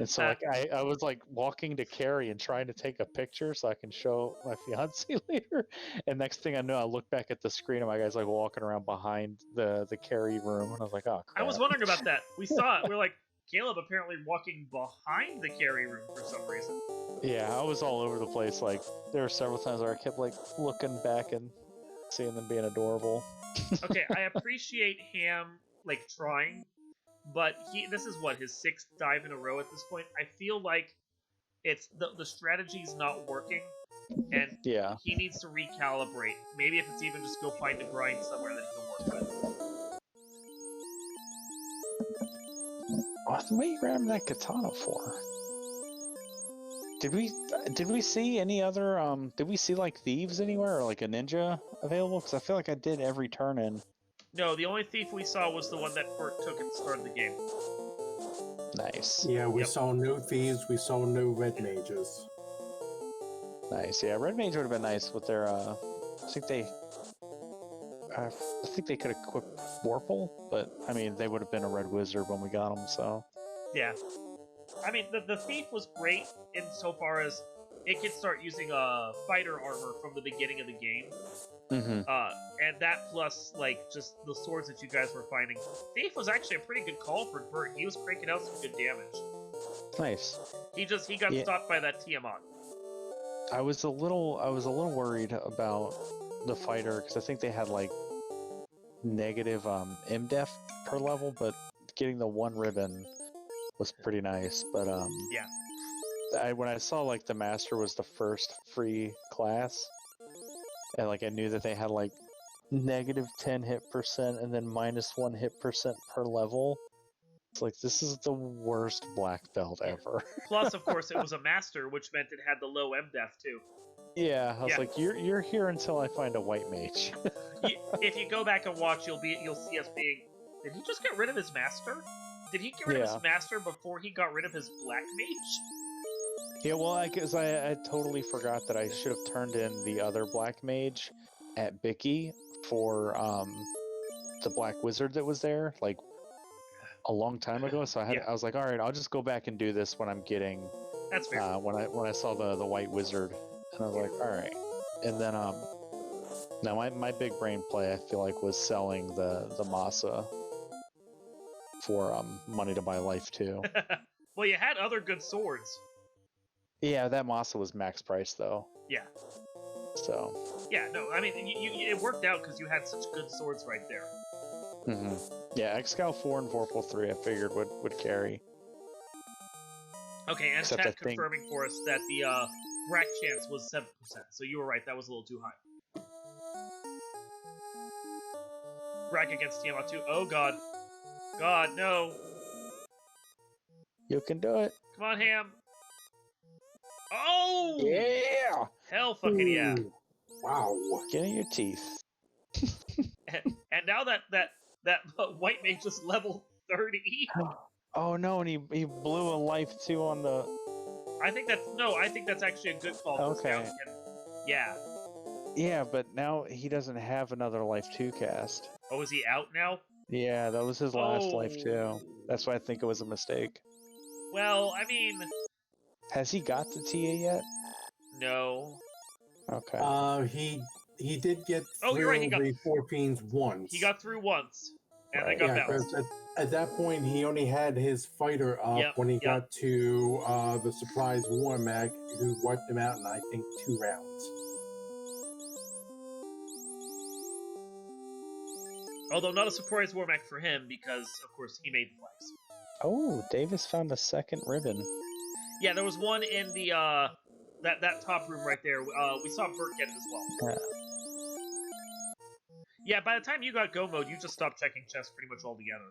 And so like I was like walking to Carrie and trying to take a picture so I can show my fiance later, and next thing I know I look back at the screen and my guy's like walking around behind the Carrie room, and I was like, oh crap. I was wondering about that. We saw it. We're like, Caleb apparently walking behind the carry room for some reason. Yeah, I was all over the place. Like there were several times where I kept like looking back and seeing them being adorable. Okay, I appreciate Ham like trying, but this is what, his 6th dive in a row at this point. I feel like it's the strategy's not working, and yeah, he needs to recalibrate. Maybe if it's even just go find a grind somewhere that he can work with. What are you grabbing that katana for? Did we see any other did we see like thieves anywhere or like a ninja available? Because I feel like I did every turn in. No, the only thief we saw was the one that Bert took at the start of the game. Nice. Yeah, we saw no thieves, we saw no red mages. Nice. Yeah, red mage would have been nice with their I think they could have equipped Warple, but I mean they would have been a red wizard when we got them. So yeah, I mean the thief was great insofar as it could start using fighter armor from the beginning of the game. Mm-hmm. And that plus like just the swords that you guys were finding. Thief was actually a pretty good call for Bert. He was cranking out some good damage. Nice. He got stopped by that Tiamat. I was a little worried about the fighter because I think they had like negative MDef per level, but getting the one ribbon was pretty nice. But yeah, when I saw like the master was the first free class, and like I knew that they had like negative 10 hit percent and then minus 1 hit percent per level. It's like, this is the worst black belt ever. Plus, of course, it was a master, which meant it had the low MDef too. Yeah, I was like, you're here until I find a white mage. If you go back and watch, you'll see us being. Did he just get rid of his master? Did he get rid of his master before he got rid of his black mage? Yeah, well, I totally forgot that I should have turned in the other black mage at Bicky for the black wizard that was there, like a long time ago. So I was like, all right, I'll just go back and do this when I'm getting. That's fair. When I saw the white wizard, and I was like, all right. And then now my big brain play, I feel like, was selling the masa for money to buy life too. Well, you had other good swords. Yeah, that masa was max price though. Yeah. So. Yeah, no, I mean, it worked out because you had such good swords right there. Mm-hmm. Yeah, Excal 4 and Vorpal 3 I figured would carry. Okay, and chat confirming for us that the Brack chance was 7%, so you were right, that was a little too high. Brack against Tiamat 2, oh god. God, no. You can do it. Come on, Ham. Oh! Yeah! Hell fucking yeah. Wow. Get in your teeth. And now that white mage is level 30. Oh no, and he blew a life too on the. I think that's actually a good call. Okay. Yeah. Yeah, but now he doesn't have another life 2 cast. Oh, is he out now? Yeah, that was his last life too. Oh. That's why I think it was a mistake. Well, I mean, Has he got to TA yet? no. Okay. He did get Oh, you're right, through the 14s once. He got through once, and Right. then got Yeah, bounced. because at that point he only had his fighter up when he got to the surprise war mech, who wiped him out in I think 2 rounds. Although not a surprise war mech for him because, of course, he made the flags. Oh, Davis found a second ribbon. Yeah, there was one in the that top room right there. We saw Bert get it as well. Yeah. Yeah, by the time you got go mode, you just stopped checking chests pretty much altogether.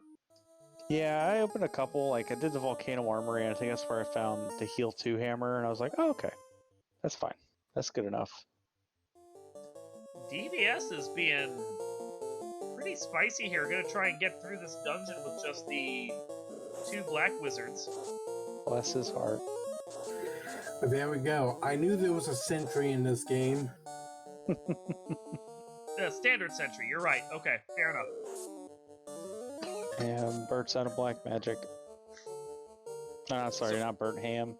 Yeah, I opened a couple. Like I did the volcano armory, and I think that's where I found the heal 2 hammer, and I was like, oh, okay, that's fine. That's good enough. DVS is being pretty spicy here. Gonna try and get through this dungeon with just the 2 black wizards. Bless his heart. But there we go. I knew there was a sentry in this game. Standard sentry, you're right. Okay, fair enough. And Bert's out of black magic. Sorry, not Bert, Ham.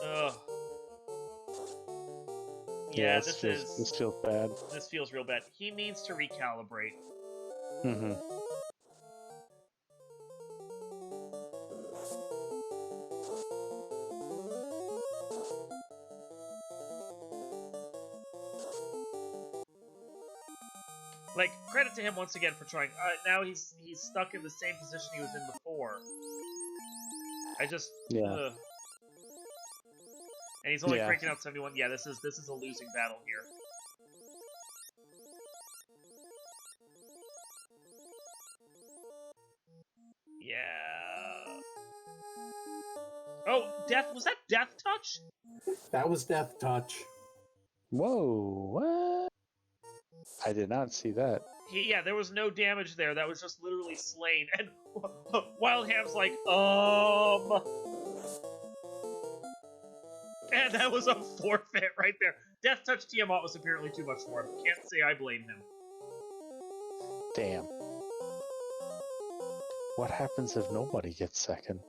Ugh. Yeah, this feels bad. This feels real bad. He needs to recalibrate. Mm-hmm. Like, credit to him once again for trying. Now he's stuck in the same position he was in before. Yeah. And he's only cranking out 71. Yeah, this is a losing battle here. Yeah. Oh, death! Was that death touch? That was death touch. Whoa! What? I did not see that. Yeah, there was no damage there. That was just literally slain. And Wild Ham's like, And that was a forfeit right there. Death Touch Tiamat was apparently too much for him. Can't say I blame him. Damn. What happens if nobody gets second?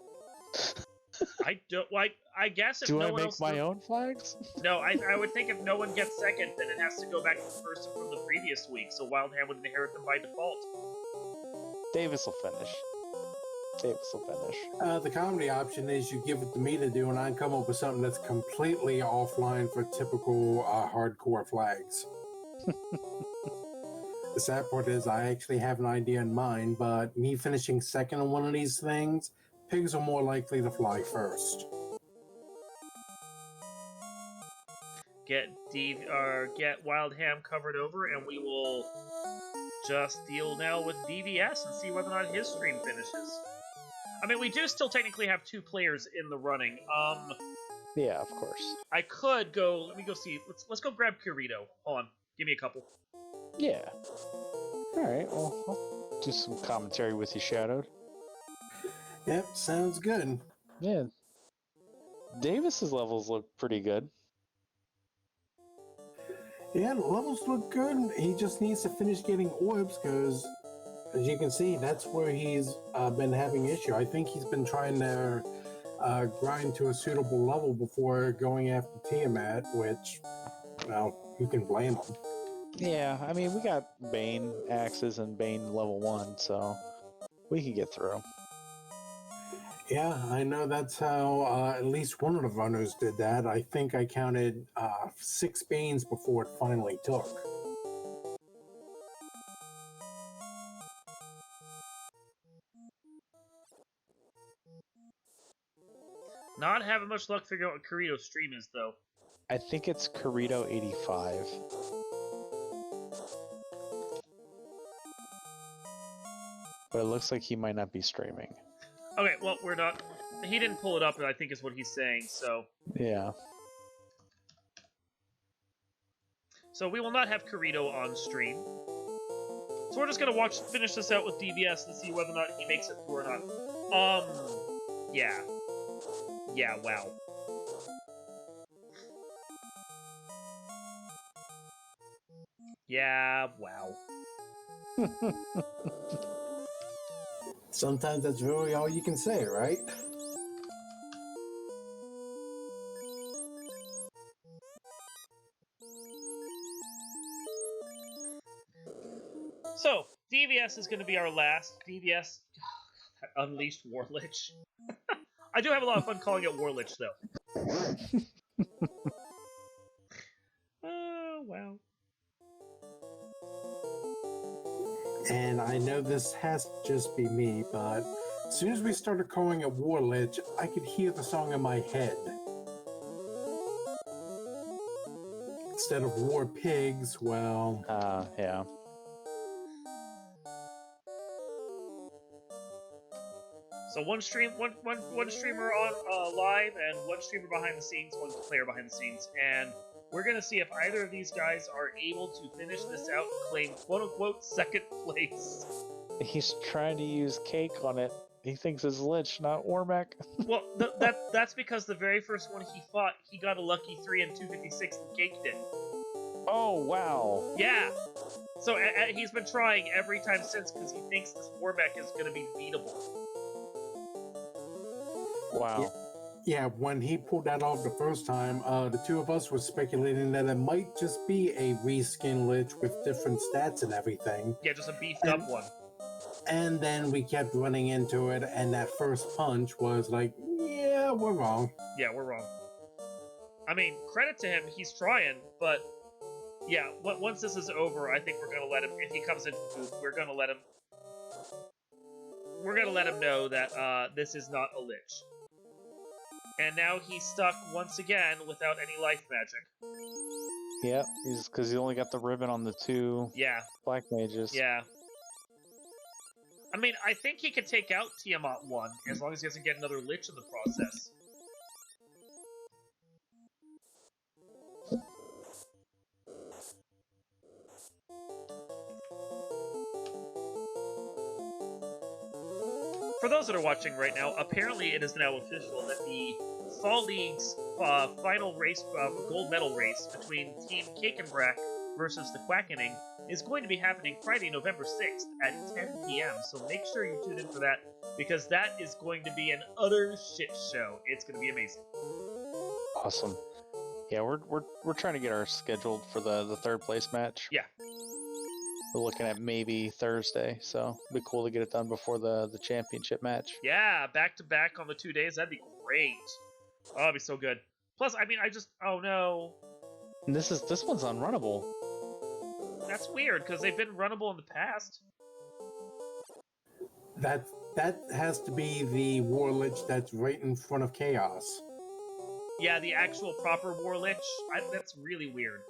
I don't like. I guess if Do no I one make else my own flags? No, I would think if no one gets second, then it has to go back to the person from the previous week. So Wildham would inherit them by default. Davis will finish. The comedy option is you give it to me to do, and I come up with something that's completely offline for typical hardcore flags. The sad part is I actually have an idea in mind, but me finishing second on one of these things, pigs are more likely to fly first. Get Wild Ham covered over, and we will just deal now with DVS and see whether or not his stream finishes. I mean, we do still technically have 2 players in the running. Yeah, of course. I could go. Let me go see. Let's go grab Kirito. Hold on. Give me a couple. Yeah. All right. Well, I'll do some commentary with you, Shadowed. Yep, sounds good. Yeah. Davis's levels look pretty good. Yeah, the levels look good. He just needs to finish getting orbs because, as you can see, that's where he's been having issue. I think he's been trying to grind to a suitable level before going after Tiamat, which, well, who can blame him? Yeah, I mean, we got Bane axes and Bane level 1, so we can get through. Yeah, I know that's how at least one of the runners did that. I think I counted 6 Banes before it finally took. Not having much luck figuring out what Kirito's stream is, though. I think it's Kirito 85. But it looks like he might not be streaming. Okay, well, we're not. He didn't pull it up, I think is what he's saying, so. Yeah. So we will not have Corito on stream. So we're just gonna finish this out with DVS and see whether or not he makes it through or not. Yeah. Yeah, wow. Yeah, wow. Sometimes that's really all you can say, right? So, DVS is going to be our last. DVS Unleashed Warlich. I do have a lot of fun calling it Warlich, though. Oh, wow. And I know this has to just be me, but as soon as we started calling it Warlich, I could hear the song in my head. Instead of War Pigs, well... yeah. So one streamer on live and one streamer behind the scenes, one player behind the scenes, and we're gonna see if either of these guys are able to finish this out and claim quote-unquote second place. He's trying to use cake on it. He thinks it's Lich, not Warmack. Well, that's because the very first one he fought, he got a lucky 3 and 256 and caked it. Oh, wow. Yeah. So he's been trying every time since because he thinks this Warmack is gonna be beatable. Wow. Yeah, when he pulled that off the first time, the two of us were speculating that it might just be a reskin Lich with different stats and everything. Yeah, just a beefed up one. And then we kept running into it, and that first punch was like, yeah, we're wrong. Yeah, we're wrong. I mean, credit to him, he's trying, but yeah, once this is over, I think we're gonna let him, if he comes into the booth, we're gonna let him know that this is not a Lich. And now he's stuck once again without any life magic. Yep, because he only got the ribbon on the 2 black mages. Yeah. I mean, I think he could take out Tiamat 1, as long as he doesn't get another Lich in the process. For those that are watching right now, apparently it is now official that the Fall League's final race, gold medal race between Team Kakenbrack versus the Quackening is going to be happening Friday, November 6th at 10 p.m. So make sure you tune in for that, because that is going to be an utter shit show. It's going to be amazing. Awesome. Yeah, we're trying to get ours scheduled for the third place match. Yeah. We're looking at maybe Thursday, so it'd be cool to get it done before the championship match. Yeah, back to back on the 2 days. That'd be great. Oh, that'd be so good. Plus, I mean, oh no. And this one's unrunnable. That's weird, because they've been runnable in the past. That has to be the Warlich that's right in front of Chaos. Yeah, the actual proper Warlich. That's really weird.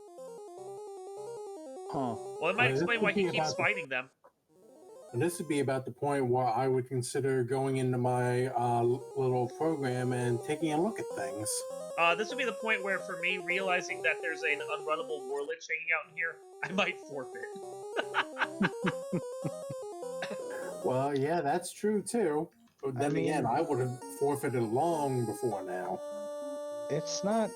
Huh. Well, it might explain why he keeps fighting them. And this would be about the point where I would consider going into my little program and taking a look at things. This would be the point where, for me, realizing that there's an unrunnable Warlich hanging out in here, I might forfeit. Well, yeah, that's true too. But then again, I would have forfeited long before now. It's not...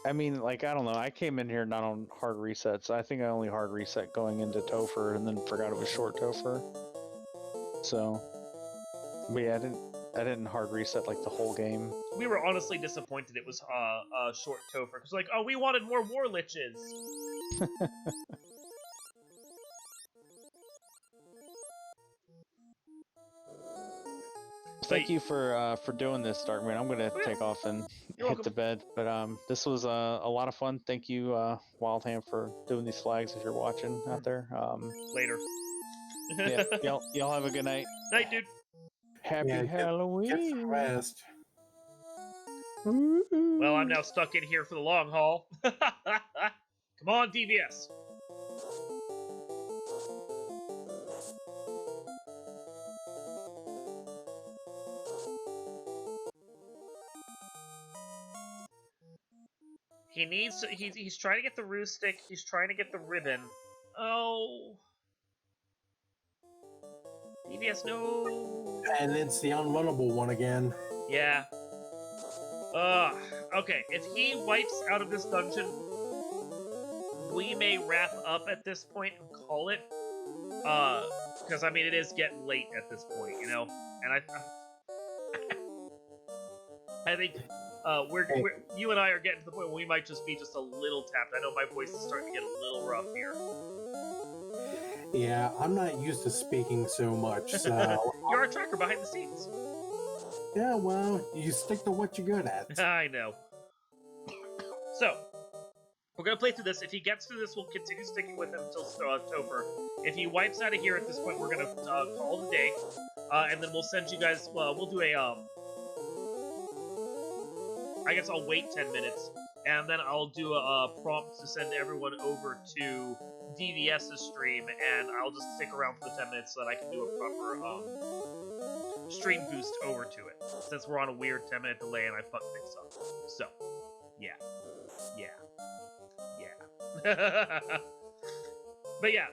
I mean, like, I don't know. I came in here not on hard resets. I think I only hard reset going into Topher and then forgot it was short Topher. So, but yeah, I didn't hard reset like the whole game. We were honestly disappointed it was short Topher, because like, oh, we wanted more Warliches. Thank you for doing this, Darkman. I'm gonna take off and hit the bed. But this was a lot of fun. Thank you, Wildham, for doing these flags if you're watching out there. Later. Yeah, y'all have a good night. Night, dude. Happy Halloween. Get some rest. Well, I'm now stuck in here for the long haul. Come on, DVS. He needs to, he's trying to get the roost stick. He's trying to get the ribbon. Oh. DVS, no. And it's the unrunnable one again. Yeah. Okay, if he wipes out of this dungeon, we may wrap up at this point and call it. Because, I mean, it is getting late at this point, you know? And I think, you and I are getting to the point where we might just be just a little tapped. I know my voice is starting to get a little rough here. Yeah, I'm not used to speaking so much, so... You're a tracker behind the scenes. Yeah, well, you stick to what you're good at. I know. So, we're going to play through this. If he gets through this, we'll continue sticking with him until Topher. If he wipes out of here at this point, we're going to call it a day. And then we'll send you guys... we'll do a... I guess I'll wait 10 minutes, and then I'll do a prompt to send everyone over to DVS's stream, and I'll just stick around for the 10 minutes so that I can do a proper stream boost over to it, since we're on a weird 10-minute delay and I fucked things up. So, yeah. But yeah,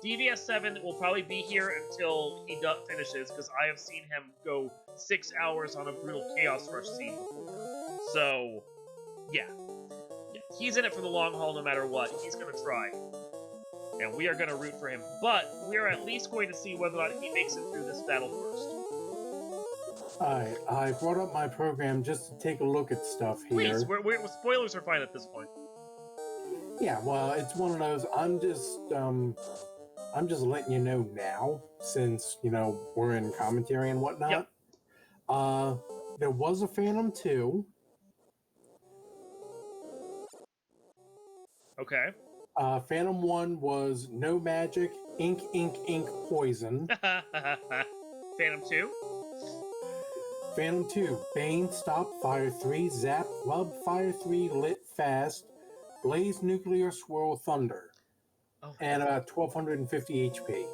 DVS7 will probably be here until he finishes, because I have seen him go 6 hours on a brutal Chaos Rush scene before. So, yeah. He's in it for the long haul no matter what. He's going to try. And we are going to root for him. But we are at least going to see whether or not he makes it through this battle first. Alright, I brought up my program just to take a look at stuff here. Please, spoilers are fine at this point. Yeah, well, it's one of those, I'm just letting you know now, since, you know, we're in commentary and whatnot. Yep. There was a Phantom 2. Okay. Phantom 1 was no magic, ink, poison. Phantom 2? Phantom 2, Bane, stop, fire 3, zap, club, fire 3, lit, fast, blaze, nuclear, swirl, thunder. Oh. And 1250 HP.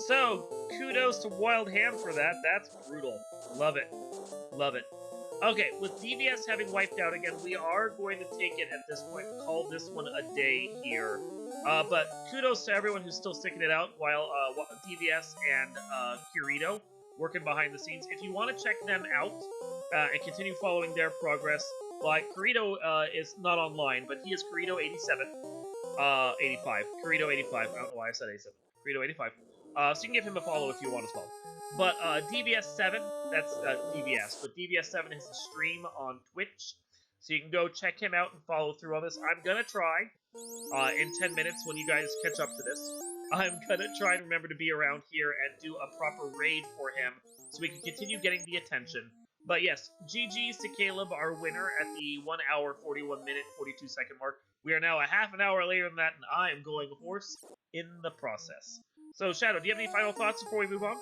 So, kudos to Wild Ham for that. That's brutal. Love it. Love it. Okay, with DVS having wiped out again, we are going to take it at this point and call this one a day here. But kudos to everyone who's still sticking it out while DVS and Kirito working behind the scenes. If you want to check them out and continue following their progress, like Kirito is not online, but he is Kirito87. 85. Kirito 85. I don't know why I said 87. Kirito 85. So you can give him a follow if you want as well. But DVS7, that's DVS, but DVS7 is a stream on Twitch. So you can go check him out and follow through on this. I'm going to try, in 10 minutes when you guys catch up to this, I'm going to try and remember to be around here and do a proper raid for him so we can continue getting the attention. But yes, GG's to Caleb, our winner, at the 1 hour, 41 minute, 42 second mark. We are now a half an hour later than that, and I am going hoarse in the process. So, Shadow, do you have any final thoughts before we move on?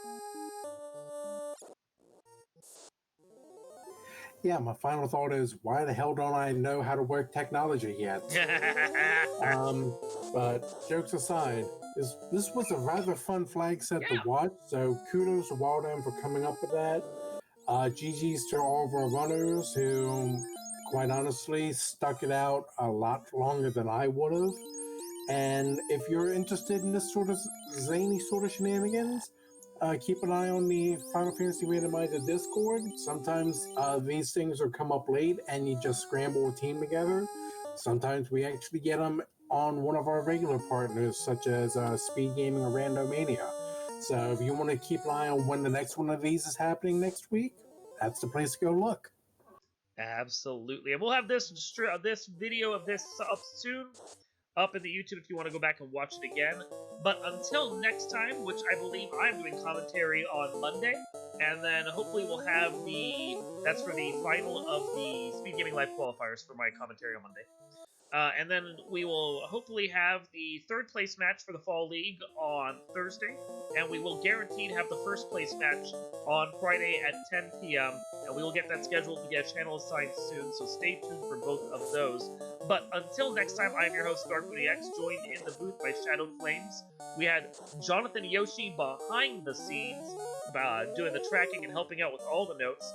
Yeah, my final thought is, why the hell don't I know how to work technology yet? But jokes aside, this was a rather fun flag set to watch, so kudos to Wildam for coming up with that. GG's to all of our runners who, quite honestly, stuck it out a lot longer than I would have. And if you're interested in this sort of zany sort of shenanigans, keep an eye on the Final Fantasy Randomizer Discord. Sometimes these things will come up late and you just scramble a team together. Sometimes we actually get them on one of our regular partners, such as Speed Gaming or Randomania. So if you want to keep an eye on when the next one of these is happening next week, that's the place to go look. Absolutely. And we'll have this video of this up soon, up in the YouTube if you want to go back and watch it again. But until next time, which I believe I'm doing commentary on Monday, and then hopefully we'll have that's for the final of the Speed Gaming Live qualifiers for my commentary on Monday. And then we will hopefully have the third place match for the Fall League on Thursday, and we will guaranteed have the first place match on Friday at 10 p.m., and we will get that scheduled to get a channel assigned soon, so stay tuned for both of those. But until next time, I'm your host, DarkWoodyX, joined in the booth by Shadowed Flames. We had Jonathan Yoshi behind the scenes, doing the tracking and helping out with all the notes.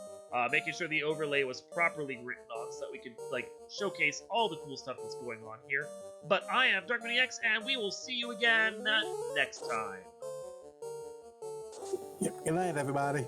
making sure the overlay was properly written on so that we could like showcase all the cool stuff that's going on here. But I am DarkManiaX, and we will see you again next time. Yep. Good night, everybody.